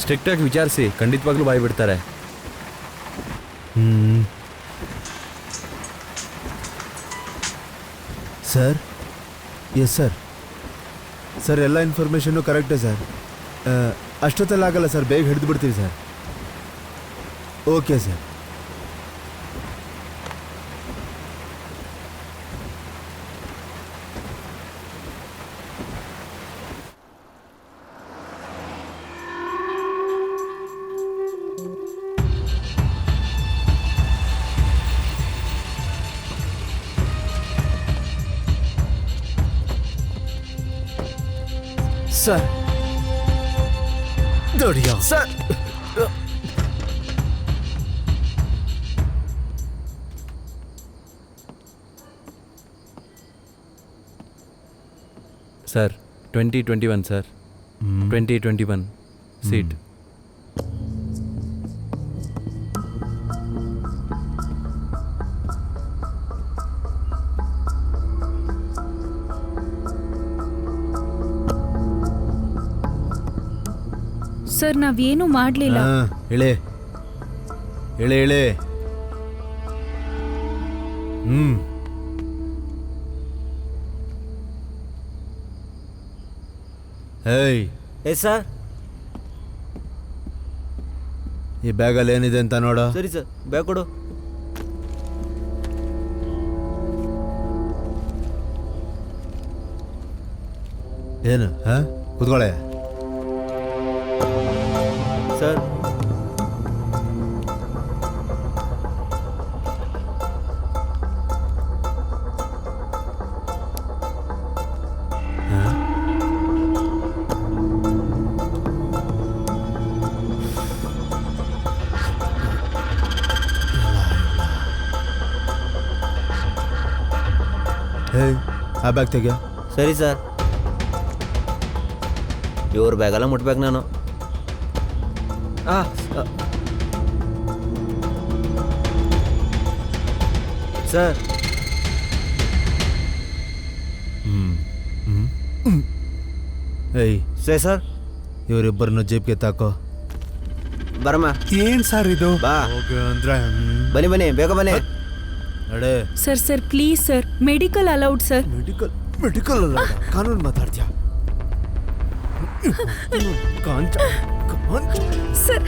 ಸ್ಟ್ರಿಕ್ಟಾಗಿ ವಿಚಾರಿಸಿ, ಖಂಡಿತವಾಗ್ಲೂ ಬಾಯಿ ಬಿಡ್ತಾರೆ. ಸರ್? Yes sir. ಸರ್, ಎಲ್ಲ ಇನ್ಫಾರ್ಮೇಷನ್ನು ಕರೆಕ್ಟೇ ಸರ್. ಅಷ್ಟೊತ್ತಲ್ಲ ಆಗಲ್ಲ ಸರ್, ಬೇಗ ಹಿಡಿದು ಬಿಡ್ತೀವಿ ಸರ್. Okay sir. ಸರ್, ದೊಡ್ಡ sir, sir 2021 sir. 2021 seat. Sir ನಾವೇನು ಮಾಡ್ಲಿಲ್ಲ. ಇಳೆ ಇಳೆ ಇಳೆ. ಹೇಯ್ ಸರ್, ಈ ಬ್ಯಾಗಲ್ಲಿ ಏನಿದೆ ಅಂತ ನೋಡು. ಸರಿ ಸರ್, ಬ್ಯಾಗ್ ಕೊಡು. ಏನು ಕೂತ್ಕೊಳ್ಳೆ ಸರ್. ಆ ಬ್ಯಾಗ್ ತೆಗಿಯ. ಸರಿ ಸರ್. ಇವ್ರ ಬ್ಯಾಗೆಲ್ಲ ಮುಟ್ಬೇಕು ನಾನು. ಸರ್. ಏಯ್ ಸರಿ ಸರ್. ಇವರಿಬ್ಬರನ್ನು ಜೇಬ್ಗೆ ತಾಕೋ. ಬರಮ್ಮ. ಏನ್ ಸರ್ ಇದು? ಬಾ ಅಂದ್ರೆ ಬನ್ನಿ ಬನ್ನಿ, ಬೇಗ ಬನ್ನಿ. ನಡೆ. Sir sir please sir, medical allowed sir. Medical ಅಲ್ಲ, ಕಾನೂನು ಮಾತಾಡ್ತೀಯ. ಸರ್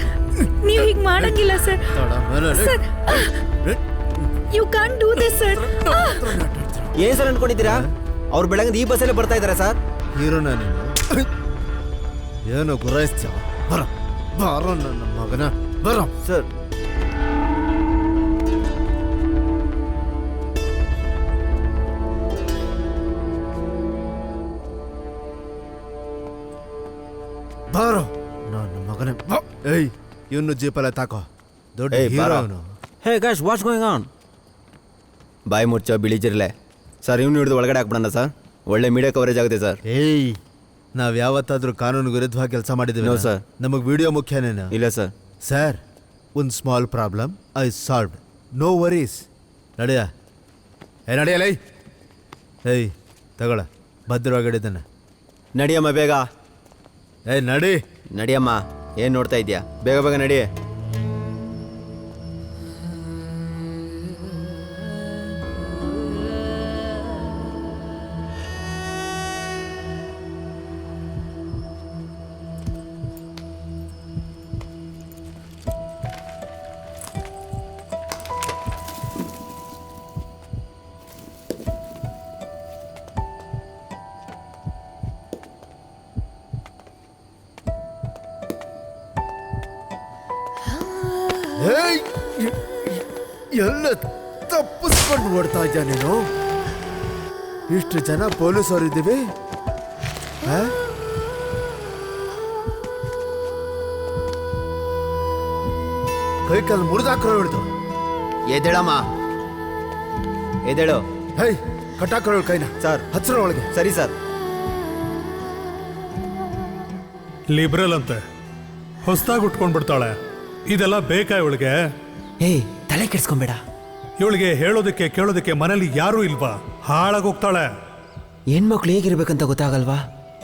ನೀವು ಹೀಗೆ ಮಾಡಂಗಿಲ್ಲ sir. Sir you can't do this sir. ಏನ್ ಸರ್ ಅನ್ಕೊಂಡಿದ್ದೀರಾ? ಅವ್ರು ಬೆಳಗ್ಗೆ ಈ ಬಸ್ಸಲ್ಲೇ ಬರ್ತಾ ಇದಾರೆ ಸರ್. ಹೀರೋನ ನೀನು ಏನೋ ಗುರಾಯಿಸ್ತೀಯ. ಬರ ಬಾರೋ ನನ್ನ ಮಗನ, ಬರೋ. ಸರ್ ಬಾರೋ ನನ್ನ ಮಗನೇ. ಏಯ್ ಇವನು ಜೀಪಲ್ಲ ತಾಕೋ. ದೊಡ್ಡ ಹೀರೋ ಅವನು. Hey guys, what's going on? ಬಾಯಿ ಮುಚ್ಚೋ ಬಿಳಿ ಜಿರ್ಲೆ. ಸರ್ ಇವ್ನು ಹಿಡಿದು ಒಳಗಡೆ ಹಾಕ್ಬಿಡೋಣ ಸರ್, ಒಳ್ಳೆ ಮೀಡಿಯಾ ಕವರೇಜ್ ಆಗುತ್ತೆ ಸರ್. ಏಯ್ ನಾವ್ ಯಾವತ್ತಾದ್ರೂ ಕಾನೂನು ವಿರುದ್ಧವಾಗಿ ಕೆಲಸ ಮಾಡಿದ್ದೀವಿ ಸರ್? ನಮಗೆ ವಿಡಿಯೋ ಮುಖ್ಯನೇನು? ಇಲ್ಲ ಸರ್. ಸರ್ ಒಂದು small problem I solved, no worries. ನಡೆಯ ನಡೆಯಲ್ಲ. ಏಯ್ ತಗೊಳ, ಭದ್ರವಾಗಿದ್ದಾನೆ. ನಡಿಯಮ್ಮ ಬೇಗ. ಏಯ್ ನಡಿ. ನಡಿಯಮ್ಮ, ಏನು ನೋಡ್ತಾ ಇದೆಯಾ? ಬೇಗ ಬೇಗ ನಡಿ. ಎಲ್ಲ ತಪ್ಪಿಸ್ಕೊಂಡು ಓಡ್ತಾ ಇದ್ಯಾ ನೀನು? ಇಷ್ಟು ಜನ ಪೊಲೀಸವರಿದ್ದೀವಿ. ಕೈ ಕಾಲು ಮುರಿದಾಕ್ರೋ ಹಿಡ್ದು. ಎದ್ದೇಳಮ್ಮ, ಎದ್ದೇಳು. ಹೈ ಕಟ್ಟಾಕ್ರೋ ಕೈನ. ಸರ್ ಹಚ್ಚರ ಒಳಗೆ. ಸರಿ ಸರ್. ಲಿಬ್ರಲ್ ಅಂತೆ, ಹೊಸದಾಗಿ ಉಟ್ಕೊಂಡ್ಬಿಡ್ತಾಳೆ. ಇದೆಲ್ಲ ಬೇಕಾ ಇವಳಿಗೆ? ಏಯ್ ತಲೆ ಕೆಡ್ಸ್ಕೊಂಬೇಡ. ಇವಳಿಗೆ ಹೇಳೋದಕ್ಕೆ ಕೇಳೋದಕ್ಕೆ ಮನೇಲಿ ಯಾರೂ ಇಲ್ವಾ? ಹಾಳಾಗೋಗ್ತಾಳೆ. ಹೆಣ್ಮಕ್ಳು ಹೇಗಿರ್ಬೇಕಂತ ಗೊತ್ತಾಗಲ್ವಾ?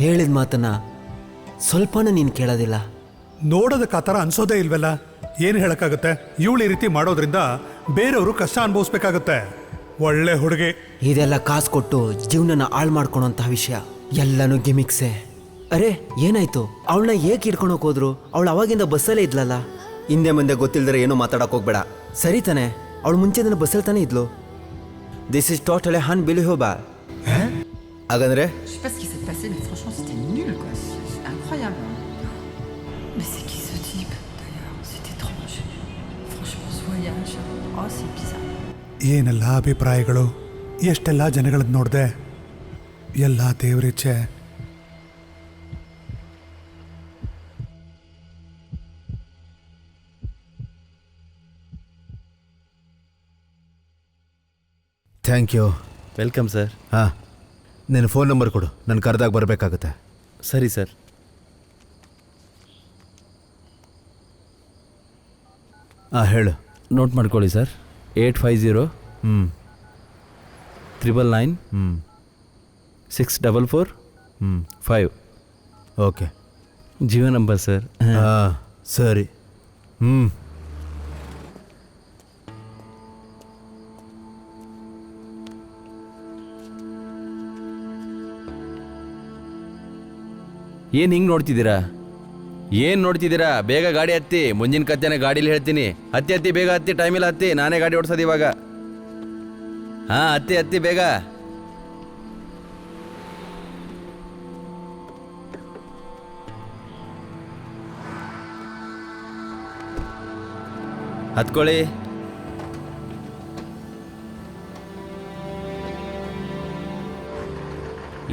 ಹೇಳಿದ ಮಾತನ್ನ ಸ್ವಲ್ಪನೂ ನೀನು ಕೇಳೋದಿಲ್ಲ. ನೋಡೋದಕ್ಕೆ ಆ ಥರ ಅನ್ಸೋದೇ ಇಲ್ವಲ್ಲ. ಏನು ಹೇಳಕ್ಕಾಗುತ್ತೆ? ಇವಳು ಈ ರೀತಿ ಮಾಡೋದ್ರಿಂದ ಬೇರೆಯವರು ಕಷ್ಟ ಅನುಭವಿಸ್ಬೇಕಾಗತ್ತೆ. ಒಳ್ಳೆ ಹುಡುಗಿ. ಇದೆಲ್ಲ ಕಾಸು ಕೊಟ್ಟು ಜೀವನನ ಹಾಳು ಮಾಡ್ಕೊಳೋಂತಹ ವಿಷಯ ಎಲ್ಲನೂ ಗಿಮಿಕ್ಸೆ. ಅರೆ ಏನಾಯ್ತು? ಅವಳನ್ನ ಏಕೆ ಹಿಡ್ಕೊಳಕ್ ಹೋದ್ರು? ಅವಳು ಅವಾಗಿಂದ ಬಸ್ಸಲ್ಲೇ ಇದ್ಲಲ್ಲ. ಹಿಂದೆ ಮುಂದೆ ಗೊತ್ತಿಲ್ದರೆ ಏನೂ ಮಾತಾಡಕ್ ಹೋಗ್ಬೇಡ, ಸರಿ ತಾನೆ? ಅವಳು ಮುಂಚೆದಿಂದ ಬಸ್ಸಲ್ಲಿ ತಾನೇ ಇದ್ಲು. This is totally unbelievable. ಹಾಗಂದ್ರೆ Je sais pas ce qui s'est passé, mais franchement c'était nul quoi, c'est incroyable. Mais c'est qui ce type d'ailleurs? C'est étrange. Franchement ce voyage, oh c'est bizarre. ಏನೆಲ್ಲ ಅಭಿಪ್ರಾಯಗಳು, ಎಷ್ಟೆಲ್ಲ ಜನಗಳನ್ನ ನೋಡಿದೆ. ಎಲ್ಲ ದೇವರಿಚ್ಛೆ. Thank you. Welcome sir. ಹಾಂ, ನಿನ್ನ ಫೋನ್ ನಂಬರ್ ಕೊಡು, ನನ್ನ ಕರೆದಾಗ ಬರಬೇಕಾಗುತ್ತೆ. ಸರಿ ಸರ್. ಹಾಂ ಹೇಳು. ನೋಟ್ ಮಾಡ್ಕೊಳ್ಳಿ ಸರ್. 850 999 644 5. ಓಕೆ. ಜೀವ ನಂಬರ್ ಸರ್. ಹಾಂ ಸರಿ. ಏನು ಹಿಂಗೆ ನೋಡ್ತಿದ್ದೀರಾ? ಏನು ನೋಡ್ತಿದ್ದೀರಾ? ಬೇಗ ಗಾಡಿ ಹತ್ತಿ. ಮುಂದಿನ ಕತ್ತೆನ ಗಾಡೀಲಿ ಹೇಳ್ತೀನಿ. ಹತ್ತಿ ಬೇಗ ಹತ್ತಿ. ಟೈಮಿಲ್ಲ ಹತ್ತಿ. ನಾನೇ ಗಾಡಿ ಓಡಿಸೋದು ಇವಾಗ. ಹಾಂ ಹತ್ತಿ ಬೇಗ. ಹತ್ಕೊಳ್ಳಿ.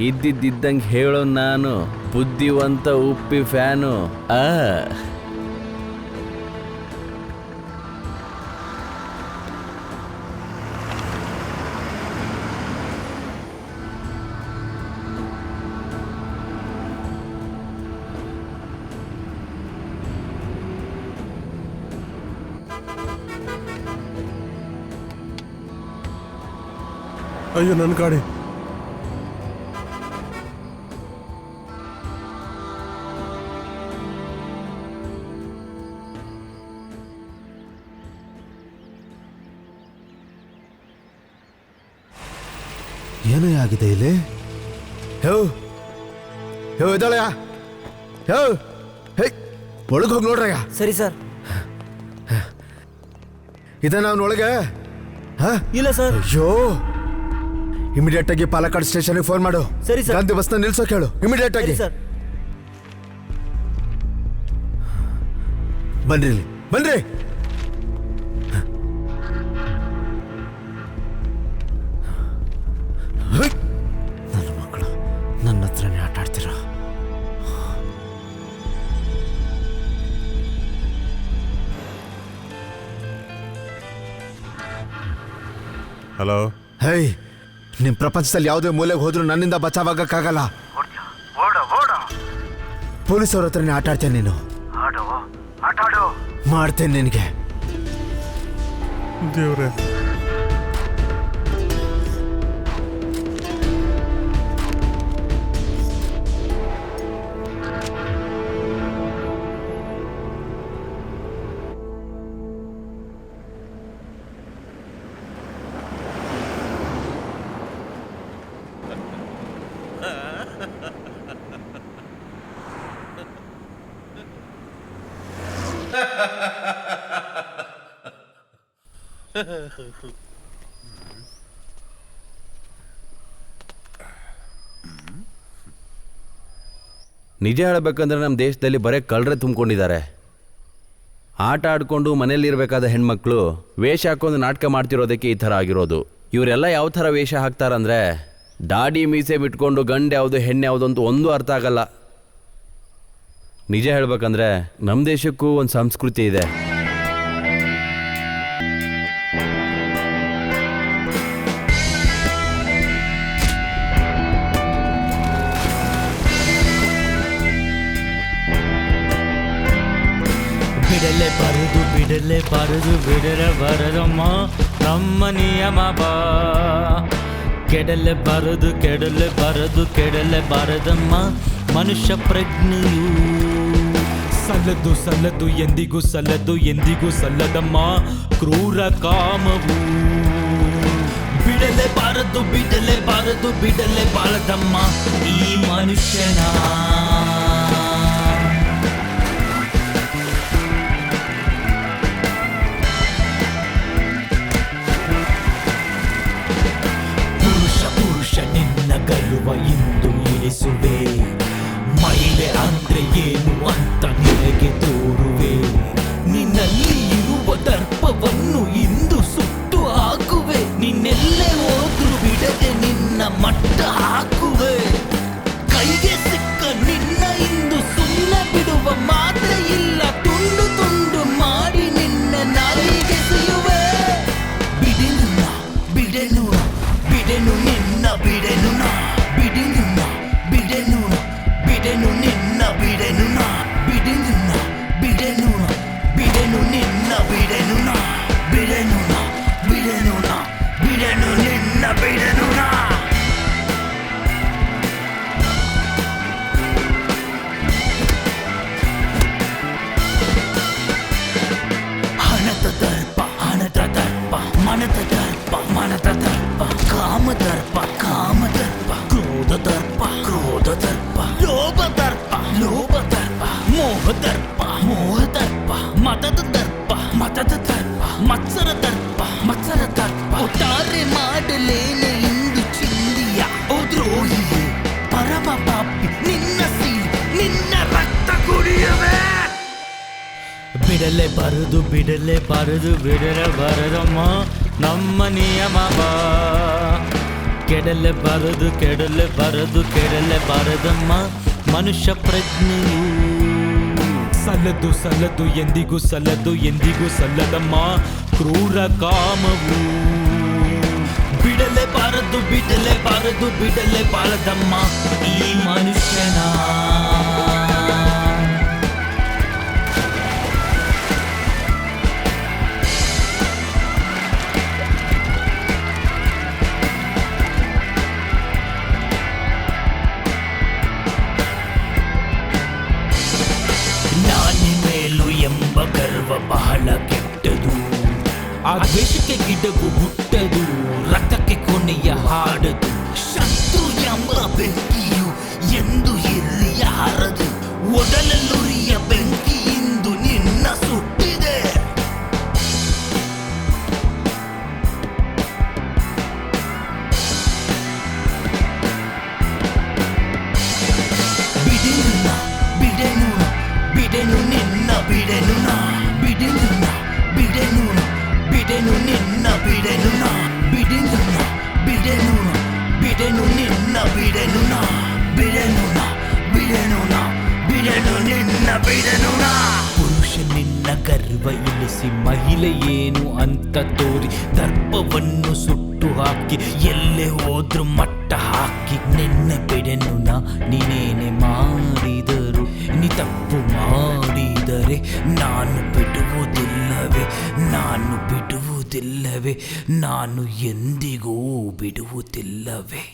ಇದ್ದಿದ್ದಂಗೆ ಹೇಳೋ ನಾನು ಬುದ್ಧಿವಂತ ಉಪ್ಪಿ ಫ್ಯಾನು. ಅಯ್ಯೋ ನನ್ನ ಗಾಡಿ. ಏನೋ ಆಗಿದೆ ಇಲ್ಲಿ? ಎದ್ದಾಳಯ್ಯ. ಒಳಗೆ ಹೋಗಿ ನೋಡ್ರಯ್ಯ. ಸರಿ ಸರ್. ಇದ ನಾನು ಒಳಗೆ? ಇಲ್ಲ ಸರ್. ಅಯ್ಯೋ, ಇಮಿಡಿಯೇಟ್ ಆಗಿ ಪಾಲಕ್ಕಾಡ್ ಸ್ಟೇಷನ್ಗೆ ಫೋನ್ ಮಾಡು. ಸರಿ ಸರ್. ಗಾಂಧಿ ಬಸ್ನ ನಿಲ್ಸೋಕೆ ಹೇಳು ಇಮಿಡಿಯೇಟ್ ಆಗಿ. ಸರ್ ಬನ್ರಿ ಇಲ್ಲಿ, ಬನ್ರಿ. ನನ್ನ ಮಕ್ಕಳು ನನ್ನ ಹತ್ರನೇ ಆಟ ಆಡ್ತೀರ. ಹಲೋ. ಹೇ, ನಿಮ್ ಪ್ರಪಂಚದಲ್ಲಿ ಯಾವುದೇ ಮೂಲೆಗೆ ಹೋದ್ರೂ ನನ್ನಿಂದ ಬಚಾವಾಗಕ್ಕಾಗಲ್ಲ. ಪೊಲೀಸವ್ರ ಹತ್ರನೇ ಆಟ ಆಡ್ತೇನೆ. ನೀನು ಮಾಡ್ತೇನೆ ನಿನಗೆ. ದೇವ್ರೆ, ನಿಜ ಹೇಳಬೇಕಂದ್ರೆ ನಮ್ಮ ದೇಶದಲ್ಲಿ ಬರೀ ಕಳ್ಳರೆ ತುಂಬಿಕೊಂಡಿದ್ದಾರೆ. ಆಟ ಆಡಿಕೊಂಡು ಮನೇಲಿರಬೇಕಾದ ಹೆಣ್ಮಕ್ಳು ವೇಷ ಹಾಕೊಂಡು ನಾಟಕ ಮಾಡ್ತಿರೋದಕ್ಕೆ ಈ ಥರ ಆಗಿರೋದು. ಇವರೆಲ್ಲ ಯಾವ ಥರ ವೇಷ ಹಾಕ್ತಾರಂದರೆ ದಾಡಿ ಮೀಸೆ ಬಿಟ್ಕೊಂಡು ಗಂಡು ಯಾವುದು ಹೆಣ್ಣು ಯಾವುದು ಅಂತ ಒಂದು ಅರ್ಥ ಆಗಲ್ಲ. ನಿಜ ಹೇಳ್ಬೇಕಂದ್ರೆ ನಮ್ಮ ದೇಶಕ್ಕೂ ಒಂದು ಸಂಸ್ಕೃತಿ ಇದೆ. ಬಿಡಲೇಬಾರದಮ್ಮ ನಮ್ಮ ನಿಯಮ ಬಾ. ಕೆಡಲೇಬಾರದಮ್ಮ ಮನುಷ್ಯ ಪ್ರಜ್ಞೆಯು. ಸಲ್ಲದು ಎಂದಿಗೂ ಸಲ್ಲದಮ್ಮ ಕ್ರೂರ ಕಾಮವು. ಬಿಡಲೇಬಾರದಮ್ಮ ಈ ಮನುಷ್ಯನ. ಗಲುವ ಇಂದು ಇಳಿಸುವೆ. ಮಹಿಳೆ ಅಂದ್ರೆ ಏನು ಅಂತ ನಿನಗೆ ತೋರುವೆ. ನಿನ್ನಲ್ಲಿ ಇರುವ ದರ್ಪವನ್ನು ಇಂದು ಸುಟ್ಟು ಹಾಕುವೆ. ನಿನ್ನೆಲ್ಲೇ ಹೋದ್ರು ಬಿಡದೆ ನಿನ್ನ ಮಟ್ಟ ಹಾಕುವೆ. ಕೈಗೆ ಸಿಕ್ಕ ನಿನ್ನ ಇಂದು ಸುಮ್ಮನೆ ಬಿಡುವ ಮಾತ್ರ ಇಲ್ಲ. ತುಂಡು ತುಂಡು ಮಾಡಿ ನಿನ್ನ ನಾಲಿಗೆ ಸುಯುವೆ. ಬಿಡೆನು ನಿನ್ನ ಬಿಡೆನು ನಾ. ಬಿಡೆನು ನಿನ್ನ ಬಿಡೆನು ನಾ. ಬಿಡೆನು ನಿನ್ನ ಬಿಡೆನು ನಾ. ಬಿಡೆನು ನಿನ್ನ ಬಿಡೆನು ನಾ. ಮನದ ದರ್ಪ ಮನದ ದರ್ಪ ಕಾಮದರ್ಪ ಕಾಮದರ್ಪ ಕ್ರೋಧ ದರ್ಪ ಕ್ರೋಧ ದರ್ಪ ಲೋಭ ದರ್ಪ ಲೋಭ ದರ್ಪ ಮೋಹ ದರ್ಪ ಮೋಹ ದರ್ಪ ಮತದ ದರ್ಪ ಮತದ ದರ್ಪ ಮತ್ಸರ ದರ್ಪ ಮತ್ಸರ ದರ್ಪ ಒಟ್ಟಾರೆ ಮಾಡಲೇನೆ ಇಂದು ಚಿಂದಿಯ ಓ ದ್ರೋಹಿಯೇ ಪರಮ ಪಾಪಿ ನಿನ್ನ ನಿನ್ನ ರಕ್ತ ಕುಡಿಯವೆ ಬಿಡಲೇಬಾರದು ಬಿಡಲೇಬಾರದಮ್ಮ ನಮ್ಮ ನಿಯಮವ ಕೆಡಲೇಬಾರದಮ್ಮ ಮನುಷ್ಯ ಪ್ರಜ್ಞೆಯು ಸಲ್ಲದು ಎಂದಿಗೂ ಸಲ್ಲದಮ್ಮ ಕ್ರೂರ ಕಾಮವು ಬಿಡಲೇಬಾರದಮ್ಮ ಈ ಮನುಷ್ಯನ ಎಂಬ ಗರ್ವ ಬಹಳ ಕೆಟ್ಟದು ಆ ದ್ವೇಷಕ್ಕೆ ಗಿಡವು ಹುಟ್ಟದು ರಕ್ತಕ್ಕೆ ಕೊನೆಯ ಹಾಡದು ಶತ್ರು ಎಂಬ ಬೆಂಕಿಯು ಎಂದು ಎಲ್ಲಿಯ ಹಾರದು ಒಡಲಲ್ಲುರಿಯ ಬೆಂಕಿ ಇಂದು ನಿನ್ನ ಸುಟ್ಟಿದೆ ಬಿಡೆನು ನಿನ್ನ ಬಿಡೆನು ನಾ ಬಿಡೆನು ನಿನ್ನ ಬಿಡೆನು ನಾ ಬಿಡೆನು ನಿನ್ನ ಬಿಡೆನು ನಾ ಬಿಡೆನು ನಿನ್ನ ಬಿಡೆನು ನಾ ಪುರುಷ ನಿನ್ನ ಗರ್ವ ಇಳಿಸಿ ಮಹಿಳೆ ಏನು ಅಂತ ತೋರಿ ದರ್ಪವನ್ನು ಸುಟ್ಟು ಹಾಕಿ ಎಲ್ಲೇ ಹೋದ್ರು ಮಟ್ಟ ಹಾಕಿ ನಿನ್ನ ಬಿಡೆನು ನಾ ನೀನೇನೆ ಮಾಡಿದರು ನೀ ತಪ್ಪು ಮಾಡಿದರೆ ನಾನು ಬಿಡುವುದಿಲ್ಲವೇ ನಾನು ಎಂದಿಗೂ ಬಿಡುವುದಿಲ್ಲವೇ